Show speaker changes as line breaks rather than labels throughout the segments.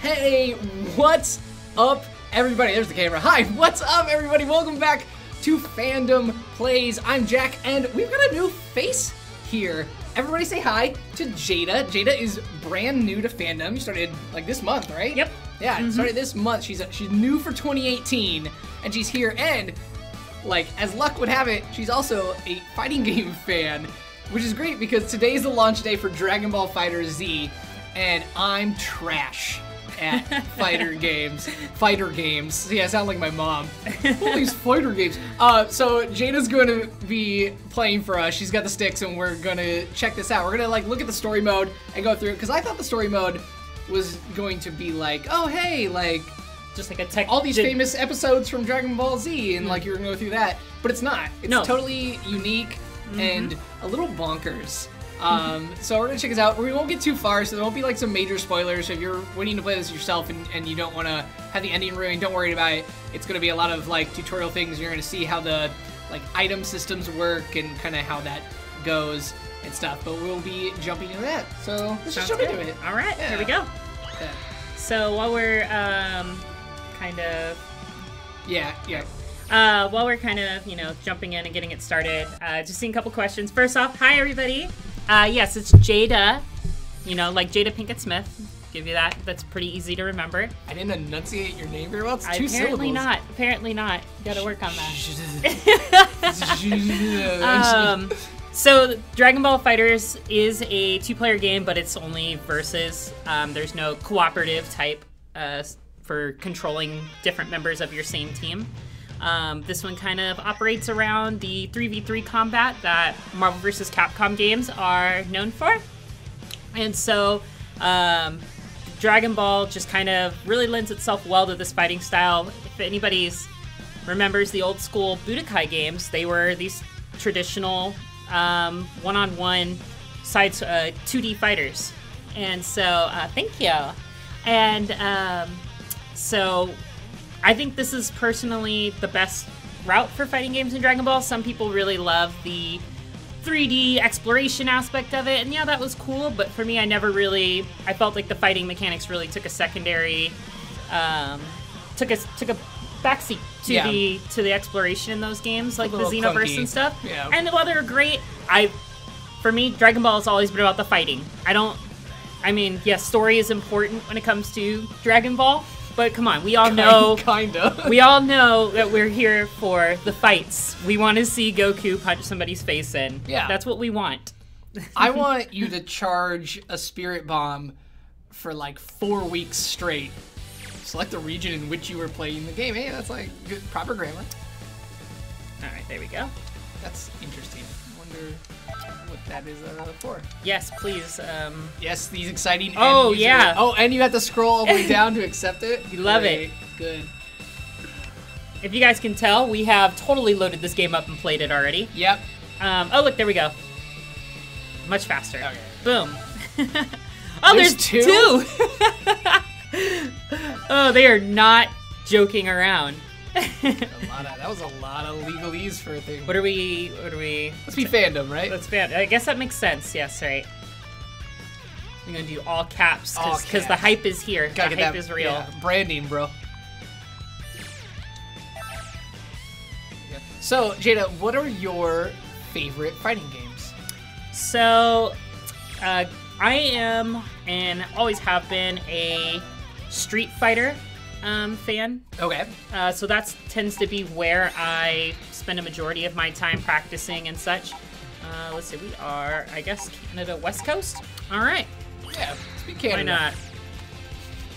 Hey, what's up, everybody? There's the camera. Hi, what's up, everybody? Welcome back to Fandom Plays. I'm Jack, and we've got a new face here. Everybody say hi to Jada. Jada is brand new to Fandom. You started, like, this month, right?
Yep.
Yeah, started this month. She's new for 2018, and she's here, and, like, as luck would have it, she's also a fighting game fan, which is great because today's the launch day for Dragon Ball FighterZ, and I'm trash at fighter games. See, I sound like my mom. All these fighter games. So Jada's going to be playing for us. She's got the sticks, and we're going to check this out. We're going to, like, look at the story mode and go through it, because I thought the story mode was going to be like, oh, hey, like,
just like a
all these famous episodes from Dragon Ball Z, and like you're gonna go through that, but it's not. It's totally unique and a little bonkers. So we're gonna check this out. We won't get too far, so there won't be like some major spoilers. So if you're waiting to play this yourself and you don't want to have the ending ruined, don't worry about it. It's gonna be a lot of like tutorial things. You're gonna see how the like item systems work and kind of how that goes and stuff. But we'll be jumping into that. So let's just jump into it.
All right, here we go.
Yeah.
So while we're while we're kind of, you know, jumping in and getting it started, just seeing a couple questions. First off, hi everybody. Yes, it's Jada. You know, like Jada Pinkett Smith. Give you that. That's pretty easy to remember.
I didn't enunciate your name very well. It's two syllables.
Apparently not. You gotta work on that. So Dragon Ball FighterZ is a 2-player game, but it's only versus. There's no cooperative type for controlling different members of your same team. This one kind of operates around the 3v3 combat that Marvel vs. Capcom games are known for. And so Dragon Ball just kind of really lends itself well to this fighting style. If anybody remembers the old school Budokai games, they were these traditional one-on-one sides 2D fighters. And so thank you. And so I think this is personally the best route for fighting games in Dragon Ball. Some people really love the 3D exploration aspect of it, and yeah, that was cool, but for me, I felt like the fighting mechanics really took a secondary, took a backseat to the exploration in those games, like the Xenoverse clunky and stuff. Yeah. And while they're great, for me, Dragon Ball has always been about the fighting. Yes, story is important when it comes to Dragon Ball, but come on, we all know that we're here for the fights. We want to see Goku punch somebody's face in. Yeah. That's what we want.
I want you to charge a spirit bomb for like 4 weeks straight. Select the region in which you were playing the game. Hey, that's like good, proper grammar.
Alright, there we go.
That's interesting. I wonder what that is for.
Yes, please.
Yes, these exciting
yeah.
Oh, and you have to scroll all the way down to accept it?
You love it.
Good.
If you guys can tell, we have totally loaded this game up and played it already.
Yep.
Oh, look, there we go. Much faster. Okay. Boom.
There's two?
Oh, they are not joking around.
That was a lot of legalese for a thing.
What are we?
Let's be Fandom, right?
Let's Fandom. I guess that makes sense. Yes, right. I'm gonna do all caps because the hype is here. The hype is real.
Yeah, branding, bro. Yeah. So, Jada, what are your favorite fighting games?
So, I am and always have been a Street Fighter fan.
Okay.
So that tends to be where I spend a majority of my time practicing and such. Let's see, we are, I guess, Canada West Coast? All right.
Yeah, speak Canada.
Why not?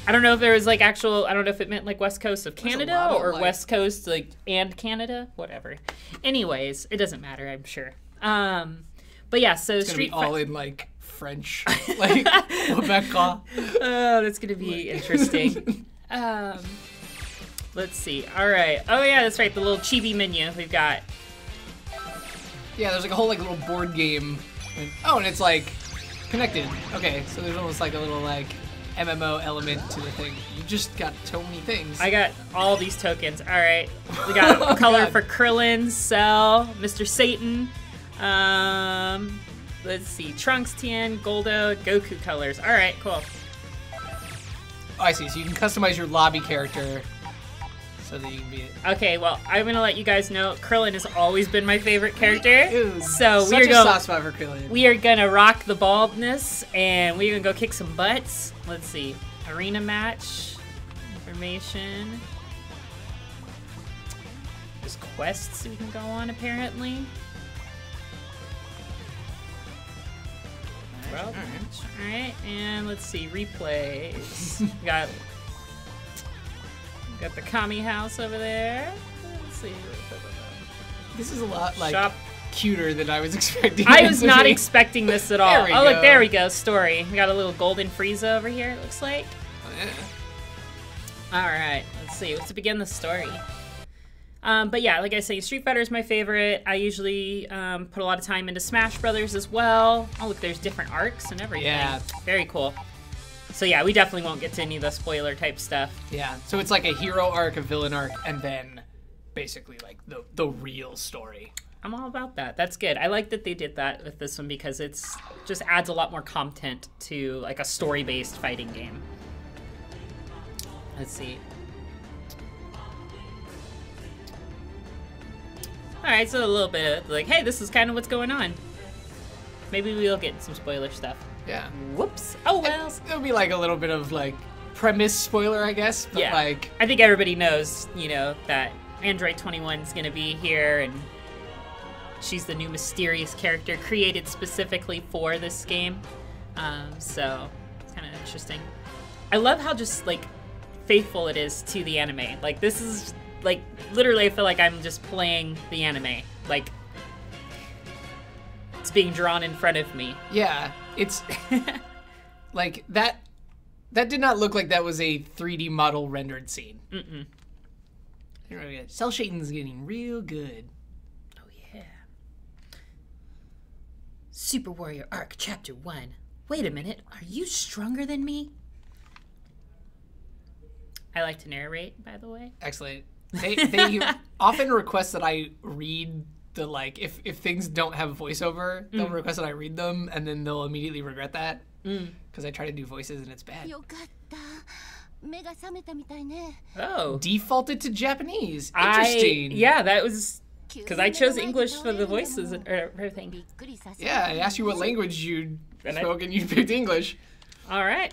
I don't know if there was like I don't know if it meant like West Coast of Canada or like West Coast like and Canada, whatever. Anyways, it doesn't matter, I'm sure. But yeah, so
it's Street Fighter all in like French, like Quebecois.
Oh, that's gonna be interesting. Let's see. All right. Oh yeah, that's right. The little chibi menu we've got.
Yeah, there's like a whole like little board game. And it's like connected. Okay, so there's almost like a little like MMO element to the thing. You just got so many things.
I got all these tokens. All right. We got a color for Krillin, Cell, Mr. Satan. Let's see. Trunks, Tien, Goldo, Goku colors. All right, cool.
I see. So you can customize your lobby character so that you can be it.
Okay, well, I'm gonna let you guys know Krillin has always been my favorite character.
Ew,
so
such a soft spot for Krillin.
We are gonna rock the baldness, and we're gonna go kick some butts. Let's see, arena match information. There's quests we can go on apparently. Well, all right, and let's see replays. got the Kami house over there. Let's see.
This is a lot like
Shop.
cuter than I was expecting.
I was not expecting this at all.
There we
Oh, look,
go.
there we go. Story. We got a little golden Frieza over here, it looks like. All right, let's see. Let's begin the story. But yeah, like I say, Street Fighter is my favorite. I usually put a lot of time into Smash Brothers as well. Oh, look, there's different arcs and everything.
Yeah.
Very cool. So yeah, we definitely won't get to any of the spoiler type stuff.
Yeah, so it's like a hero arc, a villain arc, and then basically like the real story.
I'm all about that. That's good. I like that they did that with this one because it's just adds a lot more content to like a story-based fighting game. Let's see. Alright, so a little bit of like, hey, this is kind of what's going on. Maybe we'll get some spoiler stuff.
Yeah.
Whoops. Oh, well.
It'll be like a little bit of like premise spoiler, I guess. But
Yeah.
like,
I think everybody knows, you know, that Android 21 is going to be here and she's the new mysterious character created specifically for this game. So it's kind of interesting. I love how just like faithful it is to the anime. Like this is like literally I feel like I'm just playing the anime. Like it's being drawn in front of me.
yeah, it's like that. That did not look like that was a 3D model rendered scene.
Mm-mm.
Cell shading's getting real good.
Oh yeah. Super Warrior Arc Chapter 1. Wait a minute, are you stronger than me? I like to narrate, by the way.
Excellent. They often request that I read the like if things don't have voiceover, they'll request that I read them, and then they'll immediately regret that because I try to do voices and it's bad.
Oh.
Defaulted to Japanese. Interesting.
Yeah, that was because I chose English for the voices and everything.
Yeah, I asked you what language you
And
spoke, and you picked English.
All right.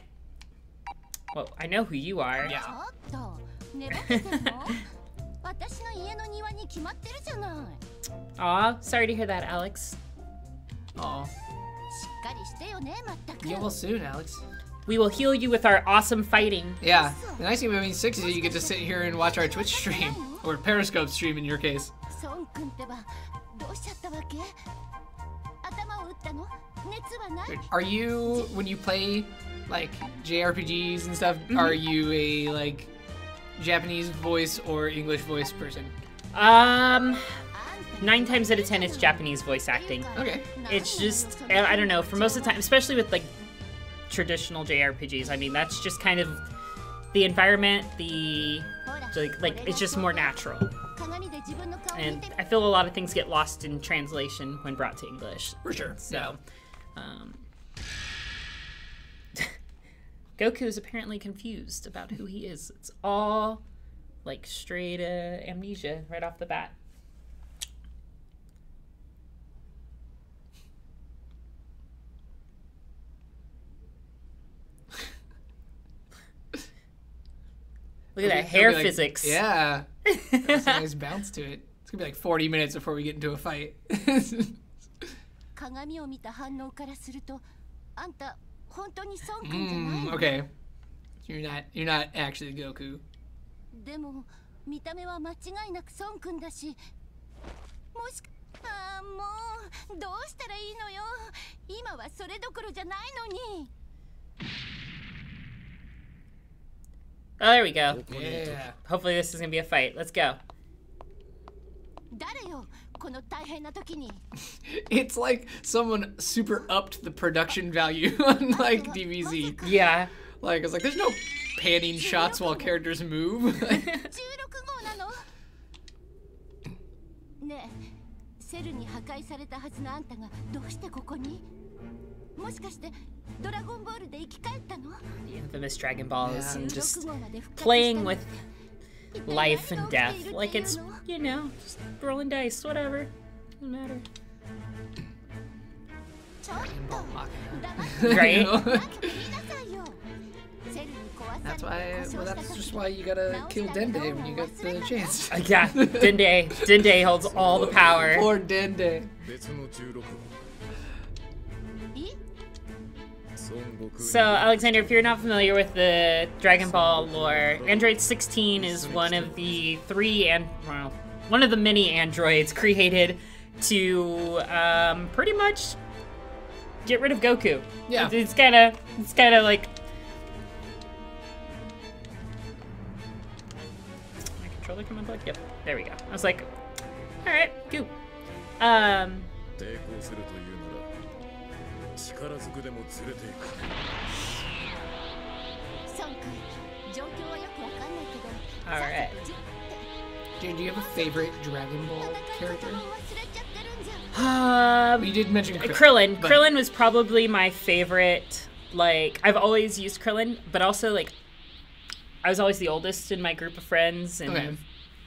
Well, I know who you are.
Yeah.
Aw, sorry to hear that, Alex.
Oh. Get well soon, Alex.
We will heal you with our awesome fighting.
Yeah. The nice thing about being 6 is you get to sit here and watch our Twitch stream. Or Periscope stream in your case. Are you, when you play like JRPGs and stuff, are you a like Japanese voice or English voice person?
9 times out of 10 it's Japanese voice acting.
Okay.
It's just, I don't know, for most of the time, especially with like traditional JRPGs, I mean, that's just kind of the environment, like it's just more natural. And I feel a lot of things get lost in translation when brought to English.
For sure.
So, Goku is apparently confused about who he is. It's all like straight amnesia right off the bat. Look at that hair
like,
physics.
Yeah. That's a nice bounce to it. It's gonna be like 40 minutes before we get into a fight. Okay. You're not actually Goku.
Oh, there we go.
Yeah.
Hopefully this is gonna be a fight. Let's go.
It's like someone super upped the production value on like DBZ.
Yeah.
Like it's like there's no panning shots while characters move.
The infamous Dragon Balls and just playing with life and death. Like it's, you know, just rolling dice, whatever. Doesn't matter. Right?
That's why. Well, that's just why you gotta kill Dende when you get the chance.
Yeah, Dende holds all the power.
Poor Dende.
So, Alexander, if you're not familiar with the Dragon Ball lore, Android 16 is one of the one of the many androids created to pretty much get rid of Goku.
Yeah,
it's kind of like. My controller come unplugged? Yep, there we go. I was like, all right, Goop. Alright.
Dude, do you have a favorite Dragon Ball character? You did mention
Krillin. Krillin was probably my favorite. Like, I've always used Krillin, but also, like, I was always the oldest in my group of friends and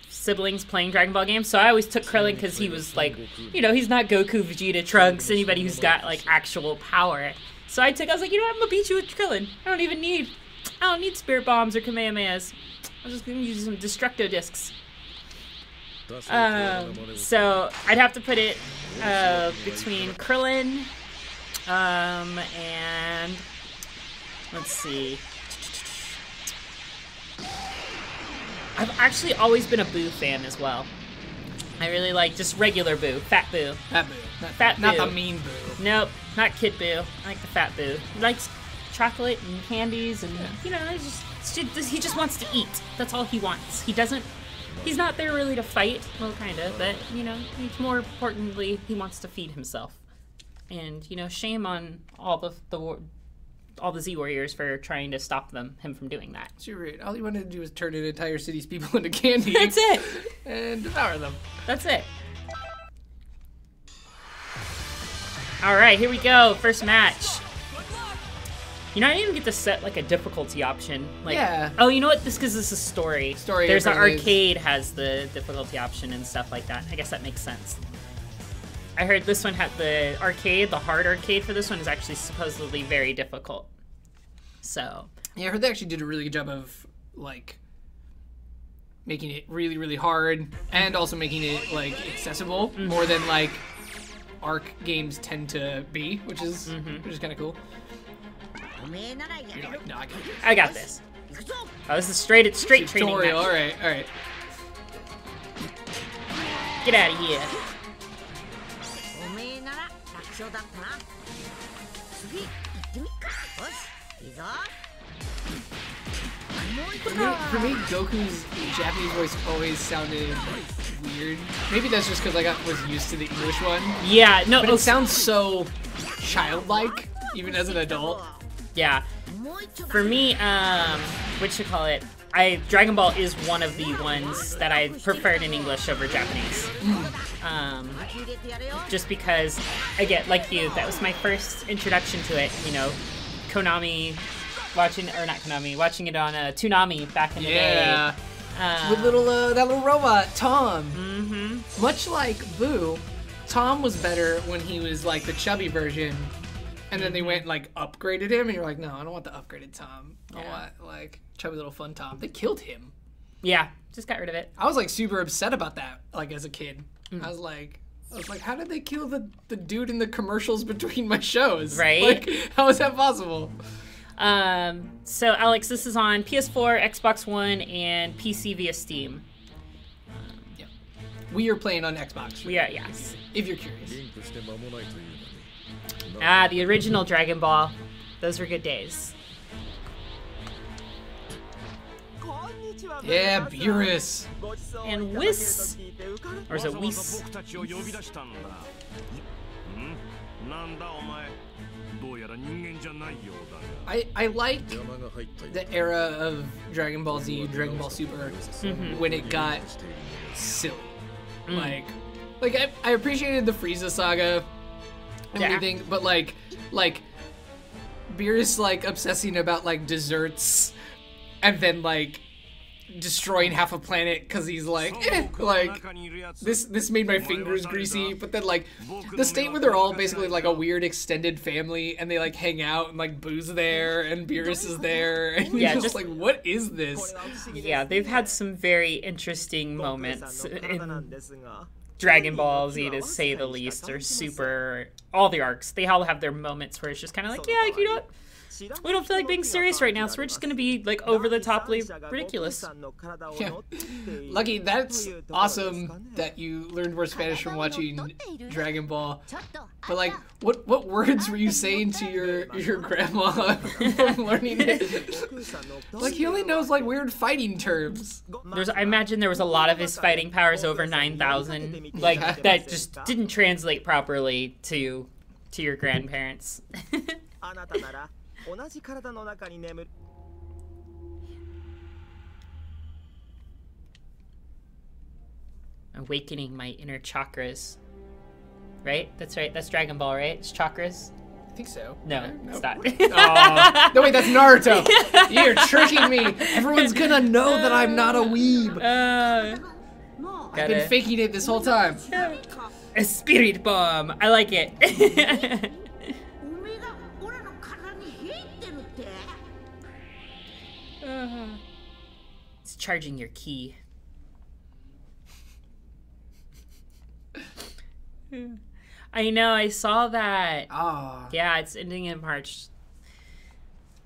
siblings playing Dragon Ball games, so I always took Krillin because he was, like, you know, he's not Goku, Vegeta, Trunks, anybody who's got, like, actual power. So I was like, you know what, I'm gonna beat you with Krillin. I don't need Spirit Bombs or Kamehamehas. I'm just gonna use some Destructo Discs. So I'd have to put it between Krillin and let's see. I've actually always been a Boo fan as well. I really like just regular Boo, Fat Boo.
Fat Boo. Not the mean Boo.
Nope, not Kid Boo. I like the Fat Boo. He likes chocolate and candies and, you know, he just wants to eat. That's all he wants. He's not there really to fight. Well, kind of, but, you know, more importantly, he wants to feed himself. And, you know, shame on all the Z Warriors for trying to stop him from doing that.
So you're right. All he wanted to do was turn an entire city's people into candy.
That's it.
And devour them.
That's it. All right, here we go. First match. You know, I didn't even get to set, like, a difficulty option. Like,
yeah.
Oh, you know what? This is a story. There's an arcade has the difficulty option and stuff like that. I guess that makes sense. I heard this one had the hard arcade for this one is actually supposedly very difficult. So.
Yeah, I heard they actually did a really good job of, like, making it really, really hard and also making it, like, accessible more than, like, arc games tend to be, which is kind of cool. You're like, no,
I got this. Oh, this is straight training match.
All right.
Get out of here.
For me, Goku's Japanese voice always sounded weird. Maybe that's just because I was used to the English one.
Yeah, no.
But it sounds so childlike, even as an adult.
Yeah. For me, Dragon Ball is one of the ones that I preferred in English over Japanese. Just because, again, like you, that was my first introduction to it. You know, watching it on Toonami back in the day.
With that little robot, Tom. Much like Boo, Tom was better when he was like the chubby version. And then they went and, like, upgraded him, and you're like, no, I don't want the upgraded Tom. I want, like, chubby little fun Tom. They killed him.
Yeah, just got rid of it.
I was, like, super upset about that, like, as a kid. I was like, how did they kill the dude in the commercials between my shows?
Right?
Like, how is that possible?
So, Alex, this is on PS4, Xbox One, and PC via Steam.
Yeah. We are playing on Xbox.
We are, yes.
If you're curious.
The original Dragon Ball. Those were good days.
Yeah, Beerus.
And Whis. Or is it Whis?
I like the era of Dragon Ball Z, Dragon Ball Super, when it got silly. Like I appreciated the Frieza saga and everything, but like Beerus like obsessing about like desserts, and then like destroying half a planet because he's like this made my fingers greasy. But then like the state where they're all basically like a weird extended family, and they like hang out, and like Boo's there and Beerus is there, and you're just like, what is this?
Yeah, they've had some very interesting moments in Dragon Ball Z, to say the least. They're super, all the arcs, they all have their moments where it's just kind of like, yeah, you know, we don't feel like being serious right now, so we're just gonna be like over the toply ridiculous.
Yeah. Lucky, that's awesome that you learned more Spanish from watching Dragon Ball. But like, what words were you saying to your grandma from learning it? Like, he only knows like weird fighting terms.
I imagine there was a lot of his fighting powers over 9,000, like that just didn't translate properly to your grandparents. Awakening my inner chakras. Right? That's right. That's Dragon Ball, right? It's chakras?
I think so.
No, it's not.
Oh. No, wait, that's Naruto. You're tricking me. Everyone's gonna know that I'm not a weeb. I've been faking it this whole time.
A spirit bomb. I like it. It's charging your ki. I know, I saw that.
Oh.
Yeah, it's ending in March.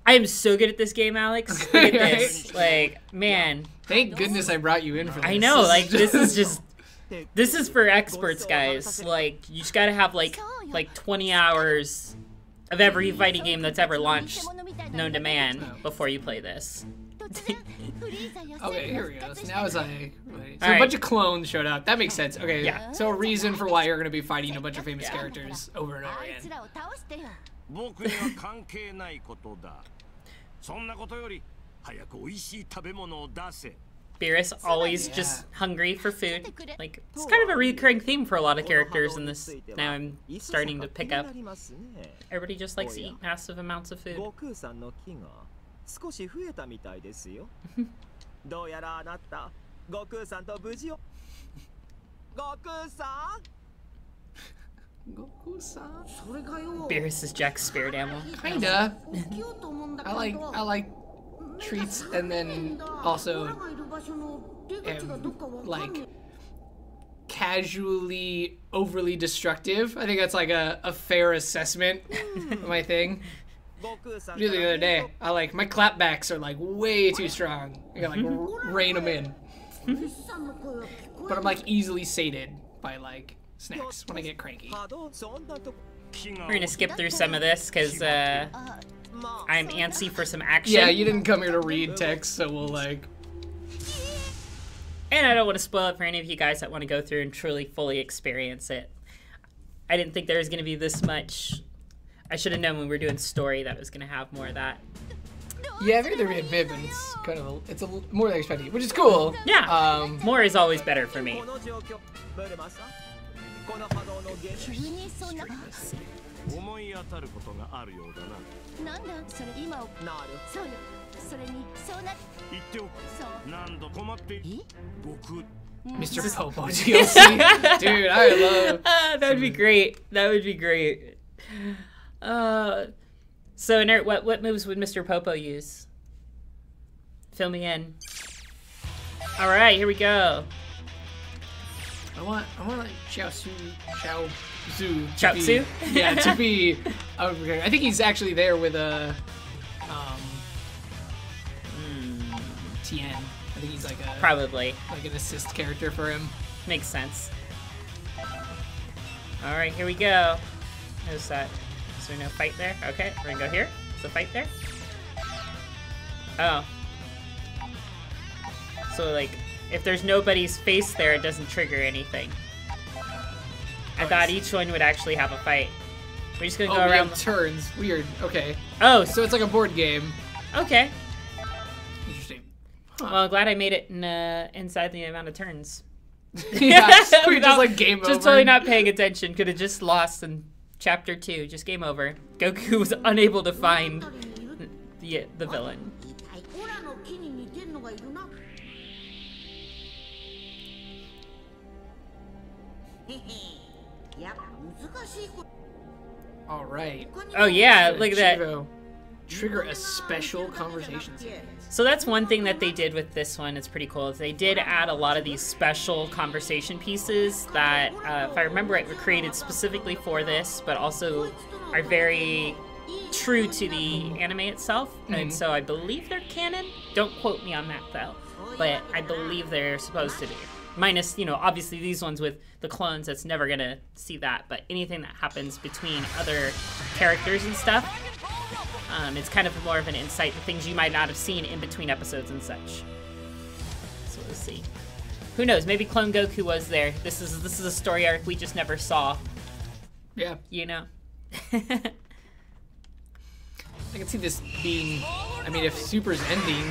I am so good at this game, Alex. Look at this. Like, man.
Thank goodness I brought you in for this.
I know, like, this is just... This is for experts, guys. Like, you just gotta have, like 20 hours of every fighting game that's ever launched known to man before you play this.
Okay, here we go. So now as a bunch of clones showed up. That makes sense. Okay,
yeah.
So a reason for why you're going to be fighting a bunch of famous characters over and over again.
Beerus always just hungry for food. Like, it's kind of a recurring theme for a lot of characters in this. Now I'm starting to pick up. Everybody just likes to eat massive amounts of food. Beerus is Jack's spirit animal.
Kinda. I like treats, and then also like casually overly destructive. I think that's like a fair assessment of my thing. The other day, I like my clapbacks are like way too strong. I gotta like rein them in. But I'm like easily sated by like snacks when I get cranky.
We're gonna skip through some of this because I'm antsy for some action.
Yeah, you didn't come here to read text, so we'll like...
And I don't want to spoil it for any of you guys that want to go through and truly fully experience it. I didn't think there was going to be this much... I should have known when we were doing story that was going to have more of that.
Yeah, I figured there'd be a bit, but it's kind of it's more than expected, which is cool.
Yeah, more is always better for me.
Mr. Popo DLC? Dude, I love...
that would be great. That would be great. So, Nert, what moves would Mr. Popo use? Fill me in. All right, here we go.
I want like Chaozu
Chaozu?
Yeah, to be. I think he's actually there with a Tien. I think he's like a
probably
like an assist character for him.
Makes sense. All right, here we go. Notice that. Is there no fight there? Okay, we're gonna go here. Is the fight there? Oh. So like, if there's nobody's face there, it doesn't trigger anything. I thought each one would actually have a fight. We're just gonna go around.
Have turns. Weird. Okay.
Oh,
so it's like a board game.
Okay.
Interesting. Huh.
Well, I'm glad I made it in, inside the amount of turns.
Yeah, we just like game over.
Just totally not paying attention. Could have just lost and Chapter 2, just game over. Goku was unable to find the villain.
All right.
Oh yeah, look at that.
Trigger a special conversation sequence.
So that's one thing that they did with this one. It's pretty cool. Is they did add a lot of these special conversation pieces that, if I remember right, were created specifically for this, but also are very true to the anime itself. And so I believe they're canon. Don't quote me on that though, but I believe they're supposed to be. Minus, you know, obviously these ones with the clones, that's never gonna see that. But anything that happens between other characters and stuff, it's kind of more of an insight to things you might not have seen in between episodes and such. So we'll see. Who knows? Maybe Clone Goku was there. This is a story arc we just never saw.
Yeah.
You know.
I can see this being. I mean, if Super's ending,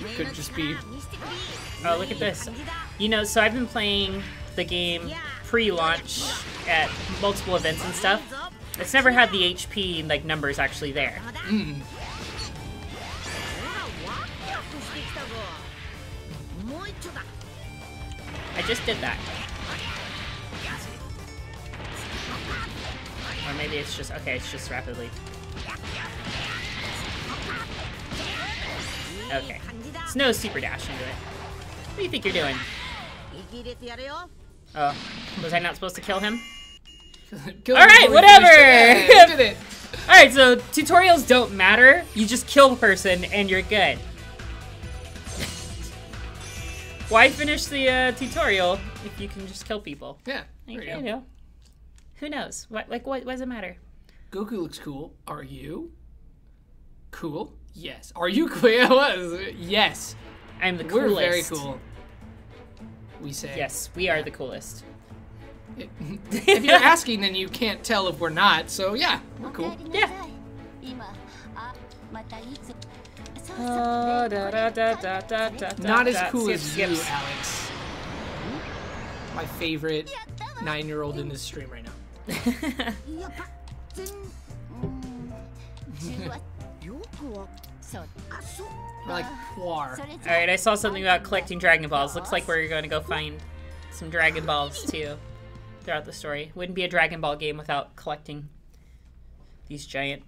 it could just be.
Oh, look at this. You know, so I've been playing the game pre-launch at multiple events and stuff. It's never had the HP like numbers actually there. I just did that. Or maybe it's just, okay, it's just rapidly. Okay. It's no super dash into it. What do you think you're doing? Oh, was I not supposed to kill him? Alright, whatever!
Yeah, did it.
Alright, so tutorials don't matter. You just kill the person and you're good. Why finish the tutorial if you can just kill people?
Yeah,
Like, you know. Who knows? What does it matter?
Goku looks cool. Are you? Cool? Yes. Are you cool? Yeah, it was. Yes.
I'm the coolest.
We're very cool. We say.
Yes, we are the coolest.
If you're asking, then you can't tell if we're not. So yeah, we're cool.
Yeah.
Not as cool as you, Alex. My favorite 9-year-old in this stream right now. Like Poir.
Alright, I saw something about collecting Dragon Balls. Looks like we're going to go find some Dragon Balls too throughout the story. Wouldn't be a Dragon Ball game without collecting these giant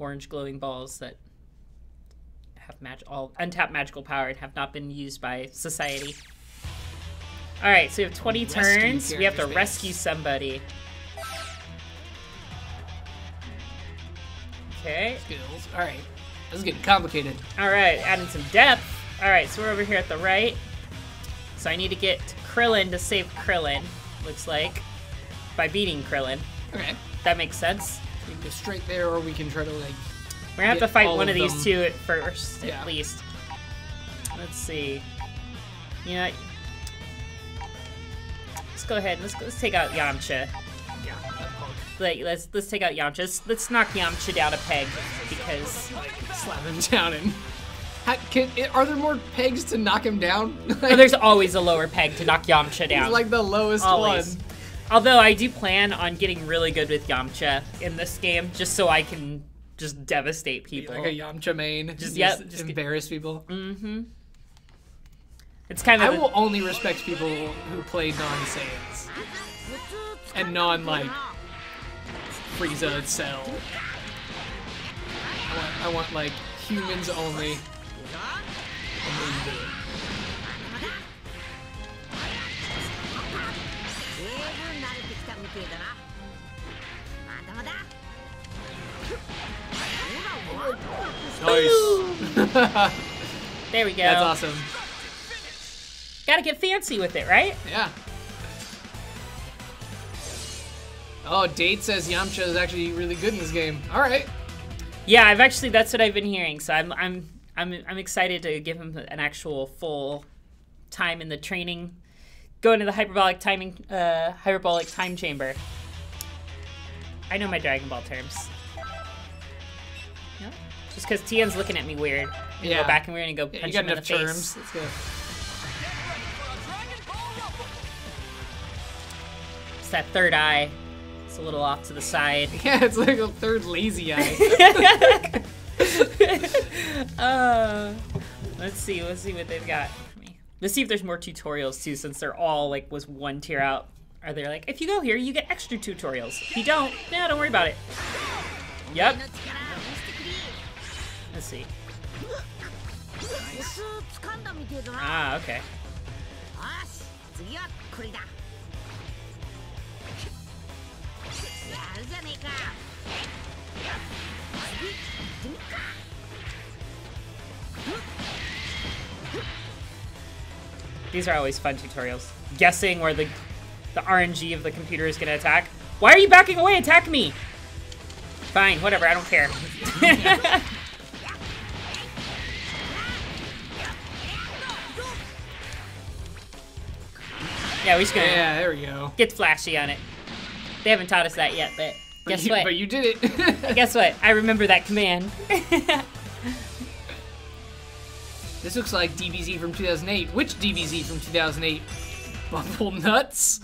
orange glowing balls that have all untapped magical power and have not been used by society. Alright, so we have 20 turns. We have to rescue somebody. Okay.
Skills. Alright. This is getting complicated.
Alright, adding some depth. Alright, so we're over here at the right. So I need to get Krillin to save Krillin, looks like, by beating Krillin.
Okay.
That makes sense.
We can go straight there, or we can try to, like...
We're gonna have to fight one of these two at first,
Yeah.
at least. Let's see. You know, let's go ahead. Let's take out Yamcha.
Yeah, that punk.
Like, let's take out Yamcha. Let's knock Yamcha down a peg because
Like, slap him down and... Are there more pegs to knock him down?
there's always a lower peg to knock Yamcha down.
He's like the lowest
Always.
one.
Although I do plan on getting really good with Yamcha in this game, just so I can just devastate people.
Like a Yamcha main. Just embarrass people.
Mm-hmm. It's kind of.
I will only respect people who play non-Saiyans. And like, Frieza, Cell. I want like, humans only. Nice.
There we go.
That's awesome.
Gotta get fancy with it, right?
Yeah. Oh, Date says Yamcha is actually really good in this game. All right.
Yeah, that's what I've been hearing. So I'm excited to give him an actual full time in the training. Go into the hyperbolic time chamber. I know my Dragon Ball terms. No? Just because Tien's looking at me weird.
Yeah.
Go back and we're gonna go punch him in the face.
Terms. Let's go.
It's that third eye. It's a little off to the side.
Yeah, it's like a third lazy eye.
Let's see what they've got for me. Let's see if there's more tutorials too, since they're all like was one tier out. Are they like, if you go here, you get extra tutorials. If you don't, yeah, don't worry about it. Yep. Let's see.
Nice.
Ah, okay. These are always fun tutorials. Guessing where the RNG of the computer is going to attack. Why are you backing away? Attack me! Fine, whatever, I don't care. Yeah, we're just gonna
there we go.
get flashy on it. They haven't taught us that yet, but guess what?
But you did it.
Guess what? I remember that command.
This looks like DBZ from 2008. Which DBZ from 2008? Bumble Nuts?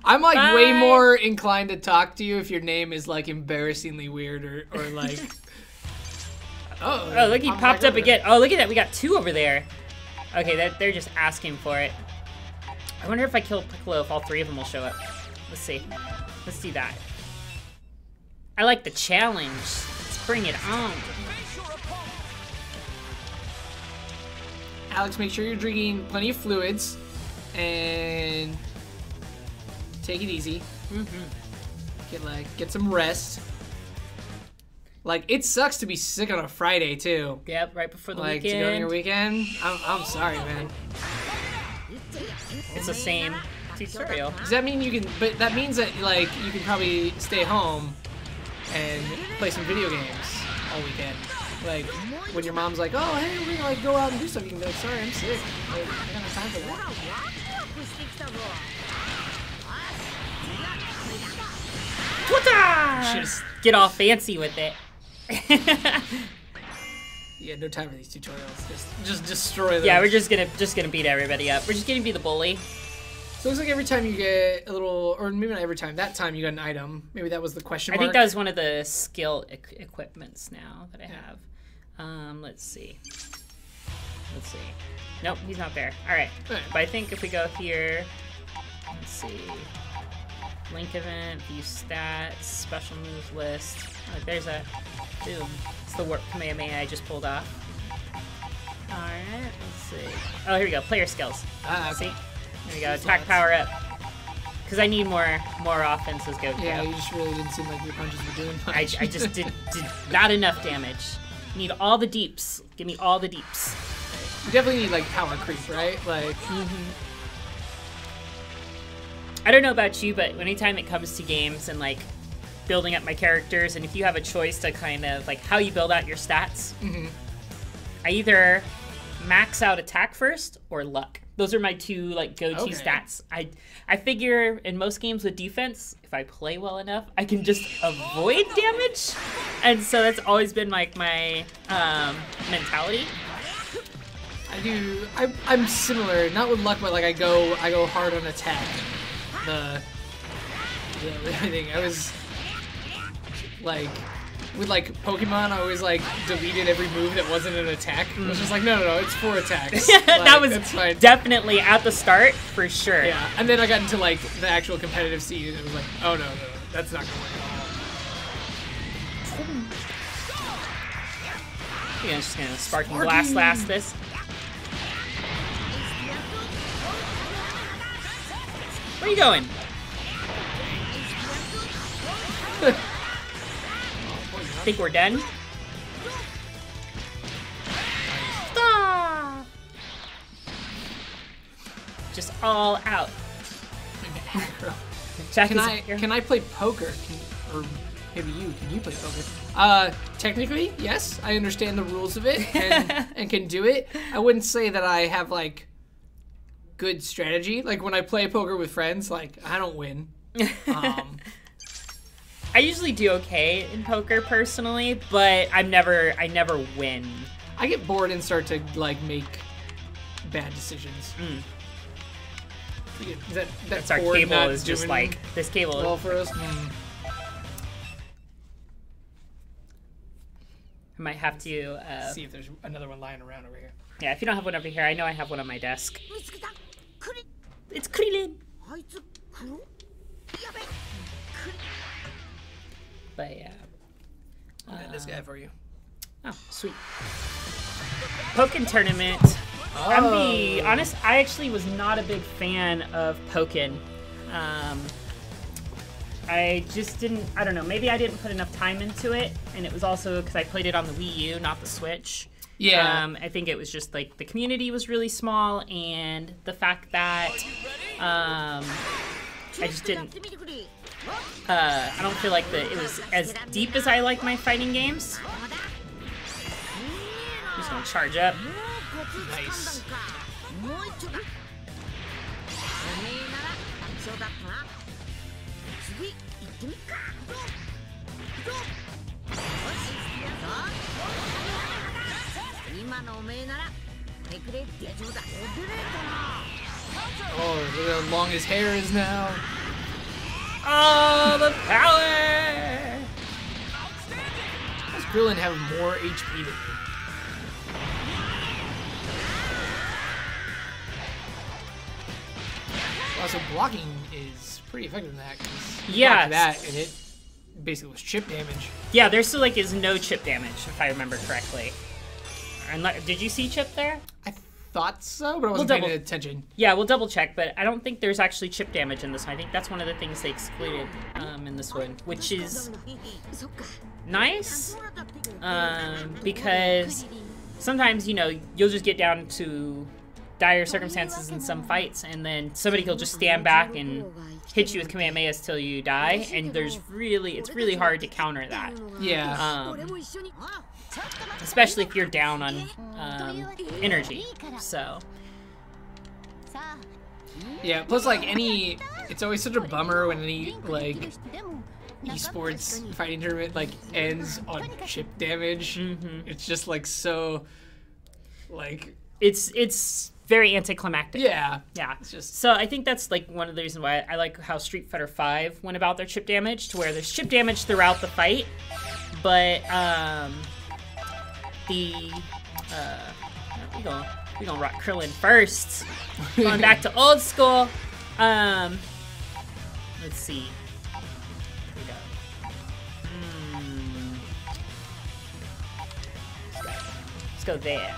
I'm like way more inclined to talk to you if your name is like embarrassingly weird or like...
Oh, look, he popped up again. Oh, look at that. We got 2 over there. Okay, they're just asking for it. I wonder if I kill Piccolo, if all 3 of them will show up. Let's see. Let's do that. I like the challenge. Let's bring it on.
Alex, make sure you're drinking plenty of fluids and take it easy. Get some rest. Like, it sucks to be sick on a Friday too.
Yep, right before the
weekend.
weekend.
To go on your weekend. I'm sorry, man.
It's the same tutorial.
Does that mean you can? But that means that like you can probably stay home and play some video games all weekend. Like when your mom's like, "Oh, hey, we're gonna like go out and do stuff," you can be like, "Sorry, I'm sick. Like, I don't have time for that."
Just get all fancy with it.
Yeah, no time for these tutorials. Just destroy them.
Yeah, we're just gonna beat everybody up. We're just gonna be the bully.
So it looks like every time you get a little, or maybe not every time, that time you got an item. Maybe that was the question mark.
I think that was one of the skill equipments now that I have. Let's see. Let's see. Nope, he's not there. All right. But I think if we go here, let's see. Link event, view stats, special moves list. Oh, there's a boom. It's the warp Kamehameha I just pulled off. Alright, let's see. Oh, here we go. Player skills. See? There we go. Attack power up. Because I need more offense as Goku.
Yeah, you just really didn't seem like your punches were doing much.
I just did not enough damage. Need all the deeps. Give me all the deeps.
You definitely need like power creep, right? Like.
I don't know about you, but anytime it comes to games and like building up my characters, and if you have a choice to kind of like how you build out your stats, I either max out attack first or luck. Those are my 2 like go-to stats. I figure in most games with defense, if I play well enough, I can just avoid damage, and so that's always been like my mentality.
I'm similar, not with luck, but like I go hard on attack. The thing I was like with like Pokemon, I always like deleted every move that wasn't an attack. It was just like no, it's 4 attacks. Like,
that was definitely at the start for sure.
Yeah, and then I got into like the actual competitive scene, and it was like, oh no, that's not gonna work at all.
Yeah, I'm just gonna Sparking Blast this. Where are you going? Think we're done? Stop! Just all out.
Can I play poker? Or maybe can you play poker? Technically, yes. I understand the rules of it and can do it. I wouldn't say that I have like good strategy. Like when I play poker with friends, like I don't win.
I usually do okay in poker personally, but I never win.
I get bored and start to like make bad decisions. That's
our
cord
cable
not
is just
doing
like this cable.
well for us.
I might have to
See if there's another one lying around over here.
Yeah, if you don't have one over here, I know I have one on my desk. It's Krillin. But yeah.
I got this guy for you.
Oh, sweet. Pokken tournament.
Oh.
I'm be honest, I actually was not a big fan of Pokken. I just didn't, I don't know, maybe I didn't put enough time into it, and it was also because I played it on the Wii U, not the Switch.
Yeah.
I think it was just like the community was really small, and the fact that I just didn't, I don't feel like it was as deep as I like my fighting games. I'm just gonna charge up.
Nice. Oh, look how long his hair is now.
Oh, the power!
Does Krillin have more HP than me? Also, blocking is pretty effective in that. 'Cause you block that, and it basically was chip damage.
Yeah, there still like is no chip damage, if I remember correctly. Did you see chip there?
I thought so, but I wasn't paying attention.
Yeah, we'll double check, but I don't think there's actually chip damage in this one. I think that's one of the things they excluded in this one, which is nice, because sometimes, you know, you'll just get down to dire circumstances in some fights, and then somebody will just stand back and hit you with Kamehamehas till you die, and it's really hard to counter that.
Yeah.
Especially if you're down on energy, so.
Yeah, plus like it's always such a bummer when any like esports fighting tournament like ends on chip damage.
Mm-hmm.
It's just like so, like.
It's very anticlimactic.
Yeah.
Yeah.
It's just.
So I think that's like one of the reasons why I like how Street Fighter V went about their chip damage, to where there's chip damage throughout the fight, but we gonna rock Krillin first. Going back to old school. Let's see. Here we go. Let's go there.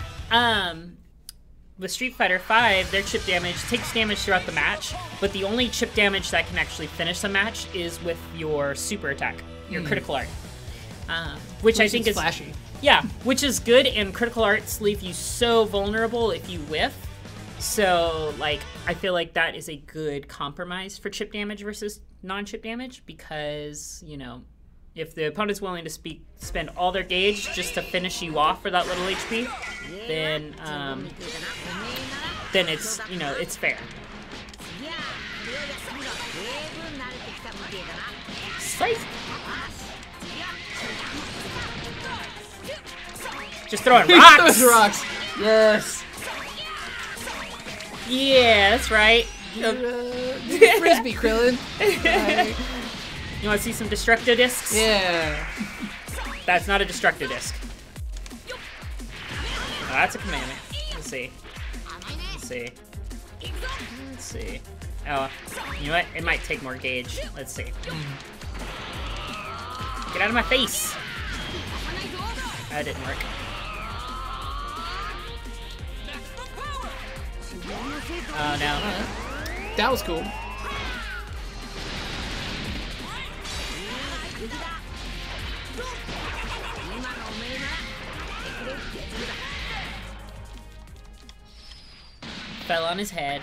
With Street Fighter V, their chip damage takes damage throughout the match, but the only chip damage that can actually finish the match is with your super attack, your critical art. Which I think is
flashy.
Yeah, which is good, and critical arts leave you so vulnerable if you whiff. So, like, I feel like that is a good compromise for chip damage versus non-chip damage, because, you know, if the opponent's willing to spend all their gauge just to finish you off for that little HP, then it's, you know, it's fair. Safe. Just throwing rocks.
Those rocks. Yes.
Yeah, that's right.
Frisbee, Krillin.
You want to see some destructo discs?
Yeah.
That's not a destructo disc. Oh, that's a commandment. Let's see. Let's see. Let's see. Oh, you know what? It might take more gauge. Let's see. Get out of my face. That didn't work. Oh, no.
That was cool.
Fell on his head.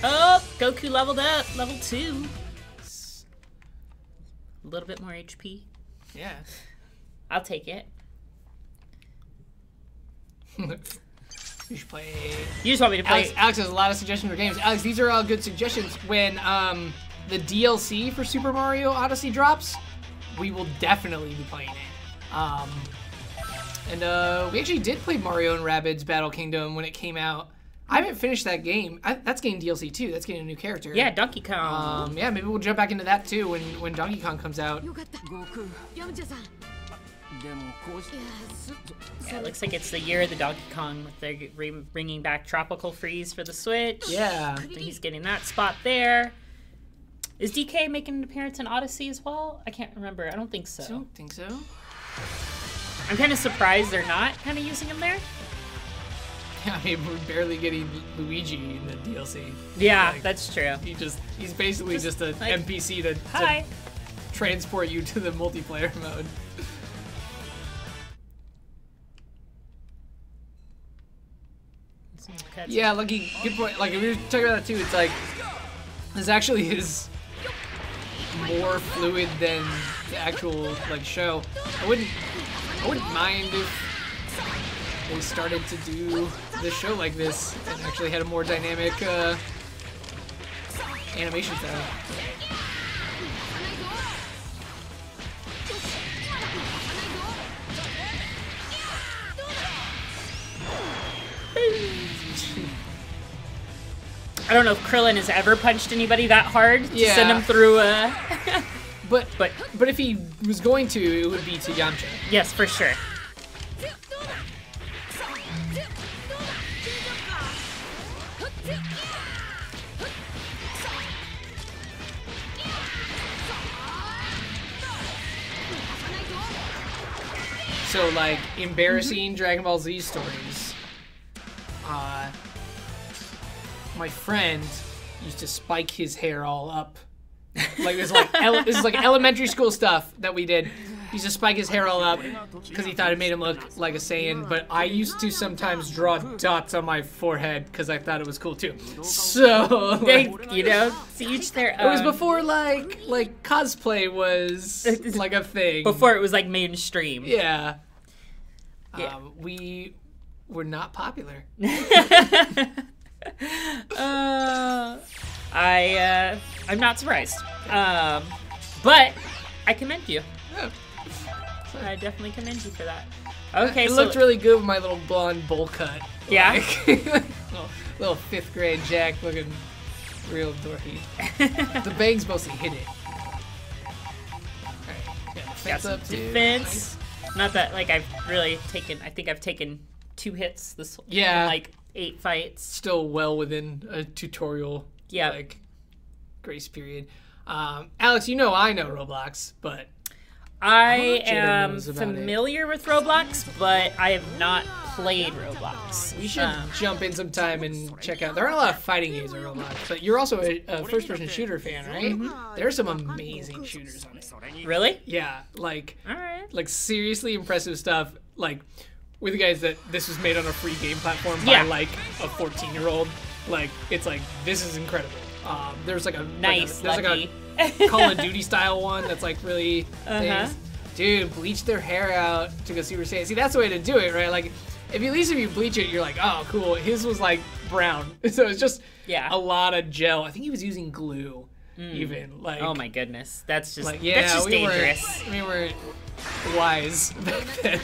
Oh, Goku leveled up. Level 2. A little bit more HP.
Yeah.
I'll take it.
You should play.
You just want me to play.
Alex has a lot of suggestions for games. Alex, these are all good suggestions. When the DLC for Super Mario Odyssey drops, we will definitely be playing it. And we actually did play Mario and Rabbids Battle Kingdom when it came out. I haven't finished that game. That's getting DLC too. That's getting a new character.
Yeah, Donkey Kong.
Yeah, maybe we'll jump back into that too when Donkey Kong comes out.
Yeah, it looks like it's the year of the Donkey Kong. They're bringing back Tropical Freeze for the Switch.
Yeah.
I think he's getting that spot there. Is DK making an appearance in Odyssey as well? I can't remember. I don't think so.
I don't think so.
I'm kind of surprised they're not kind of using him there.
Yeah, I mean, we're barely getting Luigi in the DLC.
Yeah,
like,
that's true.
He's basically just an
like,
NPC to transport you to the multiplayer mode. Yeah, Lucky, good point. Like, if we were talking about that too, it's like, this actually is more fluid than the actual, like, show. I wouldn't mind if they started to do the show like this and actually had a more dynamic animation style.
I don't know if Krillin has ever punched anybody that hard to send him through a...
but if he was going to, it would be to Yamcha.
Yes, for sure.
So, like, embarrassing Dragon Ball Z stories. My friend used to spike his hair all up. Like, this is like elementary school stuff that we did. He used to spike his hair all up because he thought it made him look like a Saiyan. But I used to sometimes draw dots on my forehead because I thought it was cool too. So, like,
you know, to each their own.
It was before like cosplay was like a thing.
Before it was like mainstream.
Yeah. We were not popular.
I'm not surprised. But I commend you.
Yeah.
I definitely commend you for that. Okay,
it
so
looked really good with my little blonde bowl cut.
Yeah.
Like, little 5th grade Jack looking real dorky. The bangs mostly hit it. Alright,
got some
up too.
defense. Not that like I've really taken. I think I've taken 2 hits this.
Yeah.
In, like 8 fights.
Still well within a tutorial.
Yeah.
Like grace period. Alex, you know I know Roblox, but
I am familiar with Roblox, but I have not played Roblox.
You should jump in sometime and check out. There are a lot of fighting games on Roblox, but you're also a first-person shooter fan, right? Mm-hmm. There are some amazing shooters on it.
Really?
Yeah, like,
all right,
like seriously impressive stuff. Like, with the guys that this was made on a free game platform by like a 14-year-old. Like, it's like this is incredible. There's like a
nice,
there's like a Call of Duty style one that's like really things. Dude, bleach their hair out to go Super Saiyan. See, that's the way to do it, right? Like, at least if you bleach it, you're like, oh, cool. His was like brown, so it's just a lot of gel. I think he was using glue, even. Like,
oh my goodness, that's just
like, yeah,
that's just dangerous.
We were wise back then.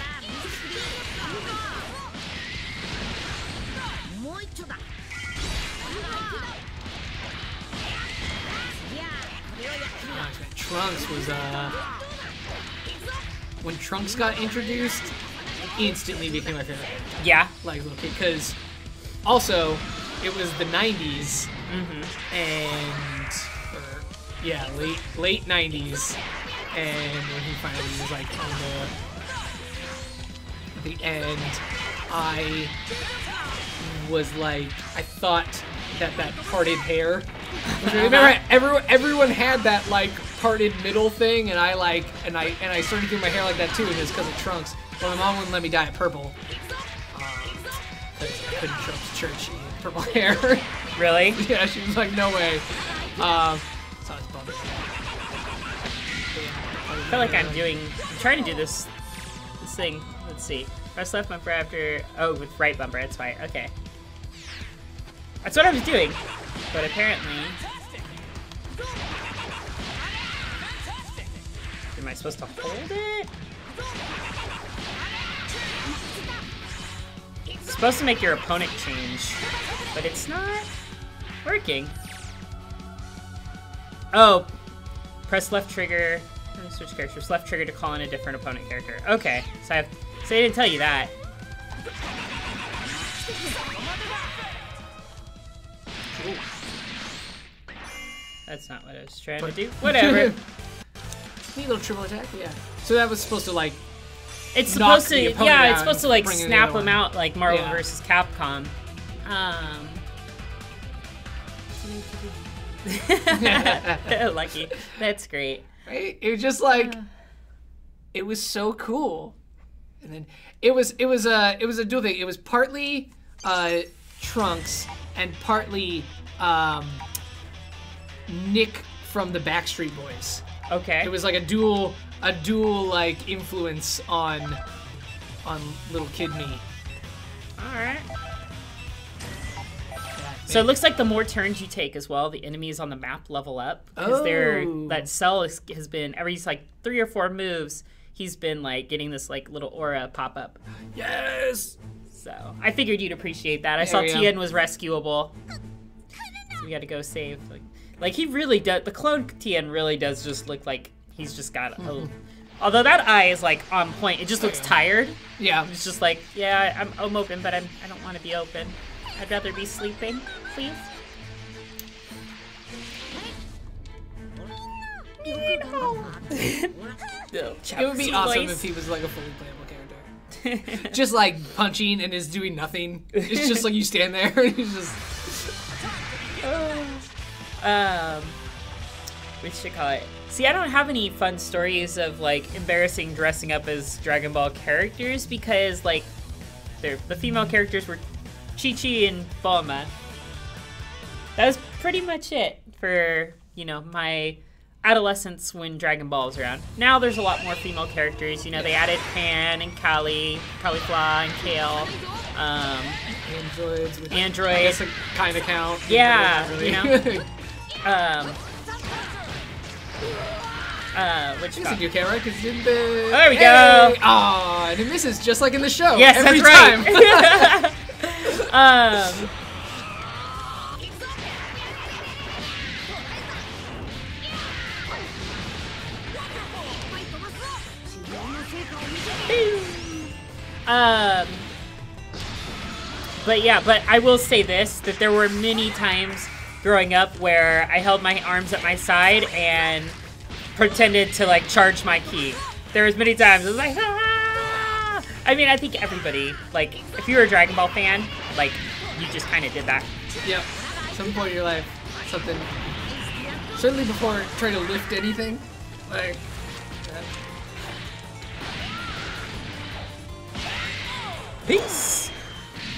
Trunks was when Trunks got introduced, instantly became my favorite.
Yeah,
like little kid, because also it was the '90s, and late '90s, and when he finally was like on the end, I was like, I thought that parted hair. Remember, everyone had that like parted middle thing, and I started doing my hair like that too, and it's because of Trunks. Well, my mom wouldn't let me dye it purple because I couldn't show up to church in purple hair.
Really?
Yeah, she was like, no way. So I was bummed.
I feel like I'm trying to do this thing. Let's see. Press left bumper after. Oh, with right bumper. That's fine. Okay. That's what I was doing, but apparently, am I supposed to hold it? It's supposed to make your opponent change, but it's not working. Oh, press left trigger. Let me switch characters. Left trigger to call in a different opponent character. Okay, so I didn't tell you that. Ooh. That's not what I was trying to do. Whatever.
Neat little triple attack, yeah. So that was supposed to like.
It's supposed to, yeah. It's supposed to like
bring
snap them out like Marvel vs. Capcom. Lucky. That's great.
Right? It was just like, it was so cool. And then it was a dual thing. It was partly Trunks and partly Nick from the Backstreet Boys.
Okay.
It was like a dual like influence on little kid me.
All right. So it looks like the more turns you take as well, the enemies on the map level up because that Cell has been every like 3 or 4 moves. He's been like getting this like little aura pop up.
Yes.
So I figured you'd appreciate that. I saw Tien was rescuable. So we got to go save. Like he really does. The clone Tien really does just look like he's just got a. Although that eye is like on point, it just looks tired.
Yeah.
It's just like, yeah, I'm open, but I don't want to be open. I'd rather be sleeping, please.
It would be awesome if he was like a fully playable character. Just like punching and is doing nothing. It's just like you stand there and he's just.
What should I call it? See, I don't have any fun stories of like embarrassing dressing up as Dragon Ball characters because like the female characters were Chi-Chi and Bulma. That was pretty much it for, you know, my adolescence when Dragon Ball was around. Now there's a lot more female characters. You know, they added Pan and Kali, Caulifla and Kale.
Androids.
Android.
I guess it kind of count.
Yeah,
really.
you know. Which
it's a new camera because in the.
There we go.
Aw, and it misses just like in the show.
Yes,
every
that's
time.
Right. But I will say this, that there were many times growing up where I held my arms at my side and pretended to like charge my ki. There was many times I was like, ah! I mean, I think everybody, like, if you're a Dragon Ball fan, like, you just kind of did that.
Yep. At some point in your life, something. Certainly before trying to lift anything, like.
Peace.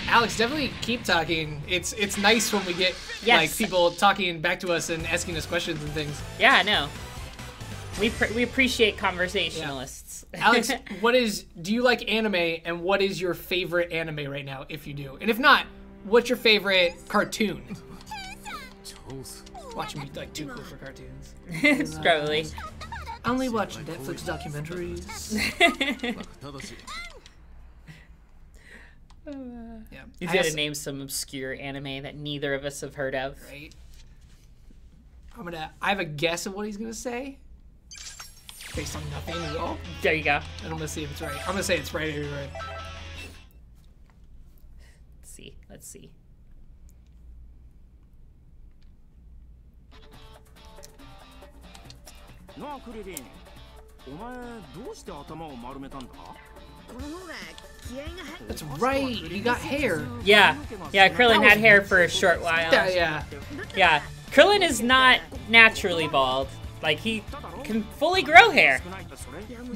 Alex, definitely keep talking. It's nice when we get like people talking back to us and asking us questions and things.
Yeah, I know. We appreciate conversationalists.
Yeah. Alex, do you like anime, and what is your favorite anime right now, if you do? And if not, what's your favorite cartoon? Watching me like too cool for cartoons.
Probably.
I only watch Netflix documentaries. Yeah.
He's got to name some obscure anime that neither of us have heard of.
Right. I have a guess of what he's gonna say. Based on nothing at all.
There you go.
And I'm gonna see if it's right. I'm gonna say it's right anyway.
Let's see.
That's right. He got hair.
Yeah. Krillin had hair for a short while. Yeah. Krillin is not naturally bald. Like, he can fully grow hair,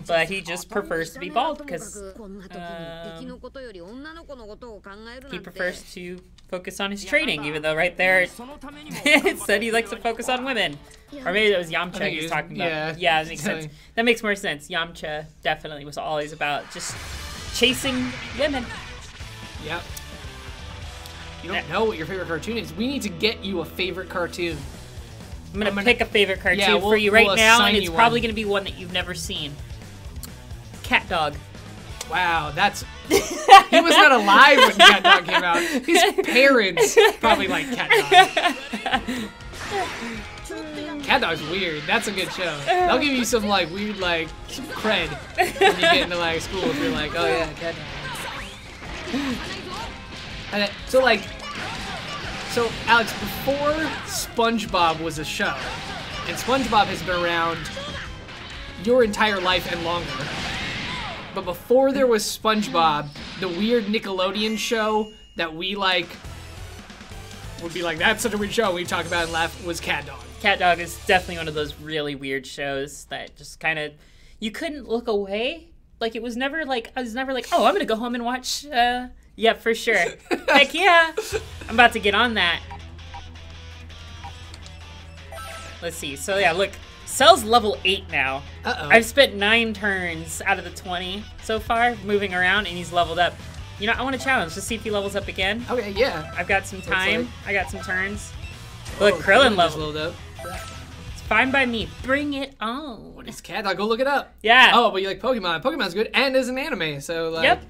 but he just prefers to be bald because he prefers to focus on his training, even though right there it said he likes to focus on women. Or maybe that was Yamcha he was talking about. Yeah, that makes sense. That makes more sense. Yamcha definitely was always about just chasing women.
Yep. You don't know what your favorite cartoon is. We need to get you a favorite cartoon.
I'm gonna pick a favorite cartoon for you right now, and it's probably gonna be one that you've never seen. Cat Dog.
Wow, that's... He was not alive when Cat Dog came out. His parents probably like Cat Dog. Cat Dog's weird. That's a good show. They'll give you some, like, weird, like, some cred when you get into, like, school if you're like, oh, yeah, Cat Dog. And so, like... So, Alex, before SpongeBob was a show, and SpongeBob has been around your entire life and longer, but before there was SpongeBob, the weird Nickelodeon show that we, like, would be like, that's such a weird show, we talk about and laugh, was Cat Dog.
Cat Dog is definitely one of those really weird shows that just kind of, you couldn't look away. Like, it was never like, I was never like, oh, I'm going to go home and watch, yeah, for sure. Heck yeah. I'm about to get on that. Let's see. So, yeah, look. Cell's level 8 now.
Uh-oh.
I've spent 9 turns out of the 20 so far, moving around, and he's leveled up. You know, I want to challenge. Just see if he levels up again.
Okay, yeah.
I've got some time.
Like...
I got some turns. Look, Krillin leveled
up.
It's fine by me. Bring it on.
What is Cat Dog? Go look it up.
Yeah.
Oh, but you like Pokemon. Pokemon's good, and is an anime, so, like...
Yep.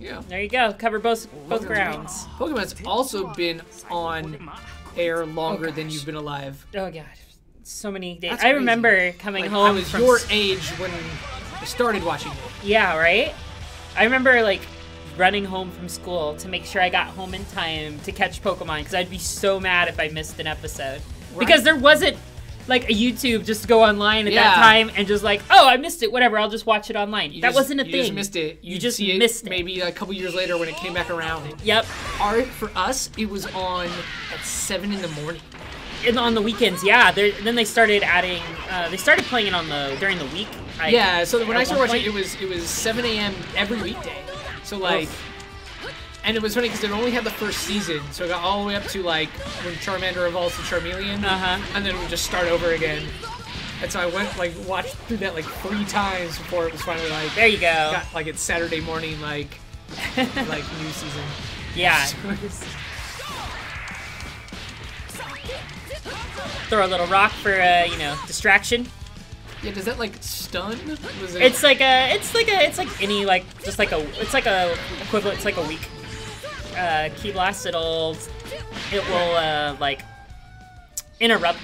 Yeah.
There you go. Cover both grounds.
Pokemon's also been on air longer than you've been alive.
Oh god, so many days.
That's
I
crazy.
remember coming
like,
home.
I was
from
your age when I started watching it.
Yeah, right. I remember like running home from school to make sure I got home in time to catch Pokemon because I'd be so mad if I missed an episode because there wasn't like a YouTube just to go online at that time and just like, oh, I missed it, whatever, I'll just watch it online. That wasn't a thing.
You just missed it.
You just
see
missed it.
Maybe a couple years later when it came back around.
Yep.
For us, it was on at 7 in the morning.
And on the weekends, yeah. Then they started adding. They started playing it during the week.
Yeah. So when I started watching, it was 7 a.m. every weekday. So like. And it was funny because it only had the first season, so it got all the way up to like when Charmander evolves to Charmeleon, and then it would just start over again. And so I went watched through that 3 times before it was finally like
there you go.
Got like it's Saturday morning like new season.
Yeah. Throw a little rock for distraction.
Yeah, does that stun?
It's like any equivalent. It's like a weak key blast. It will interrupt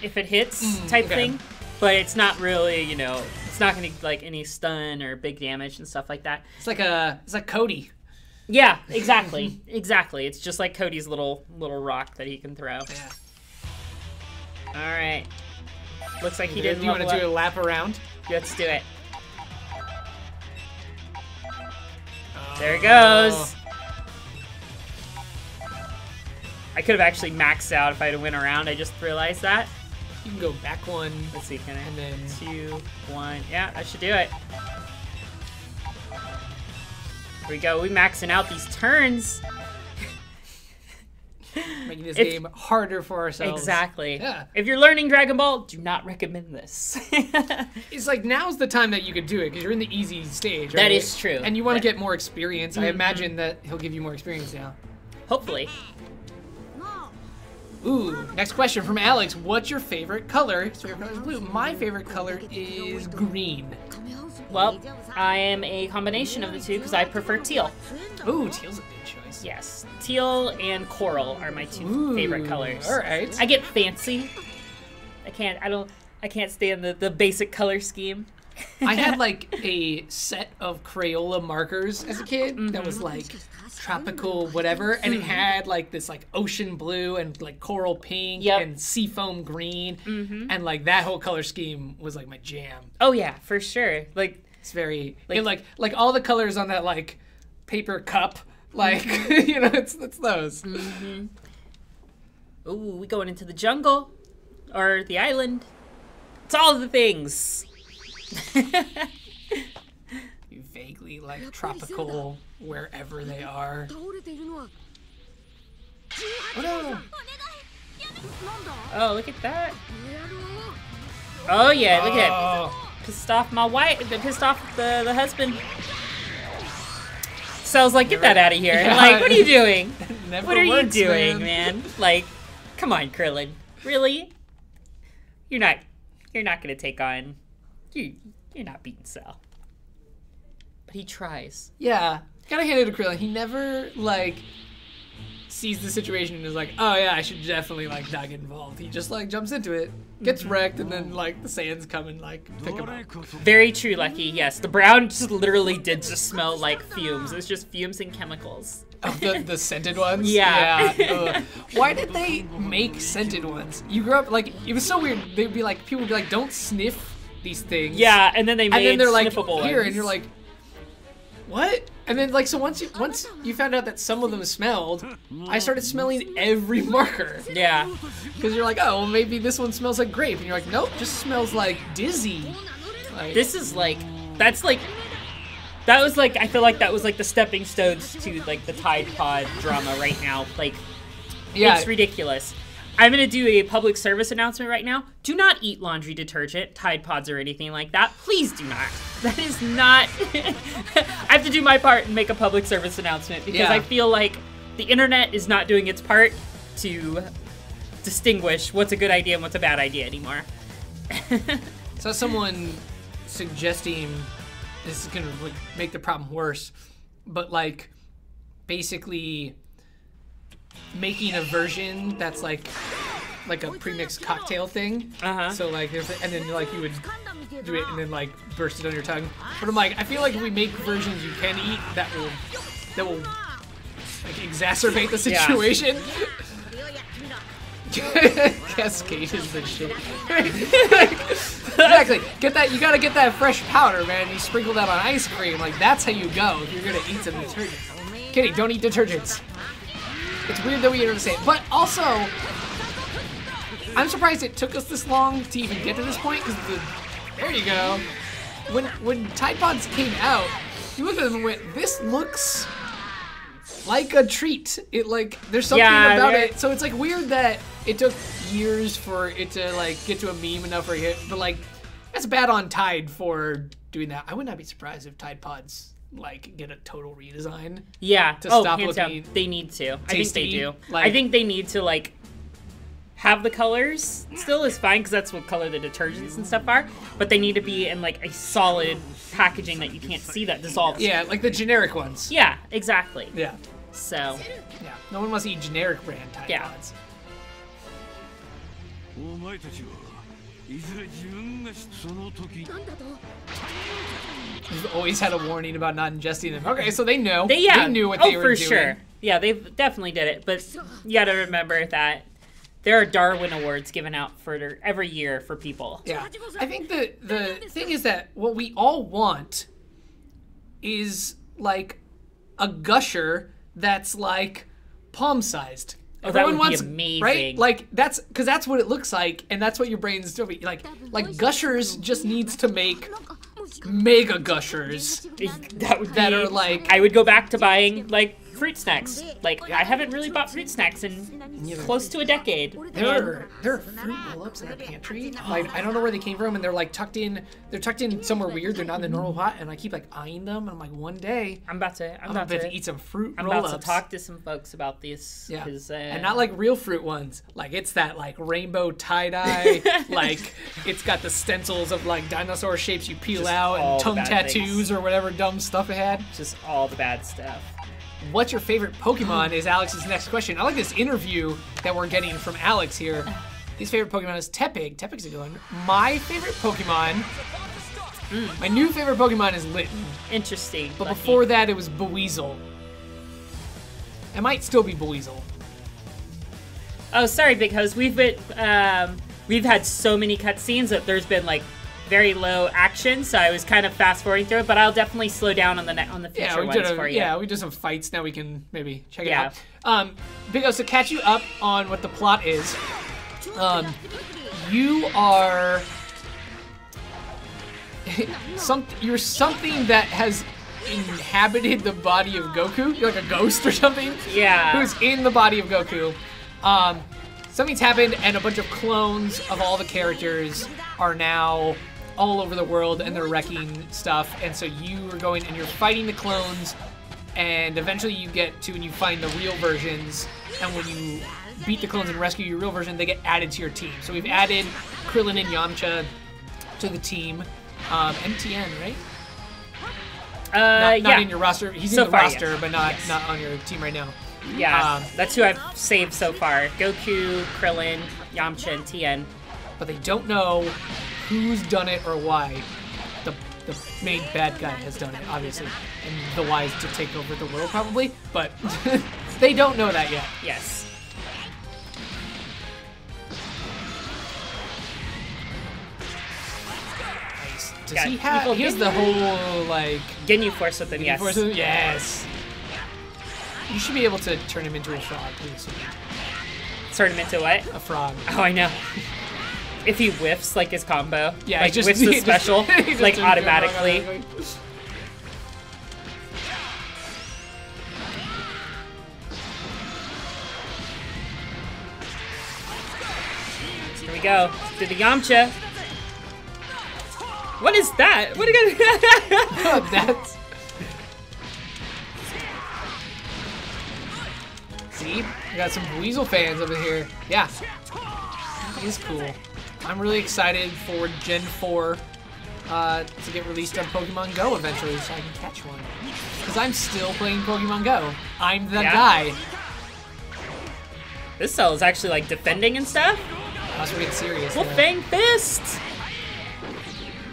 if it hits type thing, but it's not really it's not gonna any stun or big damage and stuff like that.
It's like Cody.
Yeah, exactly, exactly. It's just like Cody's little rock that he can throw.
Yeah.
All right. Looks like he didn't.
Do you want to do a lap around?
Let's do it. There it goes. I could have actually maxed out if I had went around. I just realized that.
You can go back one.
Let's see, can I?
And then
2, 1. Yeah, that should do it. Here we go. We maxing out these turns.
Making this game harder for ourselves.
Exactly.
Yeah.
If you're learning Dragon Ball, do not recommend this.
It's like now's the time that you could do it because you're in the easy stage. Right?
That is true.
And you want to get more experience. I imagine that he'll give you more experience now.
Hopefully.
Ooh, next question from Alex. What's your favorite color? His favorite color is blue. My favorite color is green.
Well, I am a combination of the two because I prefer teal.
Ooh, teal's a good choice.
Yes, teal and coral are my two favorite colors.
All right.
I get fancy. I can't stand the basic color scheme.
I had a set of Crayola markers as a kid that was tropical whatever, and it had this ocean blue and coral pink and seafoam green, and that whole color scheme was my jam.
Oh yeah, for sure.
It's very like all the colors on that paper cup, it's those.
Ooh, we going into the jungle or the island. It's all the things.
You vaguely tropical wherever they are. Oh no!
Oh, look at that. Oh yeah, look at it. Pissed off my wife. Pissed off the husband. Cell's like, get that out of here.
Yeah.
What are you doing? What are you
works,
doing, man? Come on, Krillin. Really? You're not gonna take on. You're not beating Cell. But he tries.
Yeah, gotta hand it to Krillin. He never, like, sees the situation and is like, oh yeah, I should definitely, like, not get involved. He just, like, jumps into it, gets wrecked, and then, like, the Saiyans come and, like, pick him up.
Very true, Lucky. Yes, the brown just literally did just smell like fumes. It was just fumes and chemicals.
Oh, the scented ones?
Yeah.
Why did they make scented ones? You grew up, like, it was so weird. They'd be like, people would be like, don't sniff these things.
Yeah, and then they made
and then they're like,
sniffable
here,
ones.
and you're like, what? And then, like, so once you found out that some of them smelled, I started smelling every marker.
Yeah.
Because you're like, oh, well, maybe this one smells like grape. And you're like, nope, just smells like dizzy. Like,
This is like, that's like, that was like, I feel like that was like the stepping stones to like the Tide Pod drama right now. Like,
yeah.
it's ridiculous. I'm gonna do a public service announcement right now. Do not eat laundry detergent, Tide Pods, or anything like that. Please do not. That is not. I have to do my part and make a public service announcement because
Yeah.
I feel like the internet is not doing its part to distinguish what's a good idea and what's a bad idea anymore.
So someone suggesting this is gonna, like, make the problem worse, but, like, basically making a version that's like a pre-mixed cocktail thing. So, like, there's, and then, like, you would do it and then, like, burst it on your tongue. But I'm like, I feel like if we make versions you can eat, that will like exacerbate the situation. Cascade is the shit. Exactly. Get that. You gotta get that fresh powder, man. You sprinkle that on ice cream. Like, that's how you go if you're gonna eat some detergent. Kidding. Don't eat detergents. It's weird that we never say it. But also, I'm surprised it took us this long to even get to this point. Because there you go. When Tide Pods came out, you looked at them and went, "This looks like a treat." It, like, there's something about it. So it's, like, weird that it took years for it to, like, get to a meme enough for a hit. But, like, that's bad on Tide for doing that. I would not be surprised if Tide Pods, like, get a total redesign.
Yeah.
To stop
hands
looking
down. They need to. I think
tasty,
they do.
like-
I think they need to, like, have the colors still is fine because that's what color the detergents and stuff are. But they need to be in, like, a solid packaging that you can't see that dissolves.
Yeah, like the generic ones.
Yeah, exactly.
Yeah.
So,
Yeah. No one wants to eat generic brand Tide
Yeah.
Pods. We've always had a warning about not ingesting them. Okay, so they know. They knew what they were doing.
for sure. Yeah, they definitely did it. But you got to remember that there are Darwin Awards given out for every year for people.
Yeah. I think the thing is that what we all want is, like, a gusher that's, like, palm-sized.
Oh, that would be amazing.
Right? Like, that's because that's what it looks like, and that's what your brain's doing. Like Gushers just needs to make mega gushers that are, like,
I would go back to buying, like, fruit snacks. Like, I haven't really bought fruit snacks in close to a decade.
There are fruit roll-ups in the pantry. Like, I don't know where they came from, and they're, like, tucked in. They're tucked in somewhere weird. They're not in the normal pot, and I keep, like, eyeing them. And I'm like, one day
I'm about to
eat some fruit
I'm
roll-ups.
about to talk to some folks about this.
Yeah,
'Cause,
and not like real fruit ones. Like, it's that, like, rainbow tie-dye. Like, it's got the stencils of, like, dinosaur shapes you peel out, and tongue tattoos or whatever dumb stuff it had.
Just all the bad stuff.
What's your favorite Pokemon is Alex's next question. I like this interview that we're getting from Alex here. His favorite Pokemon is Tepig. Tepig's a good one. My favorite Pokemon, my new favorite Pokemon is Litten.
Interesting.
But before that, it was Buizel. It might still be Buizel.
Oh, sorry, because we've had so many cutscenes that there's been, like, very low action, so I was kind of fast forwarding through it. But I'll definitely slow down on the future ones for you.
Yeah, we did some fights. Now we can maybe check it out. Big O, to catch you up on what the plot is, you are you're something that has inhabited the body of Goku. You're like a ghost or something.
Yeah.
Who's in the body of Goku. Something's happened, and a bunch of clones of all the characters are now all over the world, and they're wrecking stuff. And so you are going and you're fighting the clones, and eventually you get to and you find the real versions. And when you beat the clones and rescue your real version, they get added to your team. So we've added Krillin and Yamcha to the team. MTN, right? Not
yeah.
in your roster. He's
So
in the
far,
roster,
yes.
but not
Yes.
not on your team right now.
Yeah, that's who I've saved so far. Goku, Krillin, Yamcha, and Tien.
But they don't know who's done it or why. The main bad guy has done it, obviously. And the why is to take over the world, probably. But they don't know that yet.
Yes.
Nice. Does
Got
he have...
evil
He has the whole, like...
Ginyu Force with him, yes.
Yes. You should be able to turn him into a frog, please.
Turn him into what?
A frog.
Oh, I know. If he whiffs, like, his combo.
Yeah,
like,
just,
whiffs the
he just-
special,
he just
like,
turns into a frog
automatically. Here we go. To the Yamcha. What is that? What are you gonna...
That's... See? We got some Weasel fans over here. Yeah. He's cool. I'm really excited for Gen 4 to get released on Pokemon Go eventually so I can catch one. Because I'm still playing Pokemon Go. I'm the guy.
This cell is actually, like, defending and stuff.
Unless we're getting serious.
Well, Fang Fist!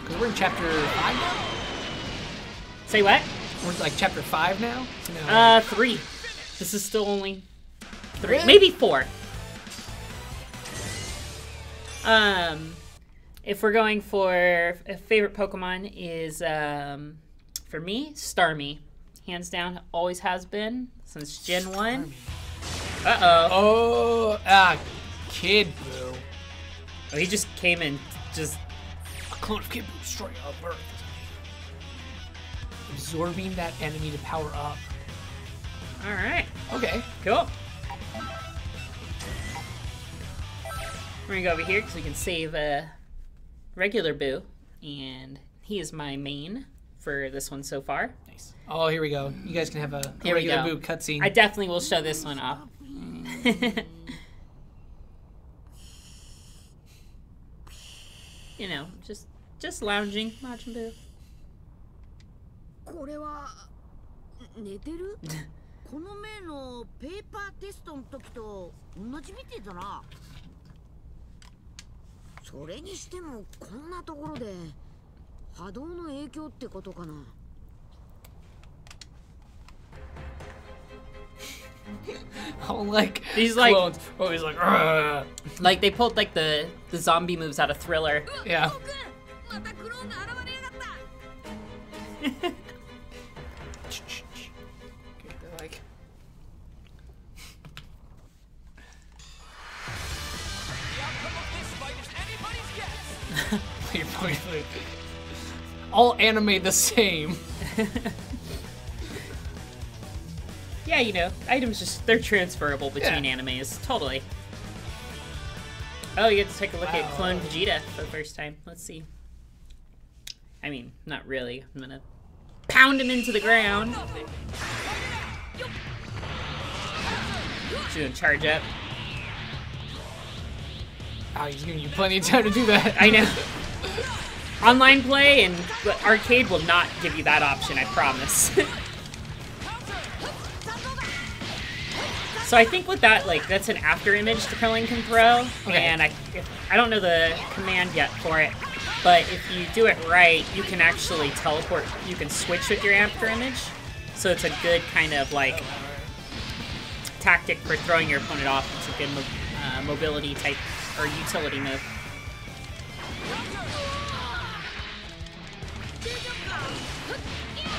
Because we're in Chapter 5 now?
Say what?
We're like Chapter 5 now? No.
3. This is still only 3.
Really?
Maybe 4. If we're going for a favorite Pokemon is, for me, Starmie. Hands down, always has been since Gen 1. Uh-oh.
Oh, Kid Boo.
Oh, he just came in, just...
A clone of Kid Boo destroying all Earth. Absorbing that enemy to power up.
Alright,
Okay.
cool. We're gonna go over here because we can save regular Boo. And he is my main for this one so far.
Nice. Oh, here we go. You guys can have a
Here we
regular
go.
Boo cutscene.
I definitely will show this one off. You know, just lounging, watching Boo.
これは寝てるこの前のペーパーテストの時と同じみてえだなそれにしてもこんなところで波動の影響ってことかな
Oh, like
He's like-
clones. Oh, he's like, "Argh."
Like they pulled like the zombie moves out of Thriller.
Yeah.
またクローンが現れやがった
Okay, they're like. All anime the same.
Yeah, you know, items they're transferable between
Yeah.
animes. Totally. Oh, you get to take a look at
Wow.
Clone Vegeta for the first time. Let's see. I mean, not really. I'm gonna pound him into the ground. She's gonna charge up.
Oh, he's giving you plenty of time to do that.
I know. Online play and arcade will not give you that option, I promise. So I think with that, like, that's an after image the Krillin can throw,
Okay.
and I don't know the command yet for it, but if you do it right, you can actually teleport, you can switch with your after image, so it's a good kind of, like, tactic for throwing your opponent off. It's a good mobility type, or utility move.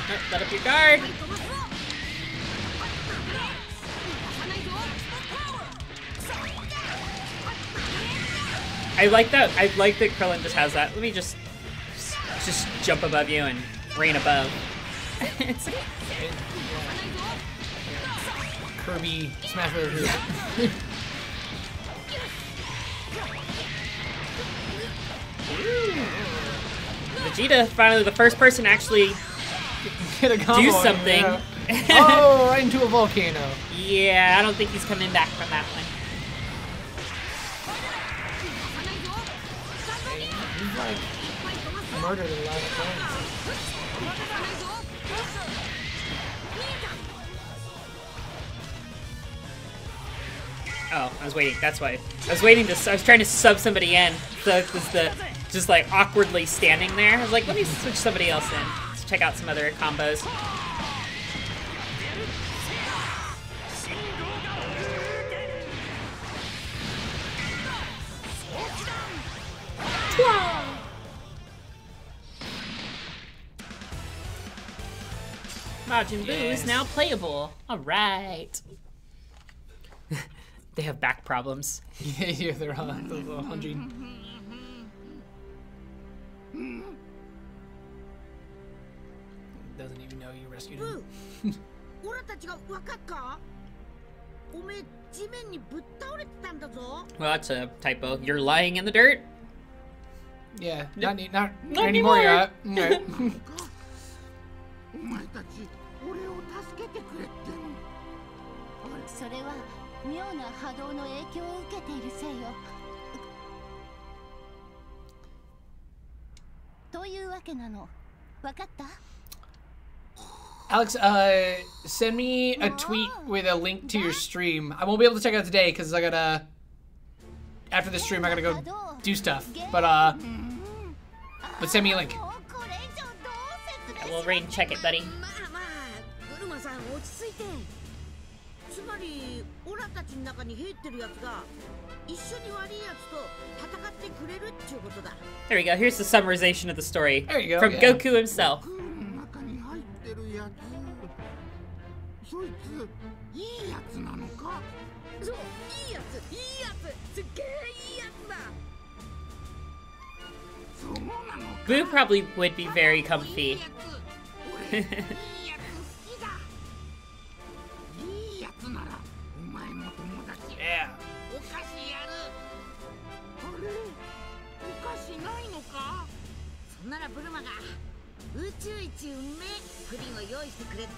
Oh, let up your guard! I like that. I like that Krillin just has that. Let me just jump above you and rain above. It's like,
Kirby Smash Bros.
Vegeta, finally the first person to actually
Get a combo
do
in,
something.
yeah. Oh, right into a volcano.
Yeah, I don't think he's coming back from that one.
He's like murdered a lot of
Oh, I was waiting. That's why. I was waiting to. I was trying to sub somebody in. So it was just like awkwardly standing there. I was like, let me switch somebody else in. Let's check out some other combos. Majin Buu is now playable. All right. They have back problems.
Yeah, they're on the 100. Doesn't even know you rescued him.
オラたちがわかっか？おめえ地面にぶっ倒れてたんだぞ。
Well, that's a typo. You're lying in the dirt?
Yeah, not
Not
anymore.
anymore.
Yeah. Okay.
お前たち俺を助けてくれって。
それは妙な波動の影響を受けているせいよ。というわけなの。わかった？
Alex, send me a tweet with a link to your stream. I won't be able to check it out today because I gotta. After the stream, I gotta go do stuff. But send me a link.
Yeah, we'll raid and check it, buddy.
まあまあ、ブルマさん落ち着いて。つまりオラたちの中に入ってるやつが一緒に悪いやつと戦ってくれるっていうことだ。
There we go. Here's the summarization of the story.
There you go,
From
yeah.
Goku himself.
中に入ってるやつ。そいついいやつなのか？そう、いいやつ、いいやつ、すっげえいいやつだ。そうなのか。
Boo probably would be very comfy.
いいやつ好きだ。いいやつならお前の友達。
Yeah.
お菓子やる。あれ？お菓子ないのか？そんならブルマが宇宙一うめえプリンを用意してくれっぞ。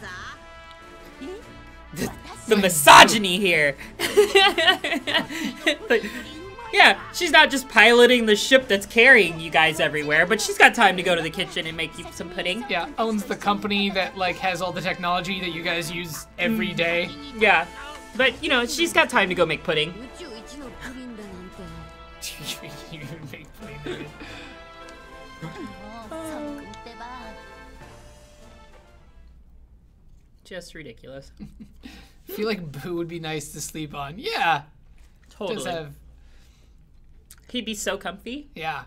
The misogyny here. Yeah, she's not just piloting the ship that's carrying you guys everywhere, but she's got time to go to the kitchen and make you some pudding.
Yeah, owns the company that like has all the technology that you guys use every day.
Yeah, but you know, she's got time to go make pudding.
宇宙一のプリンだなんて。
You make plain.
もう寒くってば。
Just ridiculous.
I feel like Boo would be nice to sleep on. Yeah. Does
Totally.
have,
He'd be so comfy.
yeah.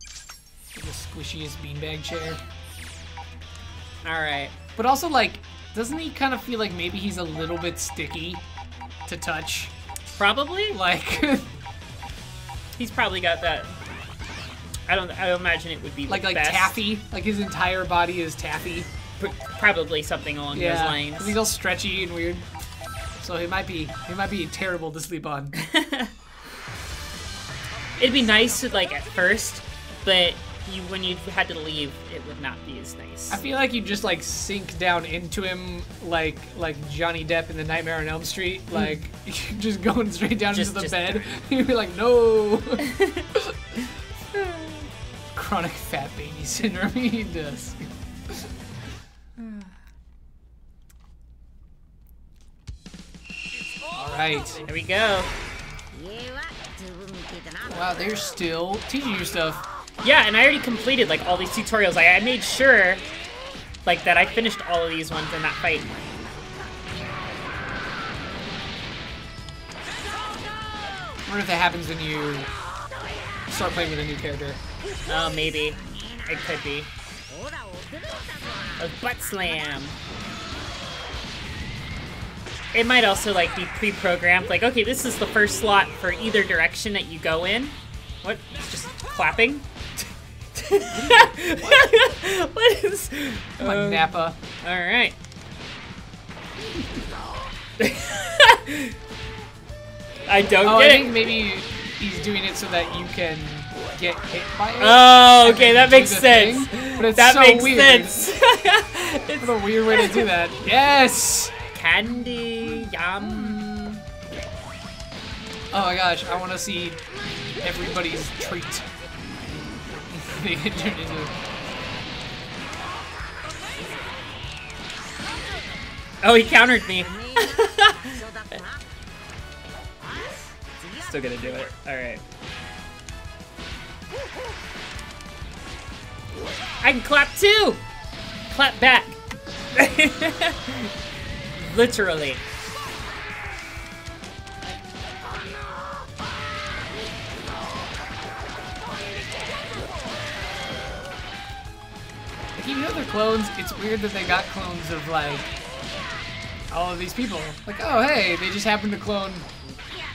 The squishiest beanbag chair.
Alright.
But also, like, doesn't he kind of feel like maybe he's a little bit sticky to touch?
Probably?
Like,
He's probably got that. I don't imagine it would be
like
the best.
taffy. Like his entire body is taffy.
Probably something along those
Yeah,
lines.
'cause he's all stretchy and weird. So he might be terrible to sleep on.
It'd be nice to, like, at first, but when you had to leave, it would not be as nice.
I feel like you just like sink down into him like Johnny Depp in The Nightmare on Elm Street, like just going straight down into the bed. You'd be like, no. Chronic fat baby syndrome. He does. All right.
There we go.
家は十分見てたな。
Wow, they're still teaching you stuff.
Yeah, and I already completed, like, all these tutorials. Like, I made sure, like, that I finished all of these ones in that fight.
I wonder if that happens when you start playing with a new character.
Oh, maybe. It could be. A butt slam. It might also, like, be pre-programmed. Like, okay, this is the first slot for either direction that you go in. What? It's just clapping? What is...
Come on, Nappa.
Alright. I don't
Oh,
get
I
it.
think maybe he's doing it so that you can get hit by it.
Oh, okay,
and
that
do
makes
the
sense.
thing, but it's
That
so
makes
weird.
sense.
What a weird way to do that. Yes!
Candy, yum.
Oh my gosh, I want to see everybody's treat. They get turned into...
Oh, he countered me.
そうだったな。よし、
Still gonna do it. Alright. I can clap too! Clap back. Literally.
Like, even though they're clones, it's weird that they got clones of, like, all of these people. Like, oh, hey, they just happen to clone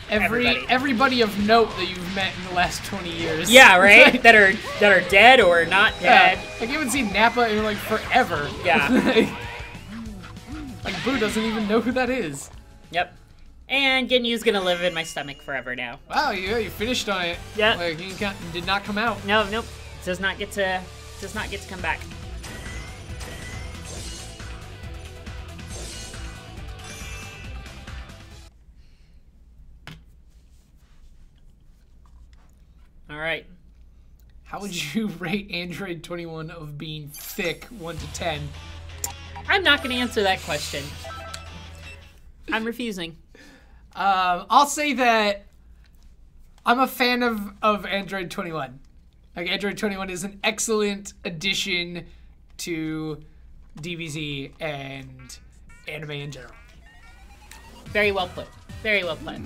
everybody of note that you've met in the last 20 years.
Yeah, right? Like, that are dead or not dead.
Yeah, like, you haven't seen Nappa in, like, forever.
Yeah.
Like, Boo doesn't even know who that is.
Yep. And Ginyu's gonna live in my stomach forever now.
Wow, you finished on it.
Yep.
Like, you did not come out.
No, nope. Does not get to come back. All right.
How would you rate Android 21 of being thick 1 to 10?
I'm not going to answer that question. I'm refusing.
I'll say that I'm a fan of Android 21. Like, Android 21 is an excellent addition to DBZ and anime in general.
Very well put. Very well put.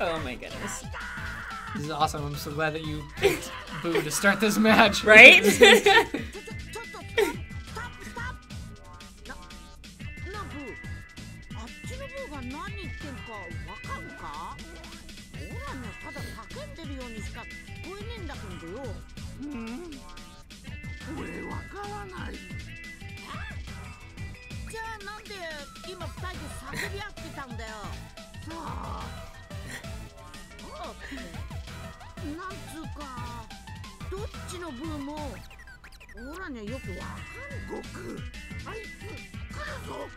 Oh my goodness.
This is awesome. I'm so glad that you picked Boo to start this match.
Right?
ちょっとストップストップ。なブー、あっちのブーが何言ってんかわかるか？オラにはただ叫んでるようにしか聞こえねえんだけどよ。俺わからない。じゃあなんで今二人で叫び合ってたんだよ。さあ。そうってなんつうかどっちのブーもオラにはよくわかんごくあいつ来るぞ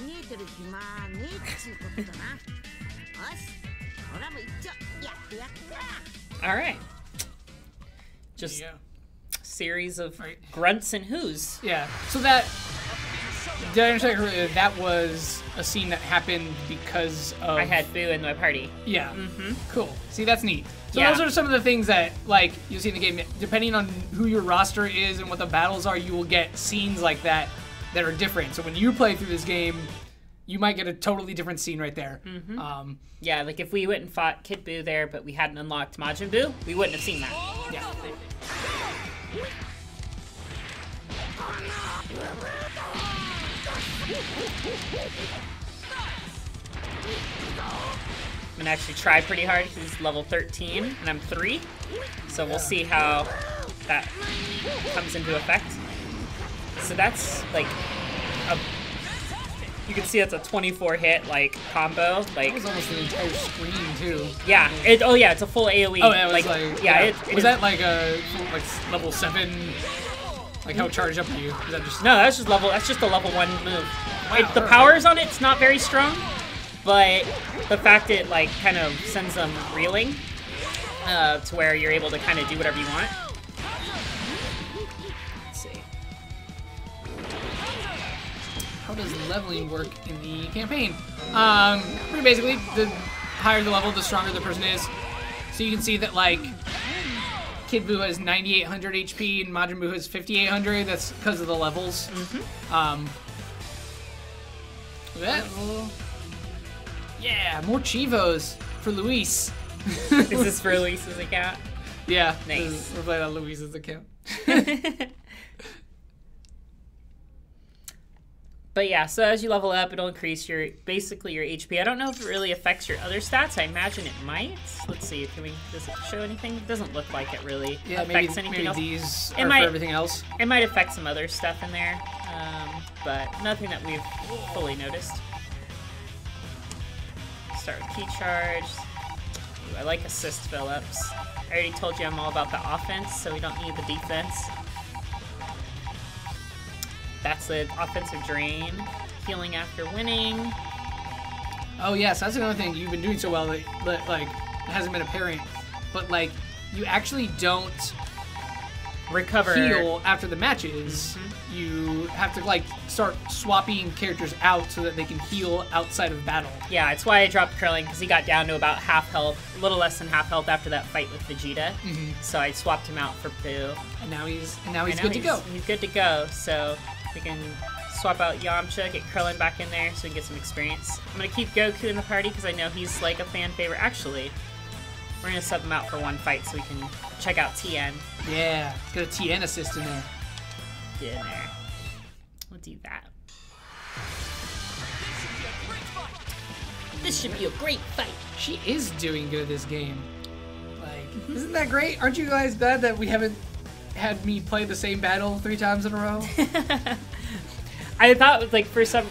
見えてる暇ねえっちゅうことだなよしオラも一丁やってやっか
All right. Just series of grunts and whoos.
Yeah. So that... Did I understand correctly that was a scene that happened because of...
I had Boo in my party.
Yeah.
Mm-hmm.
Cool. See, that's neat. So
Yeah.
those are some of the things that, like, you'll see in the game. Depending on who your roster is and what the battles are, you will get scenes like that that are different. So when you play through this game, you might get a totally different scene right there.
Mm-hmm. Yeah, like if we went and fought Kid Boo there, but we hadn't unlocked Majin Buu, we wouldn't have seen that.
Yeah.
I'm gonna actually try pretty hard. He's level 13 and I'm 3, so we'll see how that comes into effect. So that's like you can see that's a 24 hit like combo. Like
That was almost an entire screen too.
yeah, it's a full AOE.
Oh, yeah, it was like
yeah.
It was that like a level 7? Like how charged up are you? Is that just
No, that's just a level 1 move.
Wow,
The powers on it's not very strong, but the fact it like kind of sends them reeling to where you're able to kind of do whatever you want. Let's see.
How does leveling work in the campaign? Pretty basically, the higher the level, the stronger the person is. So you can see that like Kid Buu has 9,800 HP and Majin Buu has 5,800. That's because of the levels. Yeah, more Chivos for Luis.
Is this for Luis's account?
Yeah,
Nice.
we're playing on Luis's account.
But yeah, so as you level up, it'll increase your HP. I don't know if it really affects your other stats. I imagine it might. Let's see. Does it show anything? It doesn't look like it really affects anything else.
These
It
are
might-
for everything else.
It might affect some other stuff in there, but nothing that we've fully noticed. Start with key charge. Ooh, I like assist fill-ups. I already told you I'm all about the offense, so we don't need the defense. That's the offensive drain. healing after winning.
Oh yes, that's another thing you've been doing so well that like hasn't been apparent, but like you actually don't
Recover.
heal after the matches. You have to like start swapping characters out so that they can heal outside of battle.
Yeah, it's why I dropped Krillin, because he got down to about half health, a little less than half health after that fight with Vegeta. So I swapped him out for Boo.
And now he's good to go.
He's good to go. So we can swap out Yamcha, get Krillin back in there so we can get some experience. I'm gonna keep Goku in the party because I know he's like a fan favorite. Actually, we're gonna sub him out for one fight so we can check out TN.
Yeah, get a TN assist in there.
Get in there. We'll do that. This should be a great fight.
She is doing good this game. Like, isn't that great? Aren't you guys glad that we haven't had me play the same battle 3 times in a row?
I thought like for some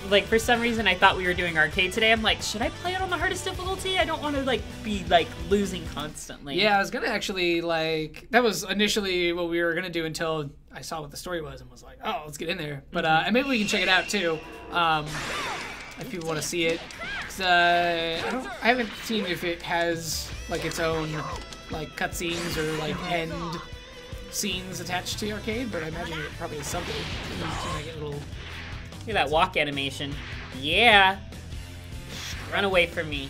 reason I thought we were doing arcade today. I'm like, should I play it on the hardest difficulty? I don't want to like be like losing constantly.
Yeah, I was gonna actually like that was initially what we were gonna do until I saw what the story was and was like, oh, let's get in there. But and maybe we can check it out too, if people want to see it. 'Cause, I haven't seen if it has like its own like cutscenes or like end scenes attached to the arcade, but I imagine it probably is something. Like a little.
Look at that walk animation. Yeah. Run away from me.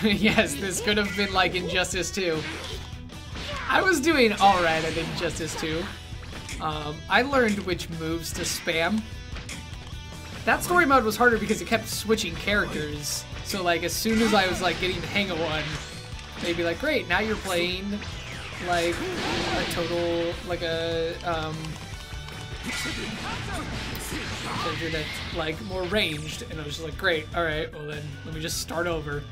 Yes, this could have been like Injustice 2. I was doing alright at Injustice 2. I learned which moves to spam. That story mode was harder because it kept switching characters. So like as soon as I was like getting the hang of one, they'd be like, great, now you're playing like a total, like a character that's like more ranged, and I was just like, great, alright, well then let me just start over.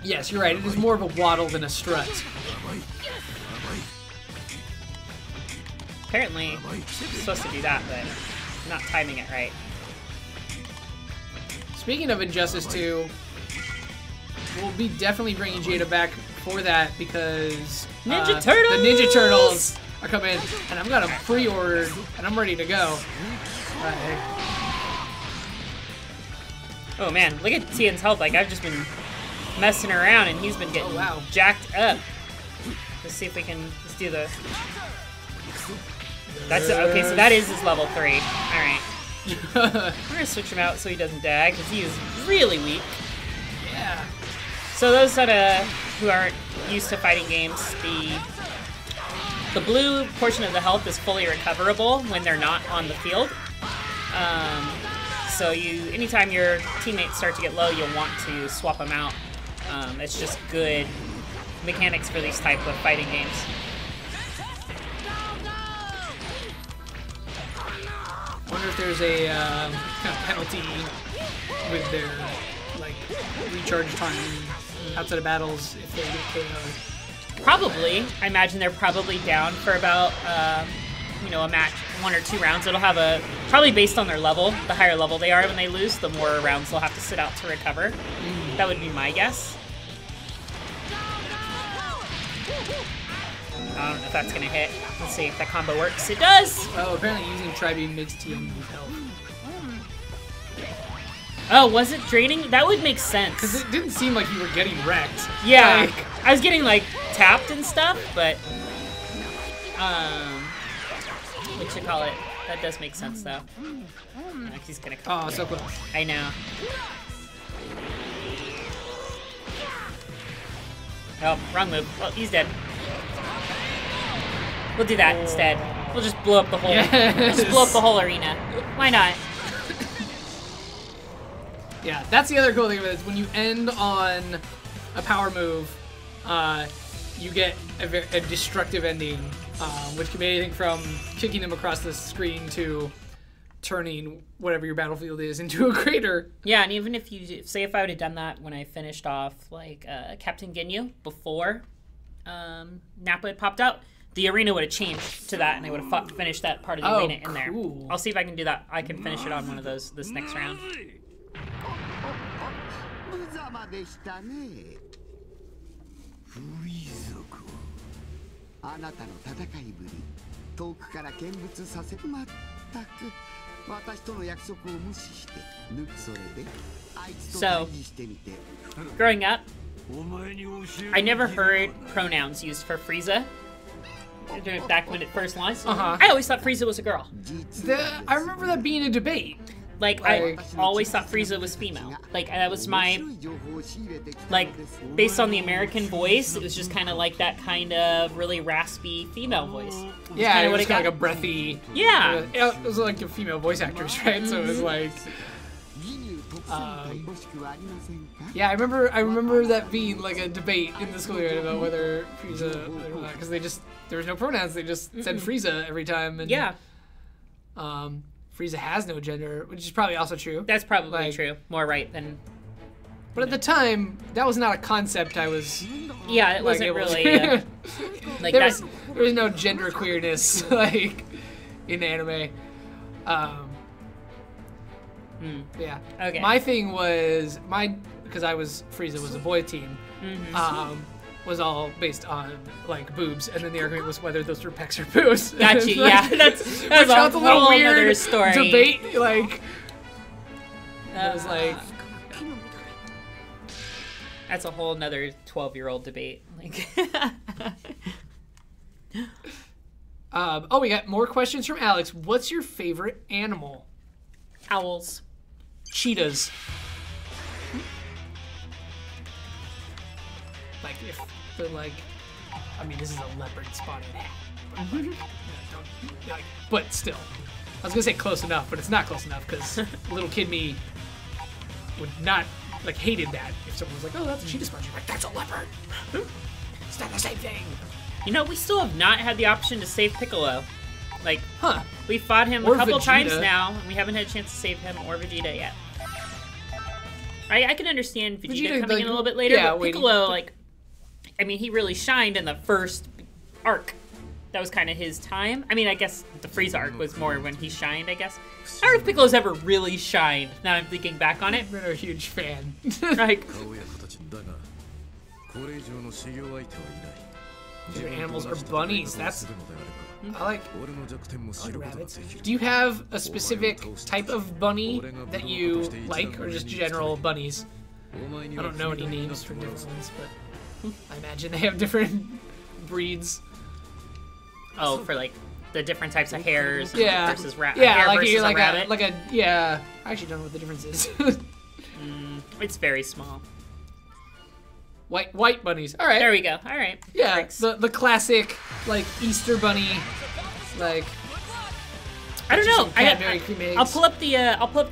Yes, you're right, it is more of a waddle than a strut.
Apparently, I'm supposed to do that, but I'm not timing it right.
Speaking of Injustice 2, we'll be definitely bringing Jada back for that because
Ninja Turtles!
The Ninja Turtles are coming, and I've got them pre-ordered, and I'm ready to go.
Oh man, look at Tian's health. Like, I've just been messing around, and he's been getting jacked up. Let's see if we can, let's do the... That's okay, so that is his level 3. Alright. We're gonna switch him out so he doesn't die, because he is really weak.
Yeah.
So those that who aren't used to fighting games, the blue portion of the health is fully recoverable when they're not on the field. So anytime your teammates start to get low, you'll want to swap them out. It's just good mechanics for these type of fighting games.
I wonder if there's a kind of penalty with their like recharge time outside of battles if they get KO'd.
Probably. I imagine they're probably down for about a match, 1 or 2 rounds. It'll have probably based on their level. The higher level they are when they lose, the more rounds they'll have to sit out to recover. That would be my guess. I don't know if that's gonna hit. Let's see if that combo works. It does!
Oh, apparently using Tri-Beam makes TN lose health.
Oh, was it draining? That would make sense.
Because it didn't seem like you were getting wrecked.
Yeah, I was getting like tapped and stuff, but what you call it? That does make sense though. He's gonna come.
Oh, so close.
I know. Oh, wrong move. Well, he's dead. We'll do that instead. We'll just blow up the whole.
Yes.
We'll just blow up the whole arena. Why not?
Yeah, that's the other cool thing about it is when you end on a power move, you get a destructive ending, which can be anything from kicking them across the screen to turning whatever your battlefield is into a crater.
Yeah, and even if you say if I would have done that when I finished off like Captain Ginyu before Nappa had popped out, the arena would have changed to that, and I would have finished that part of the arena in there. I'll see if I can do that. I can finish it on one of those this next round.
様でしたね。フリー族。あなたの戦いぶり、遠くから見物させまったく。私との約束を無視して、それであいつと対峙してみて。
Growing up, I never heard pronouns used for Frieza. Back when it first launched, I always thought Frieza was a girl.
I remember that being a debate.
Like, I always thought Frieza was female. Like, that was my... Like, based on the American voice, it was just kind of like that kind of really raspy female voice.
Yeah, it was kind of like a breathy...
Yeah.
It was like a female voice actress, right? So it was like... yeah, I remember that being like a debate in the school year about whether Frieza... Because there was no pronouns, they just said Frieza every time. And,
yeah.
Frieza has no gender, which is probably also true.
That's probably true. More right than...
But at the time, that was not a concept I was...
Yeah, it wasn't really... like
there was no gender queerness, like, in anime. Yeah.
Okay.
My thing was... Because Frieza was a boy team, was all based on, like, boobs, and then the argument was whether those were pecs or boobs.
Gotcha,
like,
yeah. That's a little weird story.
Debate, like... it was like...
That's a whole nother 12-year-old debate. Like...
we got more questions from Alex. What's your favorite animal?
Owls.
Cheetahs. Like, if they're like... I mean, this is a leopard-spotted hat. But, like, but still. I was gonna say close enough, but it's not close enough, because little kid me would not... like, hated that if someone was like, oh, that's a cheetah sponge. You're like, that's a leopard. It's not the same thing.
You know, we still have not had the option to save Piccolo. Like, we fought him
or
a couple
Vegeta.
times now, and we haven't had a chance to save him or Vegeta yet. I can understand Vegeta coming in a little bit later, but Piccolo, like, I mean, he really shined in the first arc. That was kind of his time. I mean, I guess the Frieza arc was more when he shined, I guess. I don't know if Piccolo's ever really shined, now I'm thinking back on it.
I'm a huge fan.
Like...
Favorite animals are bunnies. That's... I like rabbits. Do you have a specific type of bunny that you like, or just general bunnies? I don't know any names for different ones, but I imagine they have different breeds.
Oh, for like the different types of hairs versus rabbit.
Yeah,
like
you're like
rabbit.
I actually don't know what the difference is.
It's very small.
White bunnies. All right.
There we go. All right.
Yeah, the classic like Easter bunny, like.
I don't know.
I'll
pull up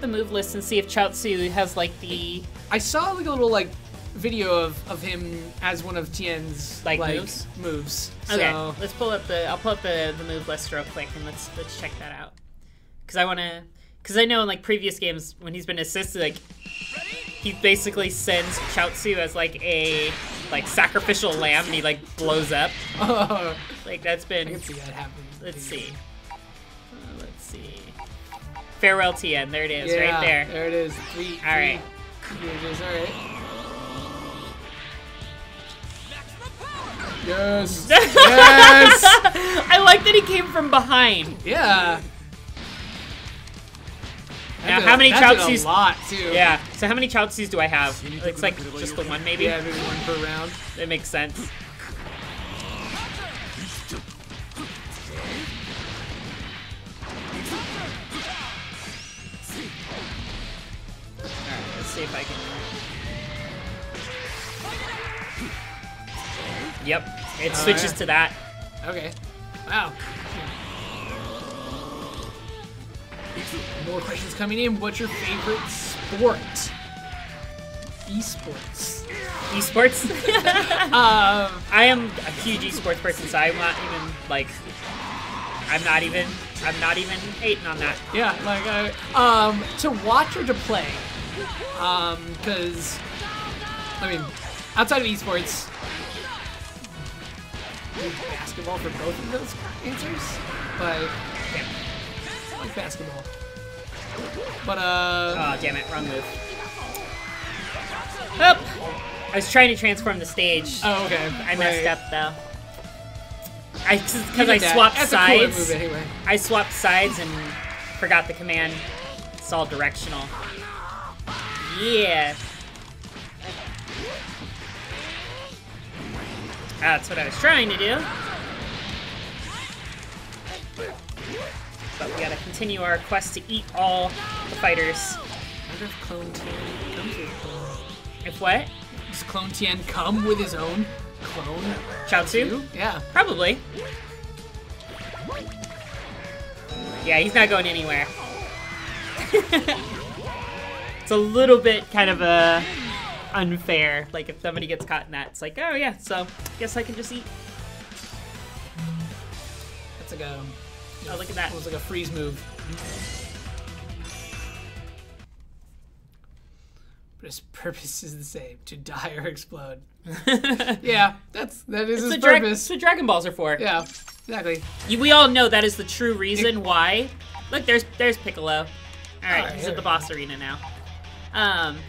the move list and see if Chaozu has like the.
I saw like a little like video of him as one of Tien's
like moves. Okay,
so.
let's pull up the. I'll pull up the move list real quick and let's check that out. Because I know in like previous games when he's been assisted, like he basically sends Chaozu as like a sacrificial lamb and he like blows up. Like that's been.
I can see that happening.
Let's see. Let's see. Farewell Tien. There it is, right there.
There it is.
All right.
All right. Yes. Yes.
I like that he came from behind.
Yeah.
Now, how many Chaozus?
A lot too.
Yeah. So how many Chaozus do I have? Looks like just the one, maybe.
Yeah, maybe one per round.
That makes sense. Alright, let's see if I can. Yep, it switches to that.
Okay. Wow. More questions coming in. What's your favorite sport? Esports.
Esports? I am a huge esports person, so I'm not even like. I'm not even hating on that.
Yeah, like to watch or to play, because I mean, outside of esports, basketball for both of those answers, but yeah, I like basketball. But
oh damn it, wrong move. Oh! I was trying to transform the stage.
Oh, okay.
I messed up though. Because
You
I
did that.
swapped
That's a cooler
sides.
move anyway.
I swapped sides and forgot the command. It's all directional. Yeah. That's what I was trying to do. But we gotta continue our quest to eat all the fighters.
I wonder if Clone Tien comes with his own.
If what?
Does Clone Tien come with his own clone?
Chaozu?
Yeah.
Probably. Yeah, he's not going anywhere. It's a little bit kind of unfair. Like if somebody gets caught in that, it's like, oh yeah, so guess I can just eat.
That's like a.
Oh, look at that.
It was like a freeze move. But his purpose is the same: to die or explode. Yeah, that is his purpose.
That's what Dragon Balls are for.
Yeah, exactly.
We all know that is the true reason why. Look, there's Piccolo. All right, he's at the boss arena now.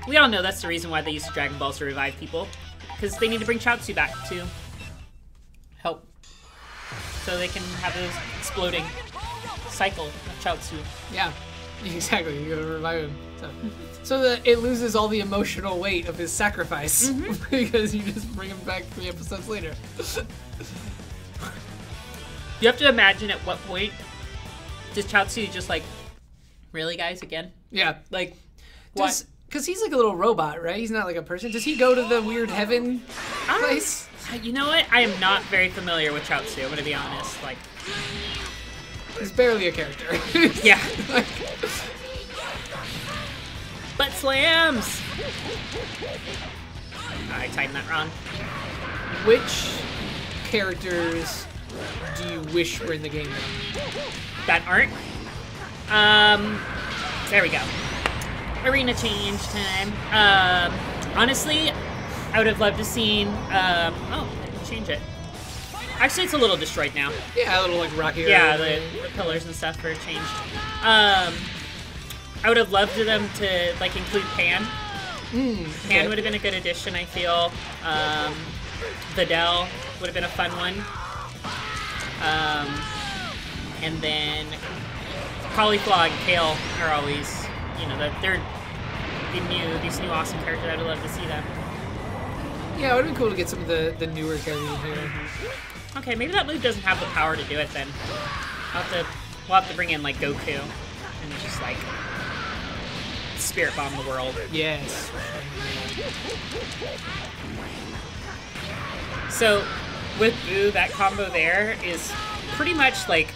We all know that's the reason why they use Dragon Balls to revive people, because they need to bring Chaozu back to help, so they can have this exploding cycle of Chaozu.
Yeah, exactly. You gotta revive him. So that it loses all the emotional weight of his sacrifice because you just bring him back 3 episodes later.
You have to imagine at what point does Chaozu just like, really guys, again?
Yeah, like,
What?
Because he's like a little robot, right? He's not like a person. Does he go to the weird heaven place?
You know what? I am not very familiar with Chaozu, I'm gonna be honest. Like,
He's barely a character.
yeah.
Like,
Butt slams! I timed that wrong.
which characters do you wish were in the game?
That aren't. There we go. Arena change time. Honestly, I would have loved to seen, oh, I didn't change it. Actually, it's a little destroyed now.
Yeah, a little like rocky.
Yeah, the pillars and stuff are changed. I would have loved them to, like, include Pan. Pan would have been a good addition, I feel. Videl would have been a fun one. And then Caulifla and Kale are always, you know, they're these new awesome characters. I'd love to see them.
Yeah, it would have been cool to get some of the newer characters in here.
Okay, maybe that move doesn't have the power to do it then. We'll have to bring in like Goku and just like spirit bomb the world.
Yes.
So with Boo, that combo there is pretty much like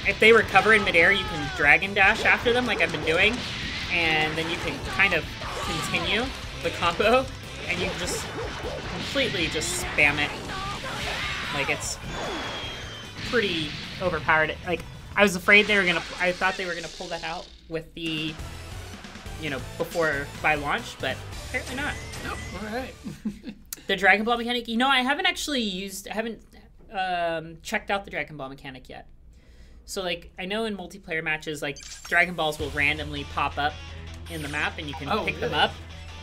if they recover in midair, you can Dragon Dash after them like I've been doing, and then you can kind of continue the combo, and you can just completely just spam it. Like, it's pretty overpowered. Like, I was afraid I thought they were gonna pull that out with the, you know, by launch, but apparently not.
Oh, alright.
The Dragon Ball mechanic, you know, I haven't checked out the Dragon Ball mechanic yet. So, like, I know in multiplayer matches, like, Dragon Balls will randomly pop up in the map, and you can pick them up.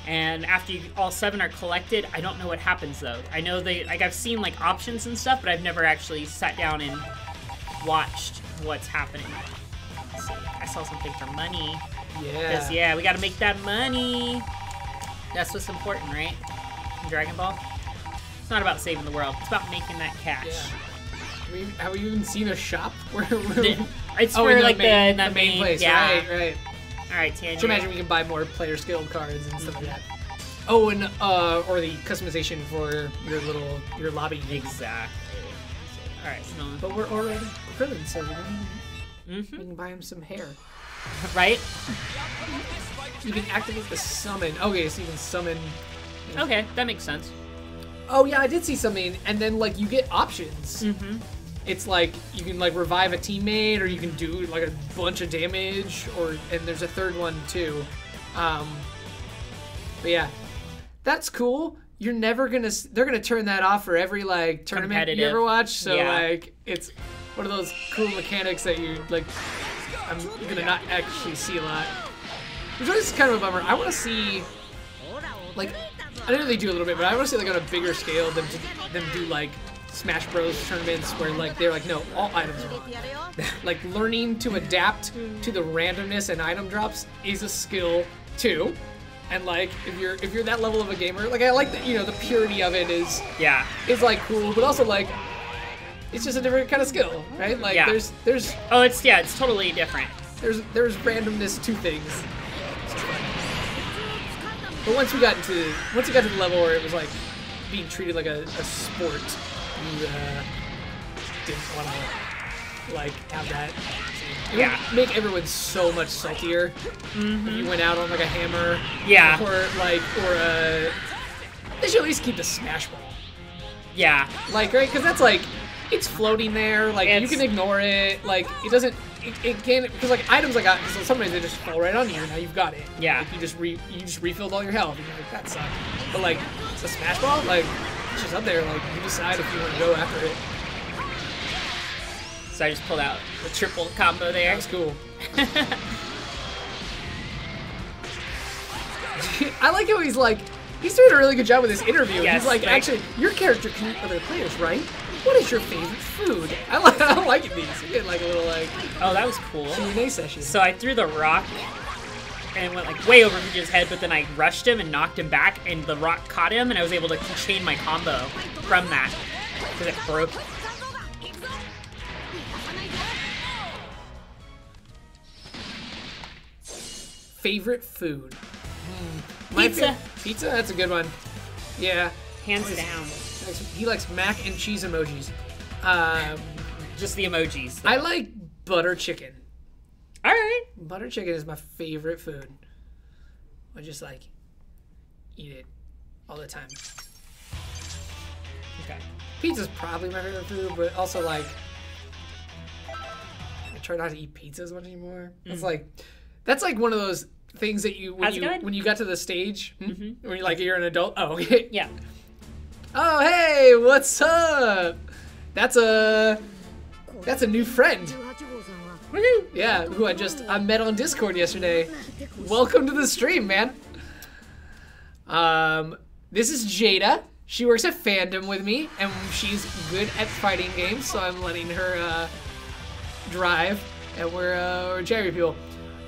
And after all 7 are collected, I don't know what happens, though. I know I've seen, like, options and stuff, but I've never actually sat down and watched what's happening. Let's see. I saw something for money.
Yeah.
Because, yeah, we gotta make that money. That's what's important, right? In Dragon Ball? It's not about saving the world. It's about making that cash.
Yeah. Have we even seen a shop where
It's
in
where,
the
like,
main,
the
main place,
yeah.
right.
Alright, Tanya.
So imagine we can buy more player skill cards and stuff like that. Oh, and or the customization for your lobby.
Exactly. Alright, so
But we're already Krillin, so we can buy him some hair.
right?
You can activate the summon. Okay, so you can summon.
Okay, that makes sense.
Oh yeah, I did see something, and then like you get options. It's like you can like revive a teammate, or you can do like a bunch of damage, and there's a third one too. But yeah, that's cool. You're never gonna. They're gonna turn that off for every like tournament you ever watch. So like it's one of those cool mechanics that you like. I'm gonna not actually see a lot. Which is kind of a bummer. I want to see like I know they do a little bit, but I want to say like on a bigger scale them do like Smash Bros tournaments where like they're like, no, all items are on. Like learning to adapt to the randomness and item drops is a skill too. And like if you're that level of a gamer, like I like that, you know, the purity of it is like cool, but also like it's just a different kind of skill, right? Like there's
oh, it's totally different.
There's randomness to things. But once we got to the level where it was like being treated like a sport, you didn't want to like have that. It would make everyone so much saltier if you went out on like a hammer.
Yeah.
Or they should at least keep the Smash Ball.
Yeah.
Like, right? Because that's like, it's floating there. Like, you can ignore it. Like, it doesn't. It can't, because like items I got, so sometimes they just fall right on you. Now you've got it. Yeah. Like, you just refilled all your health. And you're like, that sucked. But like the Smash Ball, like it's just up there. Like you decide if you want to go after it.
So I just pulled out the triple combo there.
That was cool. I like how he's doing a really good job with this interview.
Yes,
he's like, actually, your character can eat other players, right? What is your favorite food? I like it. These. We get like a little like.
Oh, that was cool.
Q&A session.
So I threw the rock, and it went like way over his head, but then I rushed him and knocked him back, and the rock caught him, and I was able to chain my combo from that because it broke.
Favorite food?
Pizza.
Pizza? That's a good one. Yeah.
Hands down.
He likes mac and cheese emojis.
Just the emojis.
I like butter chicken.
All right.
Butter chicken is my favorite food. I just like eat it all the time.
Okay.
Pizza's probably my favorite food, but also like I try not to eat pizza as much anymore. That's like one of those things that when you got to the stage when you're an adult. Oh, okay.
Yeah.
Oh, hey, what's up? That's a new friend.
Woohoo!
Yeah, who I met on Discord yesterday. Welcome to the stream, man. This is Jada. She works at FANDOM with me, and she's good at fighting games, so I'm letting her drive, and we're chatting with people.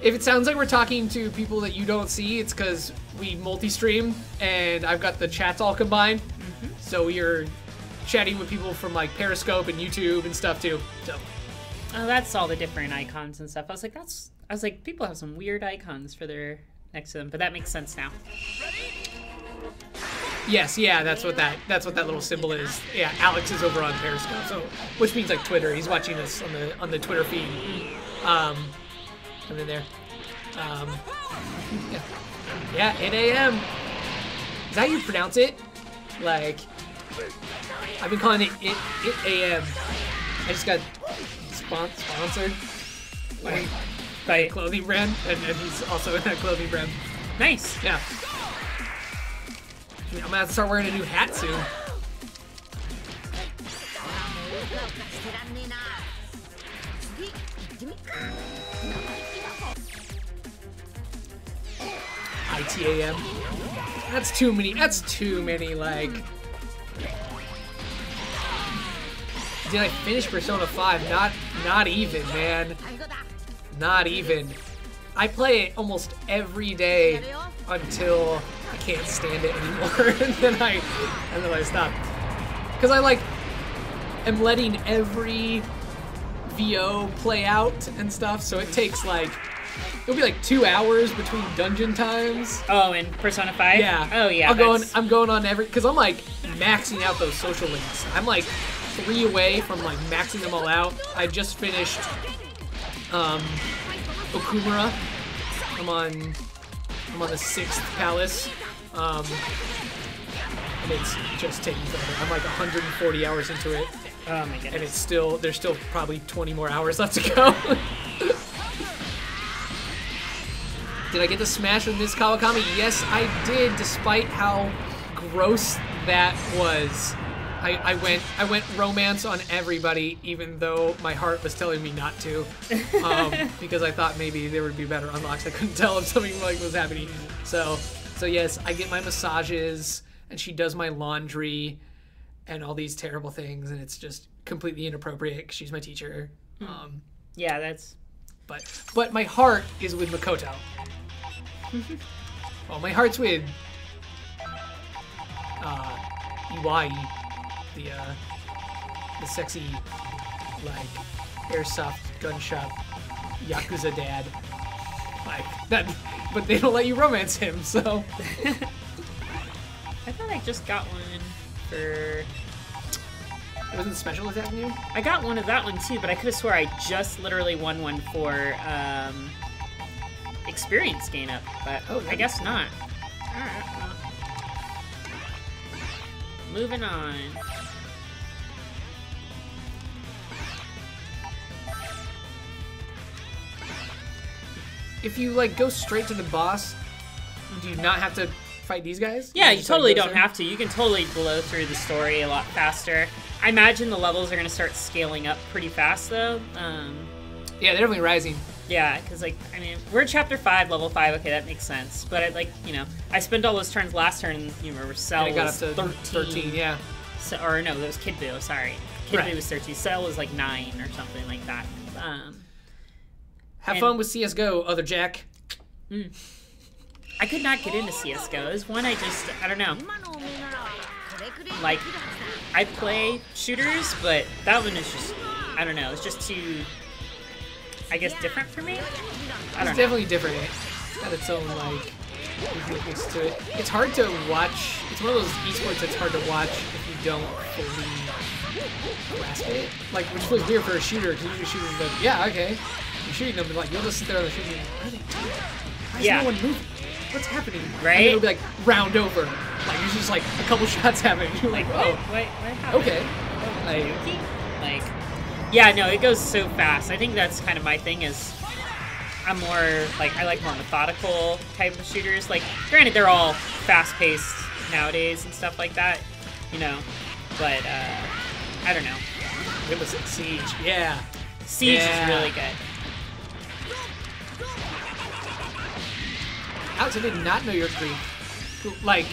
If it sounds like we're talking to people that you don't see, it's because we multi-stream, and I've got the chats all combined. So you're chatting with people from like Periscope and YouTube and stuff too. So.
Oh, that's all the different icons and stuff. I was like, people have some weird icons for their next to them, but that makes sense now.
Yes, yeah, that's what that little symbol is. Yeah, Alex is over on Periscope, so which means like Twitter. He's watching us on the Twitter feed. And then there. Yeah, 8 a.m. Is that how you pronounce it? Like, I've been calling it 8 a.m. I just got sponsored by a clothing brand, and he's also in that clothing brand.
Nice.
Yeah. I'm gonna have to start wearing a new hat soon. ITAM. That's too many, like... Did I finish Persona 5? Not even, man. Not even. I play it almost every day until I can't stand it anymore, and then I stop. Because I am letting every VO play out and stuff, so it takes it'll be like 2 hours between dungeon times.
Oh, in Persona 5?
Yeah.
Oh yeah.
I'm going on because I'm maxing out those social links. I'm 3 away from maxing them all out. I just finished Okumura. I'm on the 6th palace. And it's just taking forever. I'm 140 hours into it.
Oh my goodness.
And there's still probably 20 more hours left to go. Did I get to smash with Miss Kawakami? Yes, I did, despite how gross that was. I went romance on everybody, even though my heart was telling me not to, because I thought maybe there would be better unlocks. I couldn't tell if something was happening. So yes, I get my massages. and she does my laundry and all these terrible things, and it's just completely inappropriate 'cause she's my teacher.
Yeah, that's...
But my heart is with Makoto. Well, my heart's with Iwai, the sexy, like, airsoft gun shop Yakuza dad. Like, that, but they don't let you romance him, so.
I thought I just got one for...
It wasn't special attacking you?
I got one of that one too, but I could have swore I just literally won one for experience gain up, but I guess not. Alright, well. Moving on.
If you, like, go straight to the boss, do you not have to fight these guys?
Yeah, you
just,
totally
like, go
don't
through?
have to. You can totally blow through the story a lot faster. I imagine the levels are going to start scaling up pretty fast, though.
Yeah, they're definitely rising.
Yeah, because, like, I mean, we're chapter 5, level 5. Okay, that makes sense. But, I spent all those turns last turn, and you remember Cell
And it got
was
up to 13, yeah.
So, or, no, that was Kid Buu, sorry. Kid
Right.
Buu was 13. Cell was, like, 9 or something like that.
Have fun with CSGO, other Jack.
I could not get into CSGO. It's one I don't know. Like, I play shooters, but that one is just, I don't know, it's just too, I guess, different for me? I don't
It's
know.
definitely different. It's got its own, like, uniqueness to it. It's hard to watch. It's one of those esports that's hard to watch if you don't fully grasp it. Like, which feels weird for a shooter, because usually shooters are like, yeah, okay. You're shooting them, but, like, you'll just sit there and shoot them. What are they doing? Why is
Yeah.
no one moving? What's happening?
Right?
And it'll be like, round over. Like, there's just, like, a couple shots happening. You're like,
What?
oh,
What happened?
okay. Like,
Like, yeah, no, it goes so fast. I think that's kind of my thing is I'm more, like, I like more methodical type of shooters. Like, granted, they're all fast-paced nowadays and stuff like that, but, I don't know.
it was Siege. Yeah.
Siege
Yeah.
is really good.
Alex, I did not know you're Greek. Like,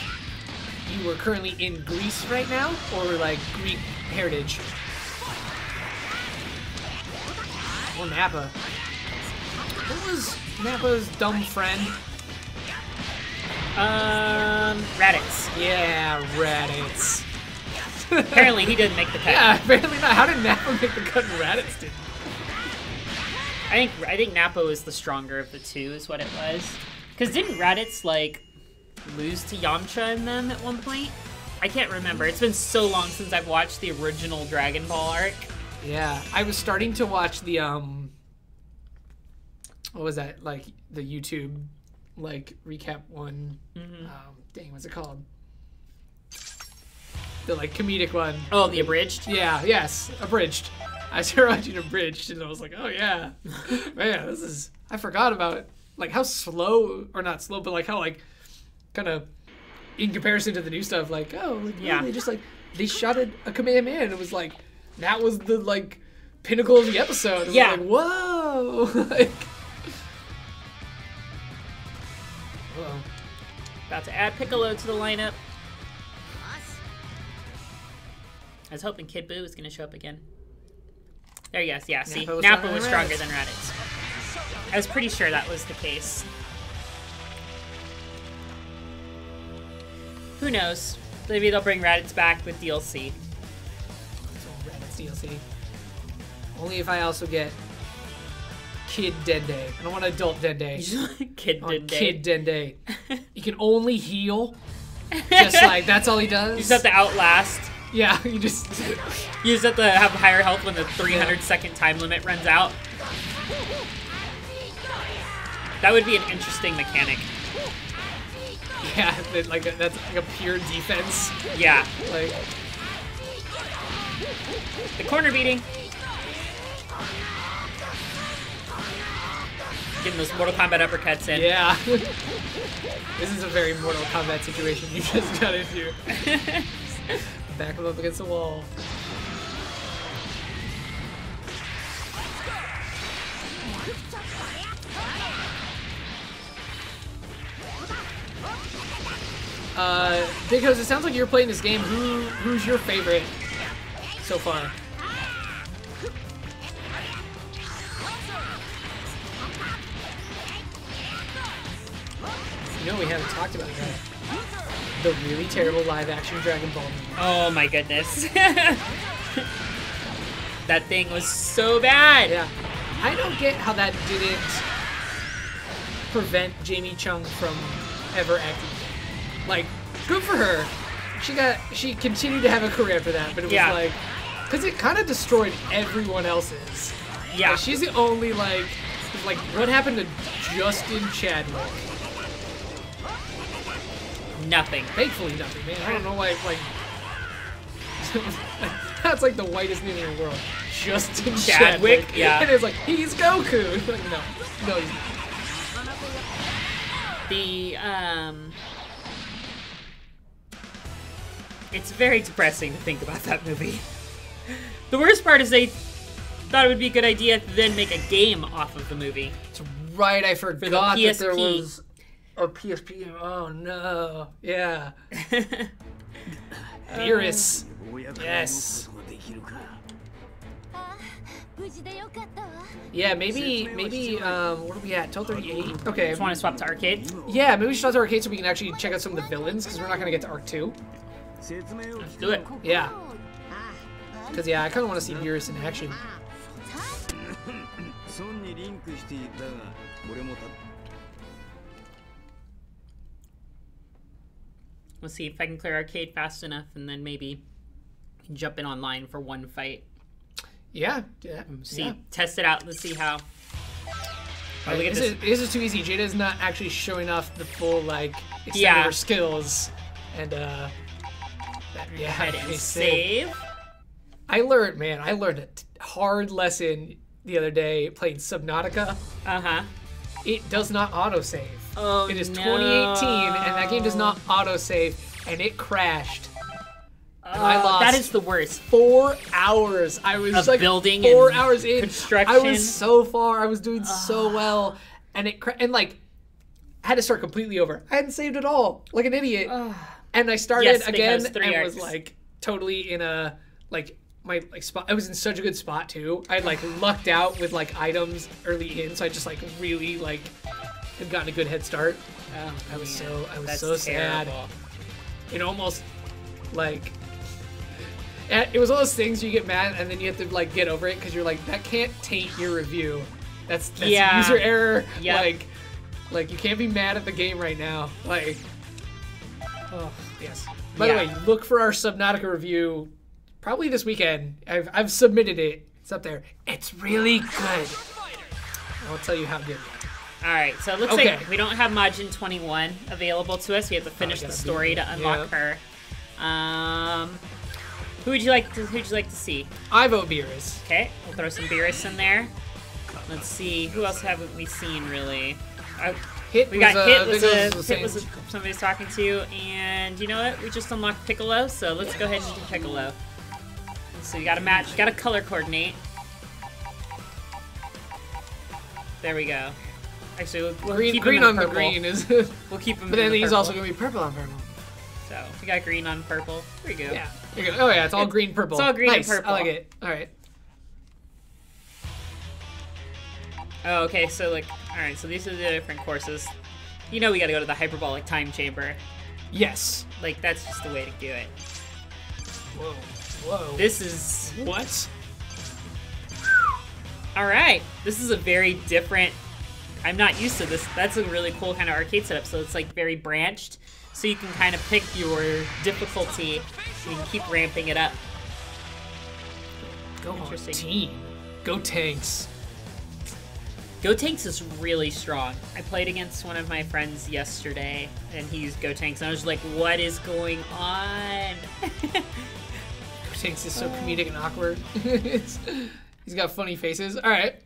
you were currently in Greece right now, or like Greek heritage? Or Nappa. What was Nappa's dumb friend?
Raditz.
Yeah, Raditz.
Apparently he didn't make the cut.
Yeah, apparently not. How did Nappa make the cut and Raditz didn't?
I think Nappa was the stronger of the two, is what it was. Because didn't Raditz, like, lose to Yamcha in them at one point? I can't remember. It's been so long since I've watched the original Dragon Ball arc.
Yeah, I was starting to watch the, what was that? Like, the YouTube, like, recap one. Dang, what's it called? The, like, comedic one.
Oh, the abridged?
Yeah, yes, abridged. I started watching abridged, and I was like, oh, yeah. Man, this is... I forgot about it. Like, how slow, or not slow, but, like, how, like, kind of, in comparison to the new stuff, like, oh, like,
Yeah.
they just, like, they shot a Kamehameha, and it was, like, that was the, like, pinnacle of the episode. It was
Yeah.
like, whoa! Like... Whoa.
About to add Piccolo to the lineup. I was hoping Kid Buu was going to show up again. There he goes. Yeah, see, Nappa was stronger than Raditz. I was pretty sure that was the case. Who knows? Maybe they'll bring Raditz back with DLC.
So Raditz DLC. Only if I also get Kid Dende. I don't want adult Dende.
Kid
I want
Dende.
Kid Dende. You can only heal. Just like, that's all he does.
You just have to outlast.
Yeah, you just...
You just have to have higher health when the 300-second time limit runs out. That would be an interesting mechanic.
Yeah, like that's like a pure defense.
Yeah.
Like,
The corner beating. Getting those Mortal Kombat uppercuts in.
yeah. This is a very Mortal Kombat situation you just got into. Back him up against the wall. Because it sounds like you're playing this game. Who's your favorite so far? You know we haven't talked about that. The really terrible live-action Dragon Ball movie.
Oh my goodness. That thing was so bad.
Yeah. I don't get how that didn't prevent Jamie Chung from ever acting. Like, good for her. She continued to have a career after that, but it was like, because it kind of destroyed everyone else's.
Yeah.
Like, she's the only like what happened to Justin Chadwick?
Nothing.
Thankfully nothing, man. I don't know why, like that's like the whitest name in the world. Justin Chadwick.
Yeah.
And it's like, he's Goku. Like, no, he's not.
It's very depressing to think about that movie. The worst part is they thought it would be a good idea to then make a game off of the movie.
That's right, I forgot
PSP.
that there was a PSP. Oh no. Yeah. Beerus. Yes.
無事でよかったわ
Yeah, maybe, what are we at? 12:38? Okay.
Just want to swap to arcade?
Yeah, maybe we should start the arcade so we can actually check out some of the villains, because we're not going to get to Arc 2.
Let's do it.
Yeah. Because, yeah, I kind of want to see Beerus in action.
Let's see if I can clear arcade fast enough, and then maybe jump in online for one fight.
Yeah.
Test it out. Let's see how. Oh, look at this.
This is too easy. Jada's not actually showing off the full, like, extent of her skills. And,
Head and save.
I learned a hard lesson the other day playing Subnautica.
Uh-huh.
It does not autosave.
Oh,
It is
no.
2018, and that game does not autosave, and it crashed. And I lost.
That is the worst.
4 hours. I was
Of
like
building
4
and
hours in.
construction.
I was so far. I was doing so well, and I had to start completely over. I hadn't saved at all, like an idiot. And I started again and was like totally in a my spot. I was in such a good spot too. I had lucked out with items early in, so I just really had gotten a good head start. I was so sad. It almost it was one of those things you get mad and then you have to get over it because you're like, that can't taint your review. That's user error.
Yep.
Like you can't be mad at the game right now. Oh yes. By the way, look for our Subnautica review probably this weekend. I've submitted it. It's up there. It's really good. I'll tell you how good.
Alright, so it looks like we don't have Majin 21 available to us. We have to finish the story to unlock her. Who would you like to see?
I vote Beerus.
Okay, we'll throw some Beerus in there. Let's see, who else haven't we seen really? Hit was somebody's talking to, and you know what? We just unlocked Piccolo, so let's go ahead and do Piccolo. So you got to match, you got to color coordinate. There we go. Actually, we'll keep
green
him
on the
purple.
green is.
We'll keep him.
But then he's
purple.
also gonna be purple on purple.
So we got green on purple. There you go.
Yeah. There you go. Oh yeah, it's all green purple.
It's all green
nice.
and purple.
I like it. All right.
Oh, okay. So all right. So these are the different courses. You know, we got to go to the hyperbolic time chamber.
Yes.
That's just the way to do it.
Whoa.
This is
what?
All right. This is a very different. I'm not used to this. That's a really cool kind of arcade setup. So it's very branched. So you can kind of pick your difficulty and you can keep ramping it up.
Go team. Go Tanks.
Go Tanks is really strong. I played against one of my friends yesterday and he used Go Tanks and I was like, what is going on?
Go Tanks is so comedic and awkward. He's got funny faces. All right.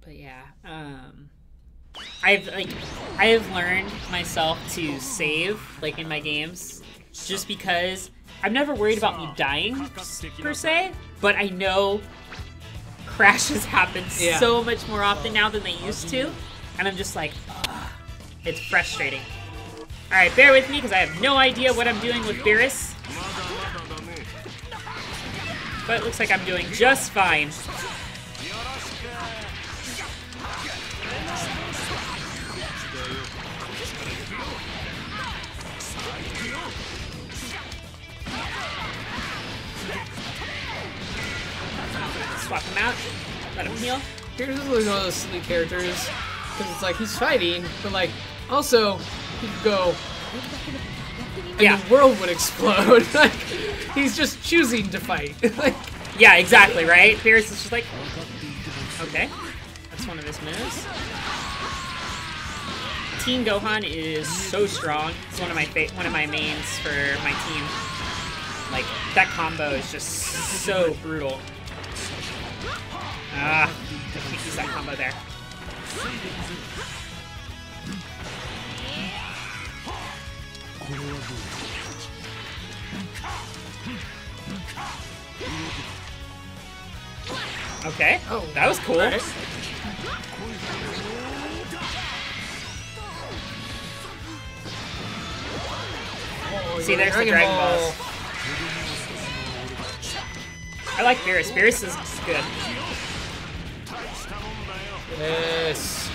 But yeah, I have learned myself to save in my games, just because I'm never worried about me dying per se, but I know crashes happen
Yeah.
so much more often now than they used to. And I'm just like, ugh, it's frustrating. Alright, bear with me because I have no idea what I'm doing with Beerus. But it looks like I'm doing just fine. Swap him out. Let him heal.
Here's one of those silly characters, because it's like he's fighting, but like also he could go, and
Yeah.
the world would explode. Like he's just choosing to fight. Like,
Yeah, exactly, right? Beerus is just like, okay, that's one of his moves. Teen Gohan is so strong. It's one of my mains for my team. Like that combo is just so brutal. Ah, I can't use that combo there. Okay.
Oh,
that was cool.
alright. Oh,
See, there's the Dragon Balls. I like Beerus. Beerus is good.
Yes.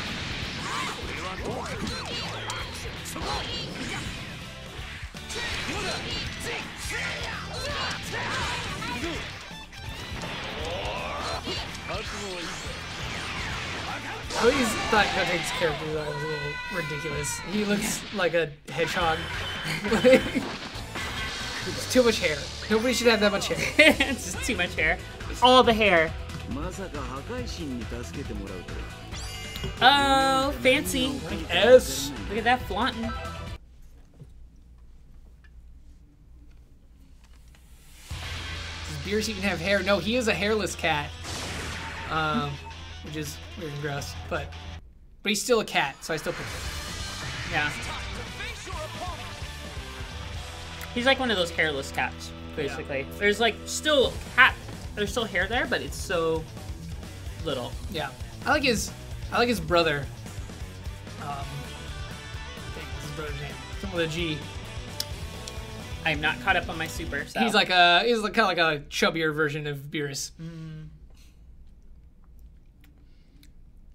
I always thought Goten's character was a little ridiculous. He looks like a hedgehog. It's too much hair. Nobody should have that much hair.
It's just too much hair. All the hair. Oh, fancy.
S.
Look at that flaunting.
Does Beerus even have hair? No, he is a hairless cat. Which is weird and gross, but he's still a cat, so I still pick it.
Yeah. He's like one of those hairless cats, basically.
Yeah.
There's like still cat. There's still hair there, but it's so little.
Yeah, I like his brother. I think what's his brother's name? Something with a G.
I'm not caught up on my super. So.
He's like kind of like a chubbier version of Beerus.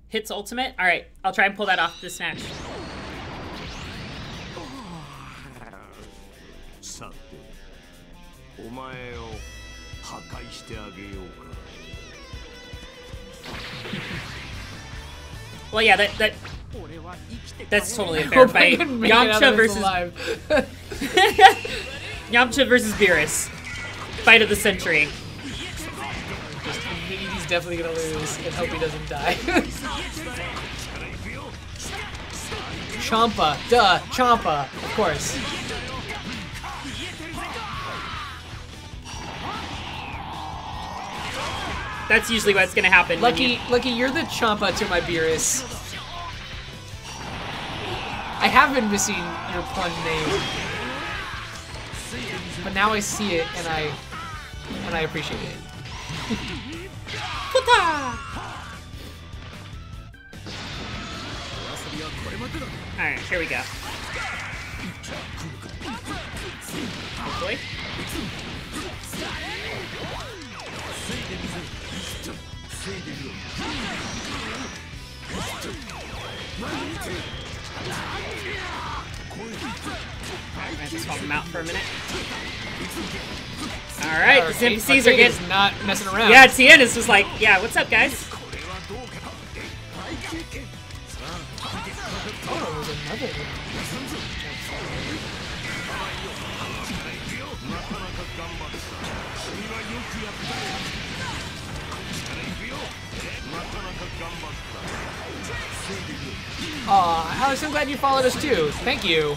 Hits ultimate. All right, I'll try and pull that off this match. Well, yeah, that's totally a fair
Hope I
fight.
can make it out
Yamcha
of this
versus
alive.
Yamcha versus Beerus. Fight of the century.
He's definitely gonna lose, and hope he doesn't die. Champa, duh, Champa, of course.
That's usually what's gonna happen.
Lucky, you're the Champa to my Beerus. I have been missing your pun name, but now I see it and I appreciate it.
Alright, here we go. Hopefully. I'm gonna swap him out for a minute. Alright, the NPCs are getting...
not messing around.
Yeah, Tien is just like, yeah, what's up, guys?
Oh, it was another. Aw, Alex, I'm glad you followed us too. Thank you.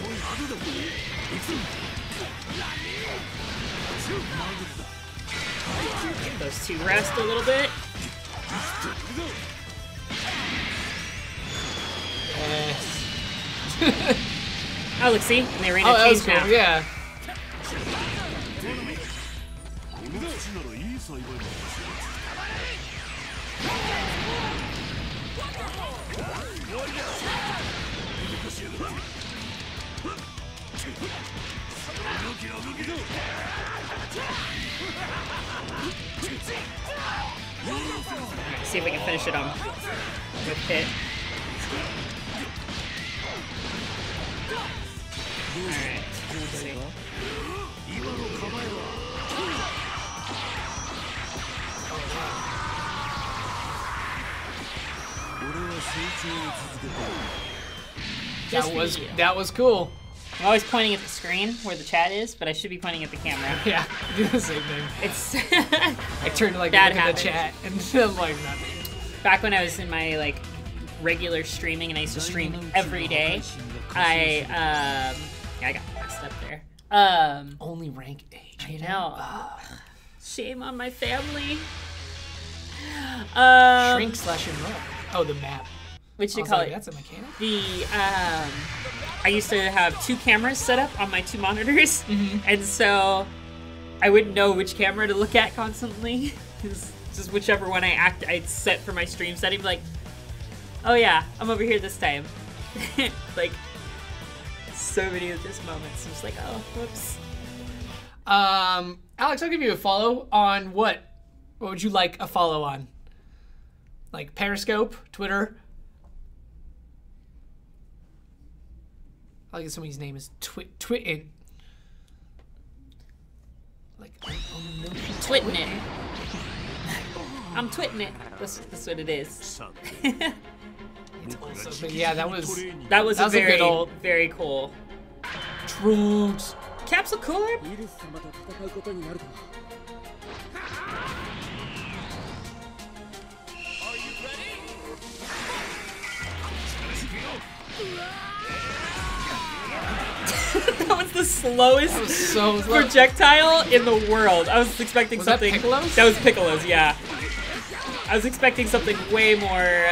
Get those two rest a little bit. Oh, look, see? And the arena
Oh, that was
changed
cool.
now.
Yeah.
See if we can finish it on with hit. Alright, let's see.
That was cool.
I'm always pointing at the screen where the chat is, but I should be pointing at the camera.
Yeah, do the same thing.
It's
I turned to like
That
look at
happens.
the chat and I'm like nothing.
back when I was in my like regular streaming and I used to stream every day. I got messed up there.
Only rank age.
I know. Shame on my family.
Shrink slash enroll. Oh, the map.
What you
I was
call
like,
it?
that's a mechanic.
I used to have 2 cameras set up on my 2 monitors, and so I wouldn't know which camera to look at constantly. Just whichever one I'd set for my stream setting, like, oh yeah, I'm over here this time. Like, so many of those moments. I'm just like, oh, whoops.
Alex, I'll give you a follow on what? What would you like a follow on? Like Periscope, Twitter? I'll get somebody's name is Twittin. Like,
Twitting it. I'm twitting it. That's what it is.
but yeah, that was
That was a
a good old
very cool.
Trunks.
Capsule Corp? That was the slowest
So
projectile in the world. I was expecting
Was that
something.
Piccolo's?
That was Piccolo's, yeah. I was expecting something way more.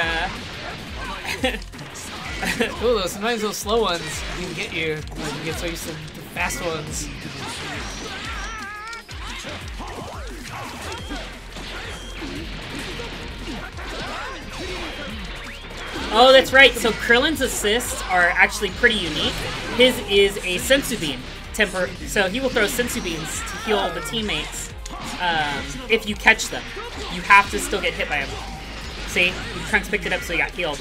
Cool though. Sometimes those slow ones can get you. Like, you get so used to the fast ones.
Oh, that's right. So Krillin's assists are actually pretty unique. His is a sensu beam. So he will throw sensu beams to heal the teammates if you catch them. You have to still get hit by him. See? Trunks picked it up so he got healed.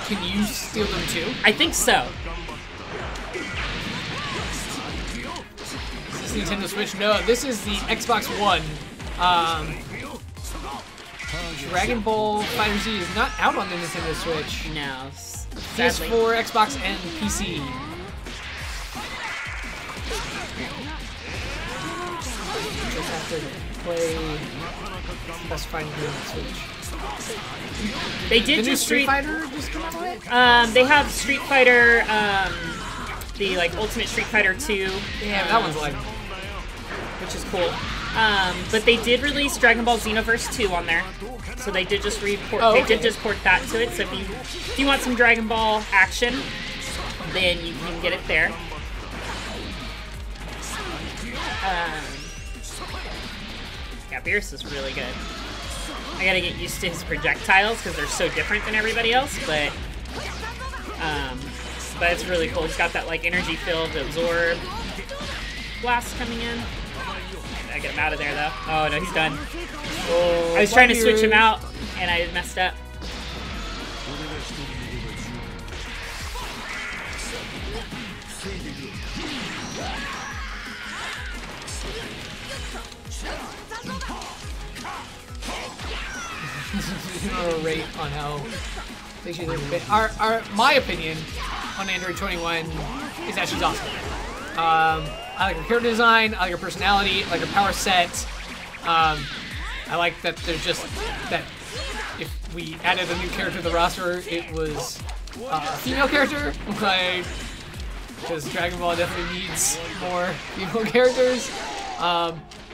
Can you steal them too?
I think so.
Is this Nintendo Switch? No, this is the Xbox One. Dragon Ball FighterZ is not out on the Nintendo Switch.
No. Sadly.
PS4, Xbox, and PC. Just have to play best fighting game on Switch.
They did
The new
just
Street
Street
Fighter just come out with it?
They have Street Fighter, the like Ultimate Street Fighter 2.
Yeah, that one's like.
Which is cool. But they did release Dragon Ball Xenoverse 2 on there, so they did just report.
Oh,
They
okay.
did just port that to it. So if you want some Dragon Ball action, then you can get it there. Yeah, Beerus is really good. I gotta get used to his projectiles because they're so different than everybody else, but it's really cool. He's got that like energy field absorb blast coming in. I get him out of there though. Oh no, he's done.
Oh,
I was trying to switch him out and I messed up.
Rate on how they should have been. My opinion on Android 21 is that she's awesome. I like her character design, I like her personality, I like her power set. I like that there's just that if we added a new character to the roster, it was a female character, like because Dragon Ball definitely needs more female characters.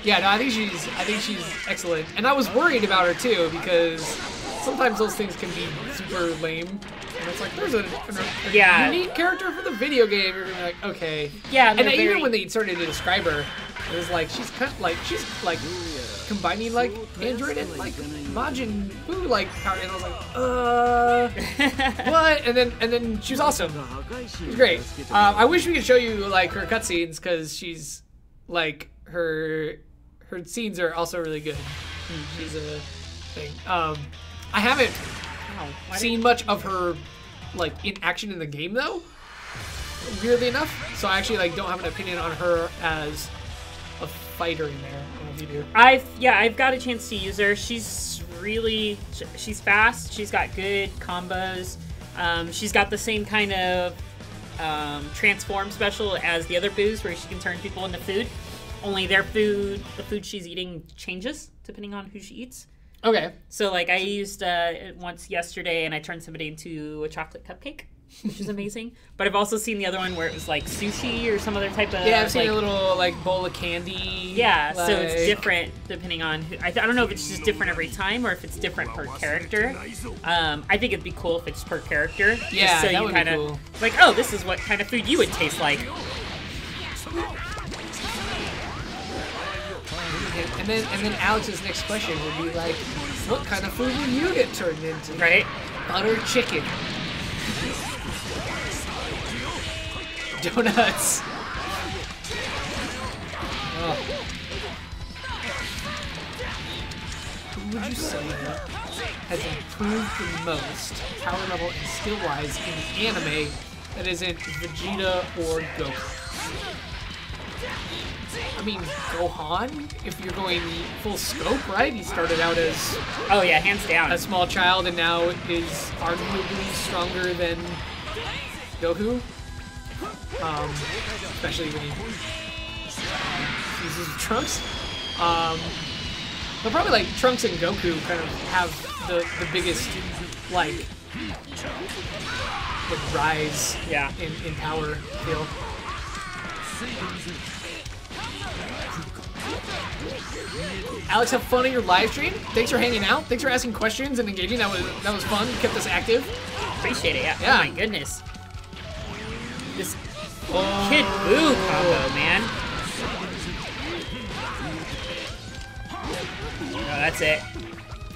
Yeah, no, I think she's excellent, and I was worried about her too because sometimes those things can be super lame, and it's like there's a
Yeah.
unique character for the video game. You're gonna be like, okay,
Yeah,
and even when they started to describe her, It was like she's combining like Android and like Majin Buu like power, and I was like, what? And then she was awesome. She was great. I wish we could show you like her cutscenes because she's like her scenes are also really good. She's a thing. I haven't seen much of her like in action in the game though. Weirdly enough, so I actually like don't have an opinion on her as a fighter in there. I don't know if you do.
I've got a chance to use her. She's fast. She's got good combos. She's got the same kind of transform special as the other Boos, where she can turn people into food. Only the food she's eating changes depending on who she eats.
Okay.
So like I used it once yesterday, and I turned somebody into a chocolate cupcake, which is amazing. But I've also seen the other one where it was like sushi or some other type of...
Yeah, I've seen a little like bowl of candy.
Yeah,
like...
so it's different depending on who... I don't know if it's just different every time or if it's different per character. I think it'd be cool if it's per character.
Yeah,
just so
that
you
would
kind
be
of
cool.
like, oh, this is what kind of food you would taste like.
And then Alex's next question would be like, what kind of food will you get turned into?
Right?
Butter chicken. Donuts. Oh. Who would you say has improved the most power level and skill-wise in the anime that isn't Vegeta or Goku? I mean, Gohan, if you're going full scope, right? He started out as
Oh yeah, hands down.
a small child and now is arguably stronger than Goku. Especially when he uses Trunks. But probably like Trunks and Goku kind of have the biggest like rise in power feel. Alex, have fun on your live stream. Thanks for hanging out. Thanks for asking questions and engaging. That was fun. Kept us active.
Appreciate it. Yeah.
Yeah.
Oh my goodness. This Kid Buu combo, man. Oh, that's it.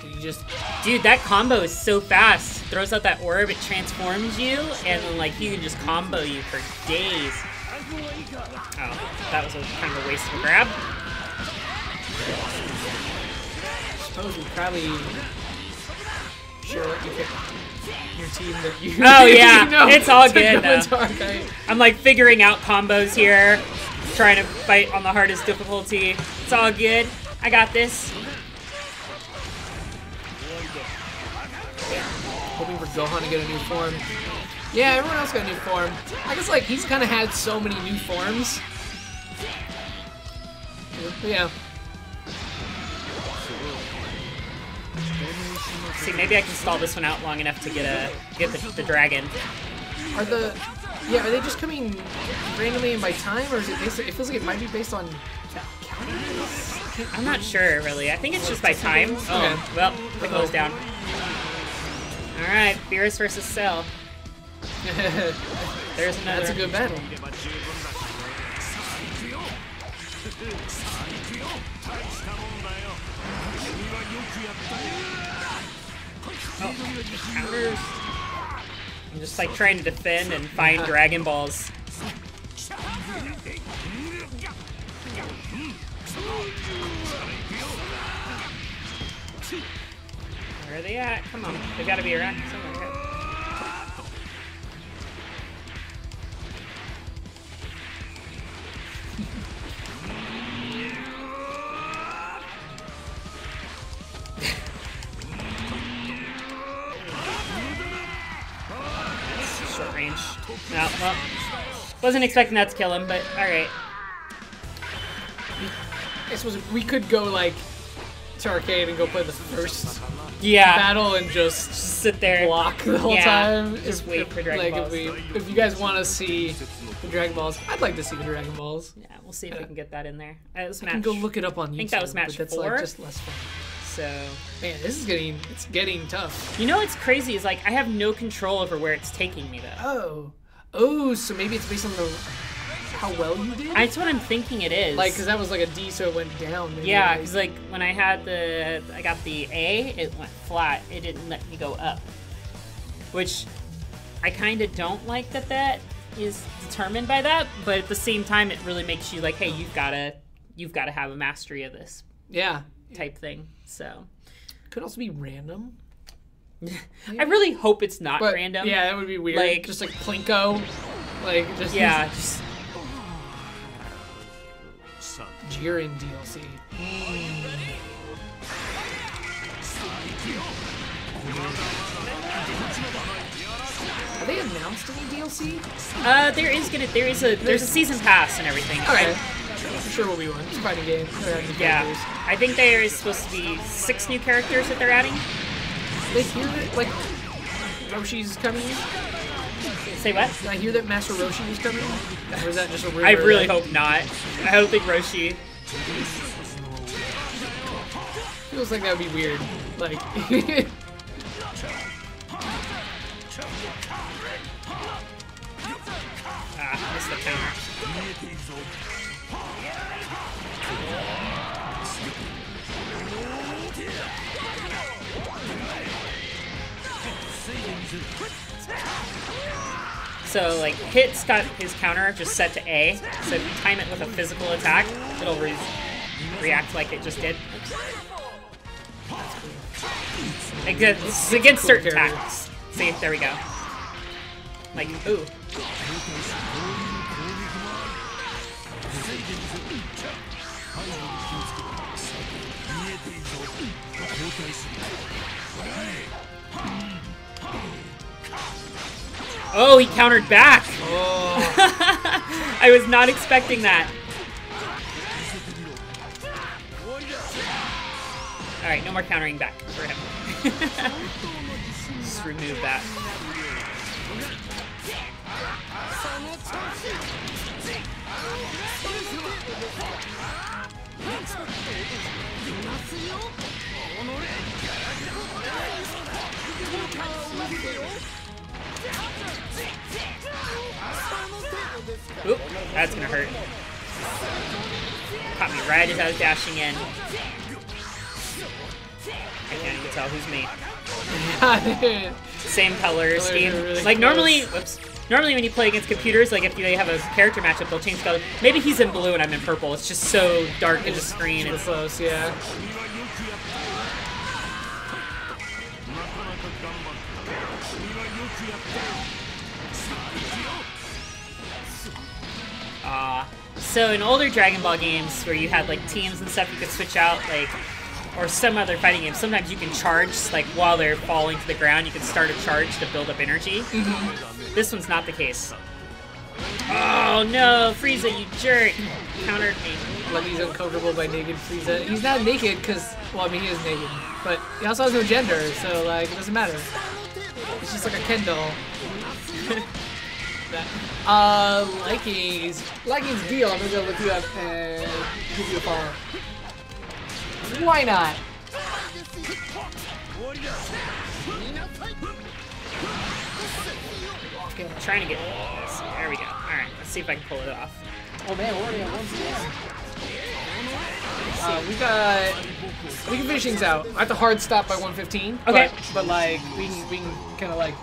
You just
Dude, that combo is so fast. Throws out that orb, it transforms you, and then like you can just combo you for days. Oh, that was kind of a waste of a grab.
I suppose we probably share what you pick your team that you.
Oh yeah,
you know,
it's all
to
good
go
though.
into arcade.
I'm like figuring out combos here, trying to fight on the hardest difficulty. It's all good. I got this.
Hoping for Gohan to get a new form. Yeah, everyone else got a new form. I guess like he's kind of had so many new forms. But yeah.
See, maybe I can stall this one out long enough to get the dragon.
Are they just coming randomly and by time, or is it based? It feels like it might be based on counting.
I'm not sure, really. I think it's just by time.
Okay.
Oh, well, it goes down. Alright, Beerus versus Cell. There's another.
That's a good battle.
Oh, counters. I'm just like trying to defend and find Dragon Balls. Where are they at? Come on, they gotta be around somewhere. Short range. No, well, wasn't expecting that to kill him, but alright.
I suppose we could go like to arcade and go play the first
Yeah.
battle and just
Sit there.
block the whole
Yeah,
time.
just wait for Dragon Balls.
If you guys want to see the Dragon Balls, I'd like to see the Dragon Balls.
Yeah, we'll see if we can get that in there. It was
I
match.
can go look it up on YouTube.
I think that was match
but that's
4.
like just less fun.
So,
Man, this is getting tough.
you know what's crazy is like I have no control over where it's taking me though.
Oh, so maybe it's based on the how well you did?
That's what I'm thinking it is.
Like, because that was like a D, so it went down. Maybe,
yeah, because like when I got the A, it went flat. It didn't let me go up, which I kind of don't like that is determined by that. But at the same time, it really makes you like, hey, you've got to have a mastery of this.
Yeah.
Type thing. So
could also be random.
I really hope it's not
but,
random.
Yeah, that would be weird.
Like,
just like Plinko. Like, just...
Yeah, just...
Jiren DLC. Have they announced any DLC?
There's a season pass and everything.
Okay. I'm sure we'll be one. It's a fighting game.
Yeah. I think there is supposed to be 6 new characters that they're adding.
They hear that, like, Roshi's coming?
Say what?
Did I hear that Master Roshi was coming? Or is that just a rumor?
I really hope not. I don't think Roshi...
Feels like that would be weird. Like...
missed the counter. So, like, Hit's got his counter just set to A, so if you time it with a physical attack, it'll react like it just did. It's against certain attacks. See, there we go. Like, ooh. Oh, he countered back!
Oh.
I was not expecting that. Alright, no more countering back for him. Just remove that. Oop, that's gonna hurt. Caught me right as I was dashing in. I can't even tell who's me. Same color scheme.
Really
like
close.
normally when you play against computers, like if they have a character matchup, they'll change color. Maybe he's in blue and I'm in purple. It's just so dark in the screen.
It's close, yeah.
So in older Dragon Ball games where you had like teams and stuff you could switch out, like, or some other fighting games, sometimes you can charge, like while they're falling to the ground, you can start a charge to build up energy. Mm-hmm. This one's not the case. Oh no, Frieza, you jerk! Countered me.
Like he's uncomfortable by naked Frieza. He's not naked because, well, I mean, he is naked, but he also has no gender, so like it doesn't matter. It's just like a Ken doll. Liking's deal. I'm gonna go look you up and give you a follow. Why not?
Okay, I'm trying to get this. There we go. Alright, let's see if I can pull it off.
Oh man, we're already at 1 p.m. We can finish things out. I have to hard stop by 1:15.
Okay.
But like we can kind of like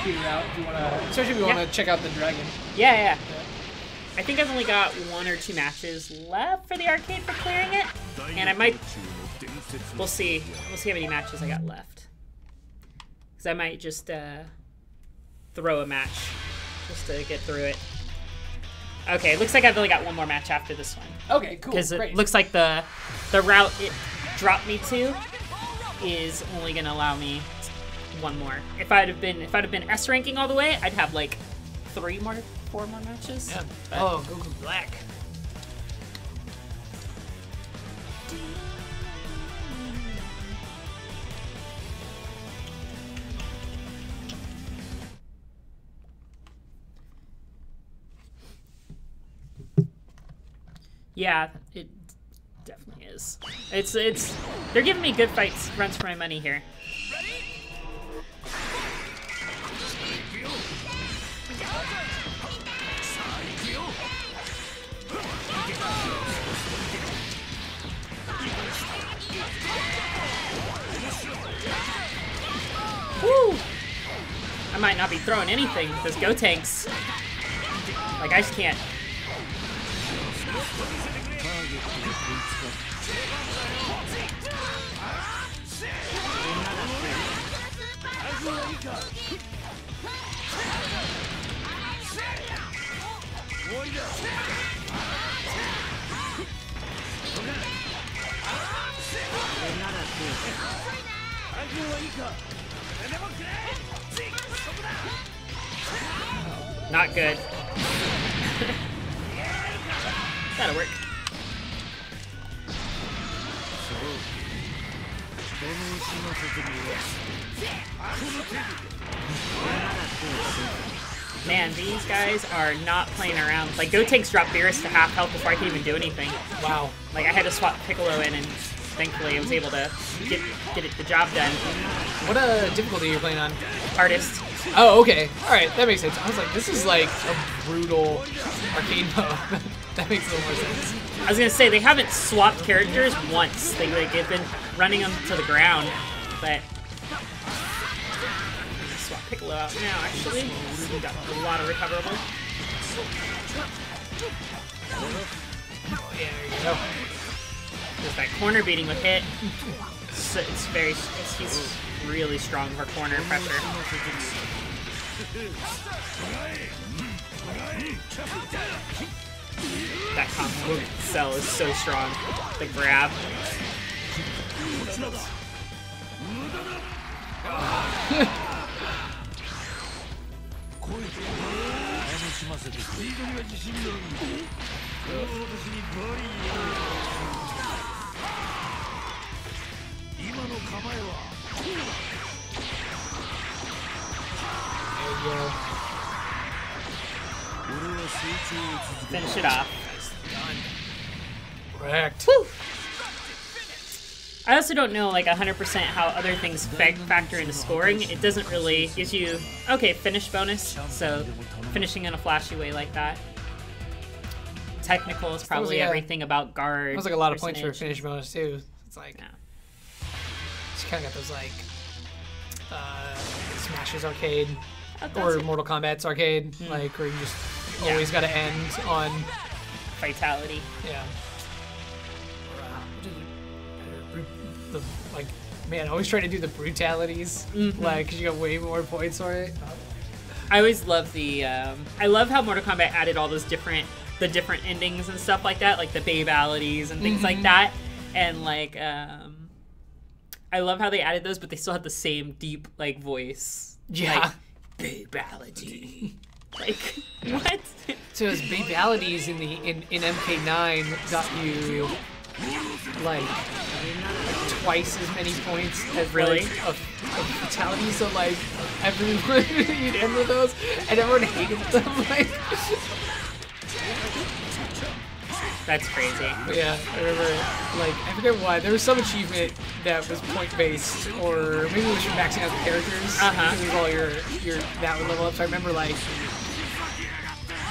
figure it out if you wanna, especially if you wanna check out the dragon.
Yeah. I think I've only got 1 or 2 matches left for the arcade for clearing it, and I might. We'll see. We'll see how many matches I got left. Because I might just throw a match just to get through it. Okay, looks like I've only got 1 more match after this one.
Okay, cool.
Because
Great.
it looks like the route it dropped me to is only gonna allow me 1 more. If I'd have been S ranking all the way, I'd have like 4 more matches.
Yeah.
But
Oh, Goku Black.
yeah, it definitely is. It's they're giving me good fights, runs for my money here. Woo! I might not be throwing anything with those Go tanks. Like, I just can't. Not good. That'll work. Man, these guys are not playing around. Like, Go Tanks dropped Beerus to half health before I could even do anything.
Wow.
Like, I had to swap Piccolo in, and thankfully I was able to get the job done.
What difficulty are you playing on?
Hardest.
Oh, okay. Alright, that makes sense. I was like, this is like a brutal arcade mode. That makes a little more sense.
I was gonna say, they haven't swapped characters once. They've been running them to the ground, but... Swap Piccolo out now, actually. We got a lot of recoverable.
Oh, yeah, there you go.
Just that corner beating with hit. So he's really strong for corner pressure. That combo cell is so strong. The grab. Finish it off.
Correct.
Woo! I also don't know, like, 100% how other things factor into scoring. It doesn't really gives you, okay, finish bonus, so finishing in a flashy way like that. Technical is probably everything about guard.
It was like a lot of points
percentage.
for finish bonus too. It's like,
Yeah.
just kind of got those like Smash's arcade
Oh, that's
or
it.
Mortal Kombat's arcade, like where you just always got to end on
Vitality.
yeah. The like, man, I always try to do the brutalities, like 'cause you got way more points for it.
I always love the, I love how Mortal Kombat added all those different endings and stuff like that, like the babalities and things like that. And like, I love how they added those, but they still had the same deep, like, voice.
Yeah.
Like, babality. Like, what?
So those babalities in MK9 got you like twice as many points as
Really?
like, of fatalities. So like everyone you'd end with those, and everyone hated them. Like,
That's crazy.
but yeah, I remember like I forget why there was some achievement that was point based, or maybe it was from maxing out the characters.
Uh-huh.
It was all your that would level up. So I remember like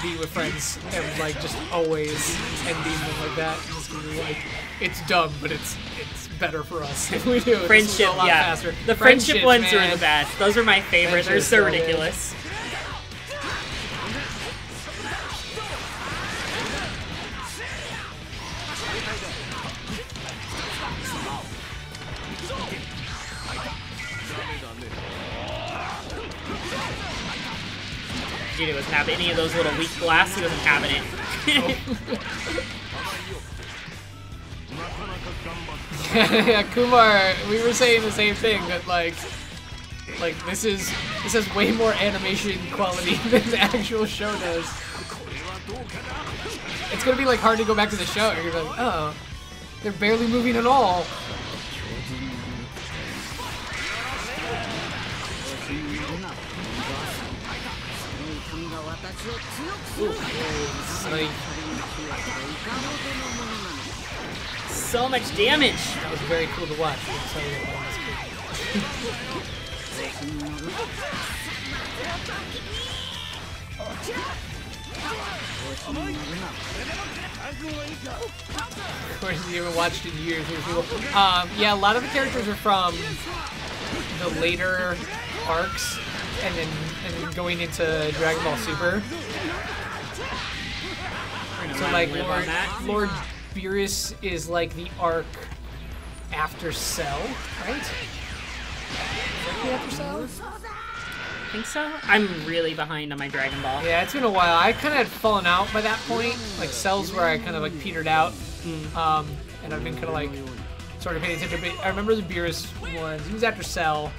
be with friends and like just always ending them like that. Just 'cause we're like, it's dumb, but it's better for us if we do it. This will
Friendship,
go a lot
yeah.
faster.
The friendship ones
man.
are the best. Those are my favorite. They're
Friendship's
so
so good.
ridiculous. Dude, wasn't having any of those little weak blasts. He wasn't having it.
Yeah, Kumar, we were saying the same thing, that like this has way more animation quality than the actual show does. It's gonna be like hard to go back to the show. You're like, oh, they're barely moving at all. Like,
So much damage.
that was very cool to watch. I'll tell you that one was cool. Of course, you haven't watched in years. Yeah, a lot of the characters are from the later arcs, and then going into Dragon Ball Super. So like Lord Beerus is like the arc after Cell, right? After Cell?
I think so. I'm really behind on my Dragon Ball.
Yeah, it's been a while. I kind of had fallen out by that point. Like Cell's where I kind of like petered out, and I've been kind of like sort of paying attention. But I remember the Beerus ones. He was after Cell,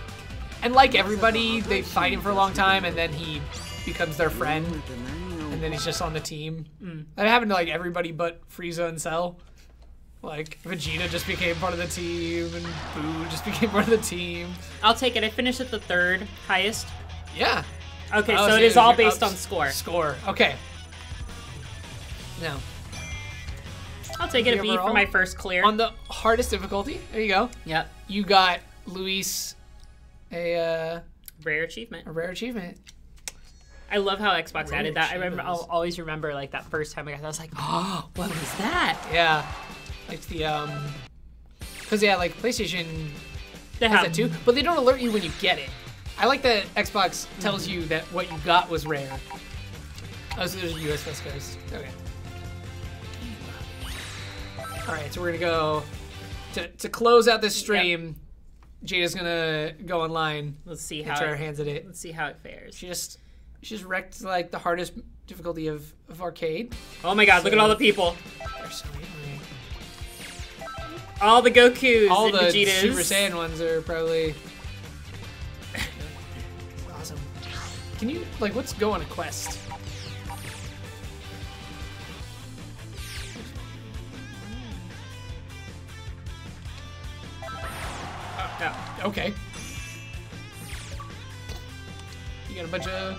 and like everybody, they fight him for a long time, and then he becomes their friend, and then he's just on the team. That happened to like everybody but Frieza and Cell. Like Vegeta just became part of the team, and Boo just became part of the team.
I'll take it. I finished at the 3rd highest.
Yeah.
Okay, so it is all based on score.
Score. Okay. No.
I'll take it a B for my first clear.
On the hardest difficulty. There you go.
Yep.
You got Luis a
rare achievement.
A rare achievement.
I love how Xbox added that. I'll always remember like that first time I got that. I was like, oh, what was that?
Yeah. Like the because yeah, like PlayStation
they
has that too, but they don't alert you when you get it. I like that Xbox tells you that what you got was rare. Oh, so there's US West Coast. Okay. Alright, so we're gonna go to close out this stream. Yep. Jada's gonna go online.
Let's see how
try our hands at it.
Let's see how it fares.
She just wrecked like the hardest difficulty of arcade.
Oh my god, so, look at all the people.
They're so angry.
All the Gokus
all
and
the
Vegetas.
Super Saiyan ones are probably awesome. Can you like let's go on a quest? Okay. You got a bunch of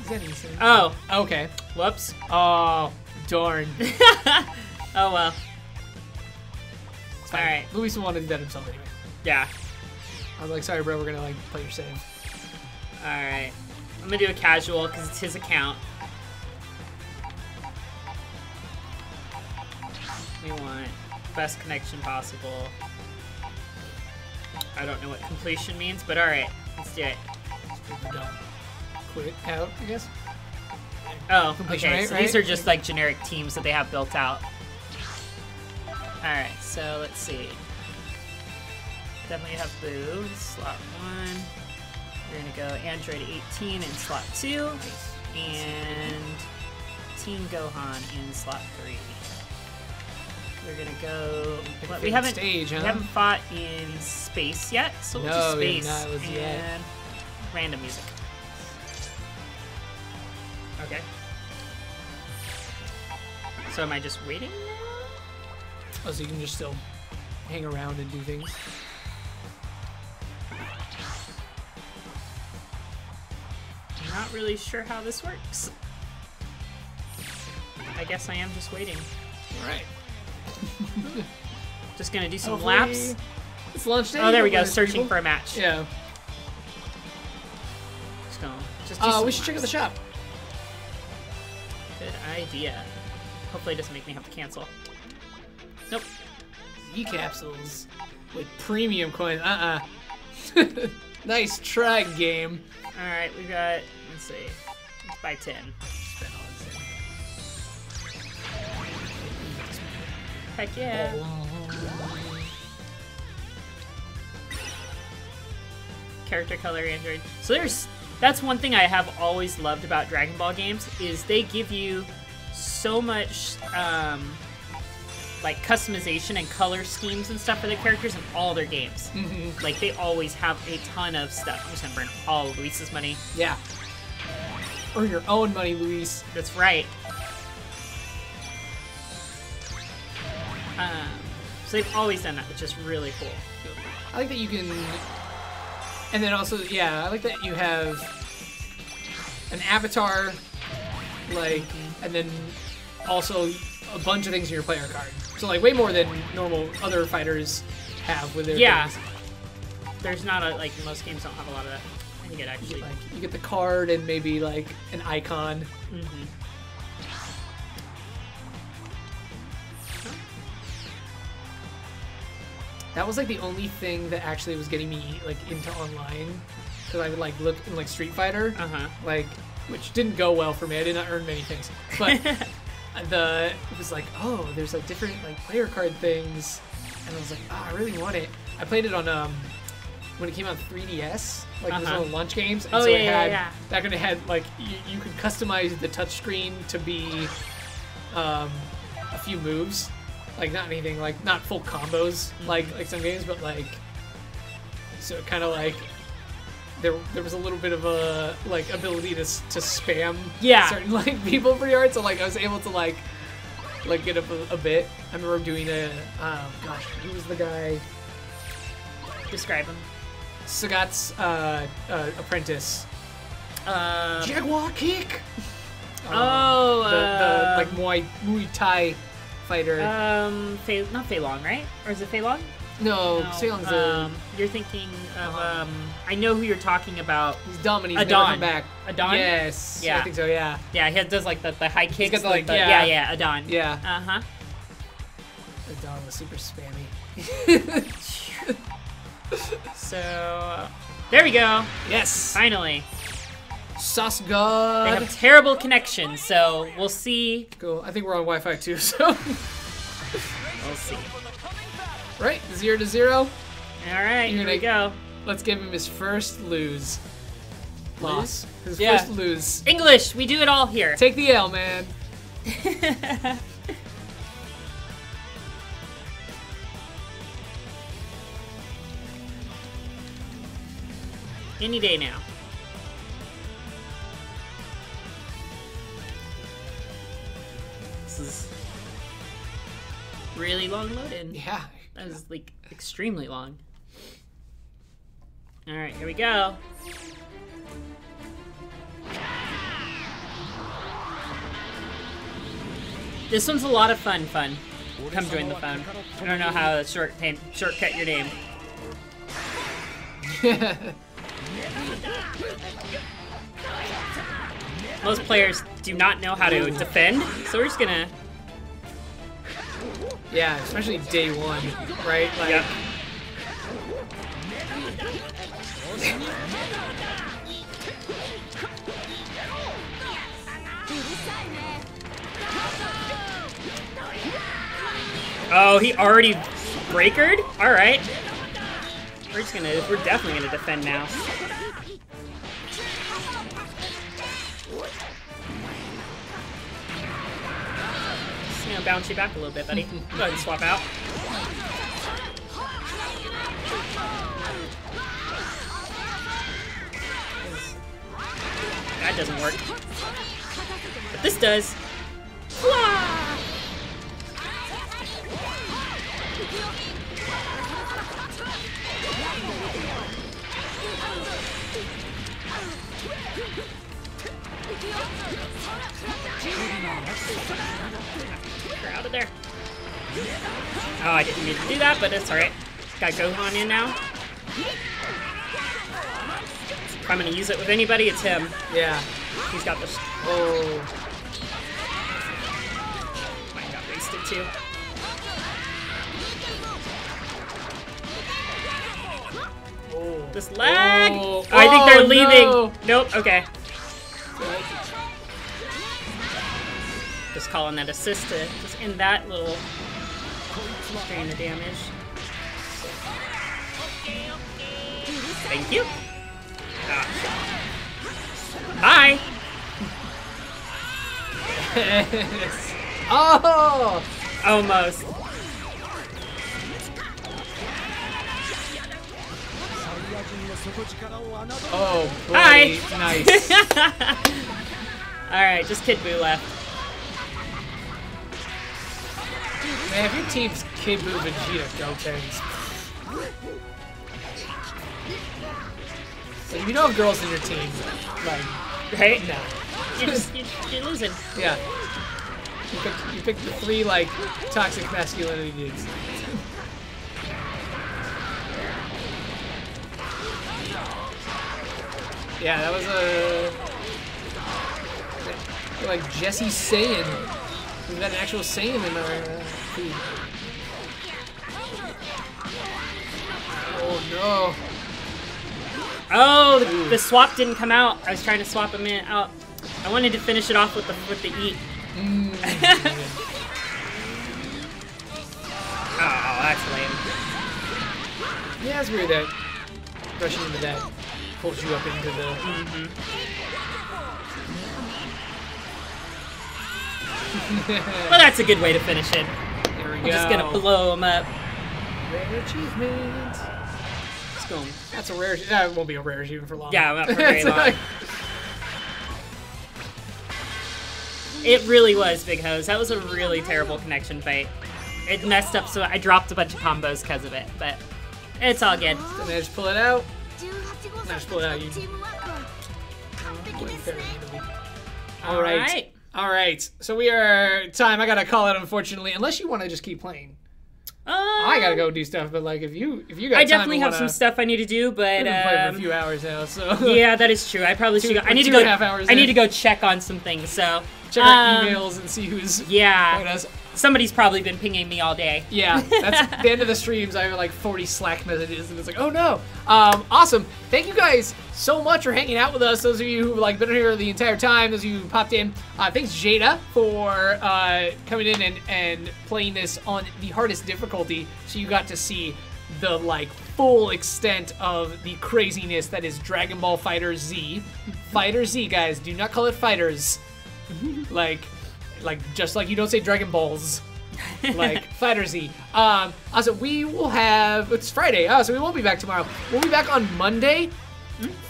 Zennies.
Oh.
Okay.
Whoops.
Oh, darn.
Oh well. Alright.
Luis wanted to do that himself anyway.
Yeah.
I was like, sorry bro, we're gonna like play your save.
Alright. I'm gonna do a casual because it's his account. We want best connection possible. I don't know what completion means, but alright. Let's do it.
Quit out, I guess.
Oh,
completion
okay.
rate,
So
right?
these are just like generic teams that they have built out. Alright, so let's see. Definitely have Boo, slot 1. We're gonna go Android 18 in slot 2. And Team Gohan in slot 3. We're gonna go. Well, we haven't fought in space yet, so we'll do space and random music. Okay. So am I just waiting now?
Oh, so you can just still hang around and do things.
I'm not really sure how this works. I guess I am just waiting.
All right.
Just gonna do some laps.
It's lunch day.
Oh, there we go. Searching for a match.
Yeah.
Just go. Just do
we should check out the shop.
Good idea. Hopefully it doesn't make me have to cancel. Nope.
Z capsules with premium coins. Nice try, game.
All right, we got. Let's see. Let's buy 10. Heck yeah. Character color Android. So that's one thing I have always loved about Dragon Ball games is they give you so much like customization and color schemes and stuff for the characters in all their games. Like they always have a ton of stuff. I'm just gonna burn all of Luis's money.
Yeah. Earn your own money, Luis.
That's right. So they've always done that, which is really cool.
I like that you can, and then also, yeah, I like that you have an avatar, like, and then also a bunch of things in your player card. So like way more than normal other fighters have with their things.
There's not a, like, most games don't have a lot of that. I think it actually...
You get the card and maybe like an icon. That was like the only thing that actually was getting me like into online, because I would like look in like Street Fighter, like, which didn't go well for me. I did not earn many things, but it was like, oh, there's like different like player card things, and I was like, oh, I really want it. I played it on when it came out 3DS, like those little launch games. And so it had back when it had like you could customize the touchscreen to be a few moves. Like not anything, like not full combos, like some games, but like, so kind of like there was a little bit of a like ability to spam certain like people pretty hard. So like I was able to like get up a bit. I remember doing gosh, who was the guy?
Describe him.
Sagat's apprentice. Jaguar kick. The like Muay Thai fighter.
Not Fei Long, right? Or is it Fei Long?
No, Fei Long's
you're thinking of I know who you're talking about.
He's dumb and he's
Adon.
never come back.
Adon?
Yes. Yeah. I think so, yeah.
Yeah, he does like the high kicks.
He's got the, like,
Adon.
Yeah. Adon was super spammy.
So, there we go.
Yes.
Finally.
Sauce God.
They have terrible connection, so we'll see.
Cool. I think we're on Wi-Fi too, so.
We'll see.
Right, 0-0.
All right, here we go.
Let's give him his first loss. His first lose.
English, we do it all here.
Take the L, man.
Any day now. This is really long loaded.
Yeah.
That is like extremely long. All right, here we go. This one's a lot of fun. Come join the fun. I don't know how to shortcut your name. Most players do not know how to defend, so we're just gonna...
Yeah, especially day one, right? Like,
yep. Oh, he already breakered? Alright. We're definitely gonna defend now. Just gonna bounce you back a little bit, buddy. Go ahead and swap out. That doesn't work. But this does. We're out of there. Oh, I didn't mean to do that, but it's alright. Got Gohan in now. If I'm gonna use it with anybody, it's him.
Yeah.
He's got this.
Oh.
Mine got wasted too.
Oh.
This lag!
Oh.
I think they're leaving.
No.
Nope, okay. Just calling that assist to just end that little drain the damage. Thank you. Hi.
Oh!
Almost.
Oh, boy.
Hi.
Nice.
Alright, just Kid Buu left.
Man, if your team's Kid Buu, Vegeta, Gotenks. Like, if you don't have girls in your team, like,
Right?
no.
You're losing.
Yeah. You picked the 3, like, toxic masculinity dudes. Yeah, that was like Jesse Saiyan. We've got an actual Saiyan in our feed. no.
Oh, the swap didn't come out. I was trying to swap him out. I wanted to finish it off with the eat. Oh, that's lame.
Yeah, it's weird that rushing into that pulls you up into the...
Well, that's a good way to finish it.
There we
I'm
go.
just gonna blow him up.
Rare achievement. Let's go. That's a rare... That won't be a rare achievement for long.
Yeah, not for very
It's
long.
like-
It really was, Big Hose. That was a really terrible connection fight. It messed up, so I dropped a bunch of combos because of it, but it's all good.
Then I just pull it out.
18号
Just pull it out. You...
チームワークは完璧ですね。
All right. All right. So we are... Time. I gotta call it, unfortunately. Unless you want to just keep playing. I gotta go do stuff, but like if you got
I
time
definitely
and
have
wanna,
some stuff I need to do, but
We've been playing for a few hours now, so
yeah, that is true. I probably should go. I need to
2.5 hours
I need
in.
to go check on some things. So
check our emails and see who's playing
yeah,
us.
somebody's probably been pinging me all day.
Yeah, that's the end of the streams. I have like 40 Slack messages, and it's like, oh no. Awesome. Thank you guys so much for hanging out with us. Those of you who've like been here the entire time, those of you who popped in. Thanks Jada for coming in and playing this on the hardest difficulty, so you got to see the like full extent of the craziness that is Dragon Ball FighterZ. FighterZ, guys, do not call it Fighters. like just like you don't say Dragon Balls. Like FighterZ. Also, we will have... It's Friday. So we won't be back tomorrow. We'll be back on Monday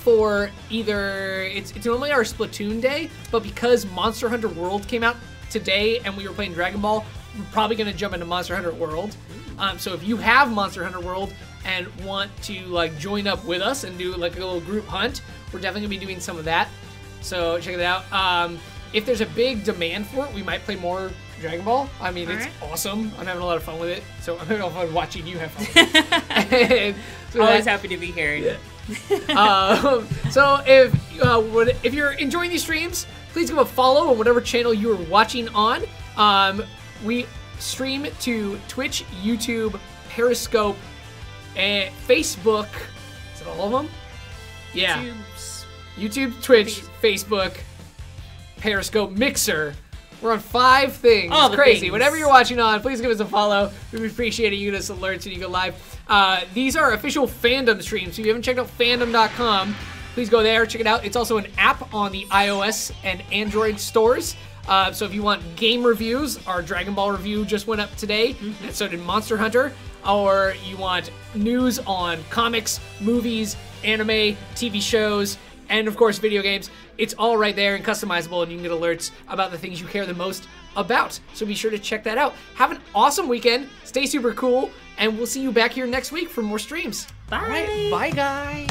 for either... It's normally our Splatoon day, but because Monster Hunter World came out today and we were playing Dragon Ball, we're probably going to jump into Monster Hunter World. So if you have Monster Hunter World and want to like join up with us and do like a little group hunt, we're definitely going to be doing some of that. So check it out. If there's a big demand for it, we might play more Dragon Ball. I mean, it's awesome. I'm having a lot of fun with it. So I'm having a lot of fun watching you have fun. So
Always happy to be here.
Yeah. So if you're enjoying these streams, please give a follow on whatever channel you are watching on. We stream to Twitch, YouTube, Periscope, and Facebook. Is it all of them? Yeah. YouTube, Twitch, Facebook, Periscope, Mixer. We're on 5 things.
All
It's
the
crazy.
things.
Whatever you're watching on, please give us a follow. We appreciate it. You get us alerts when you go live. These are official Fandom streams. So if you haven't checked out fandom.com, please go there. Check it out. It's also an app on the iOS and Android stores. So if you want game reviews, our Dragon Ball review just went up today, and so did Monster Hunter. Or you want news on comics, movies, anime, TV shows, and of course video games, it's all right there and customizable, and you can get alerts about the things you care the most about. So be sure to check that out. Have an awesome weekend, stay super cool, and we'll see you back here next week for more streams.
Bye.
All right, bye guys.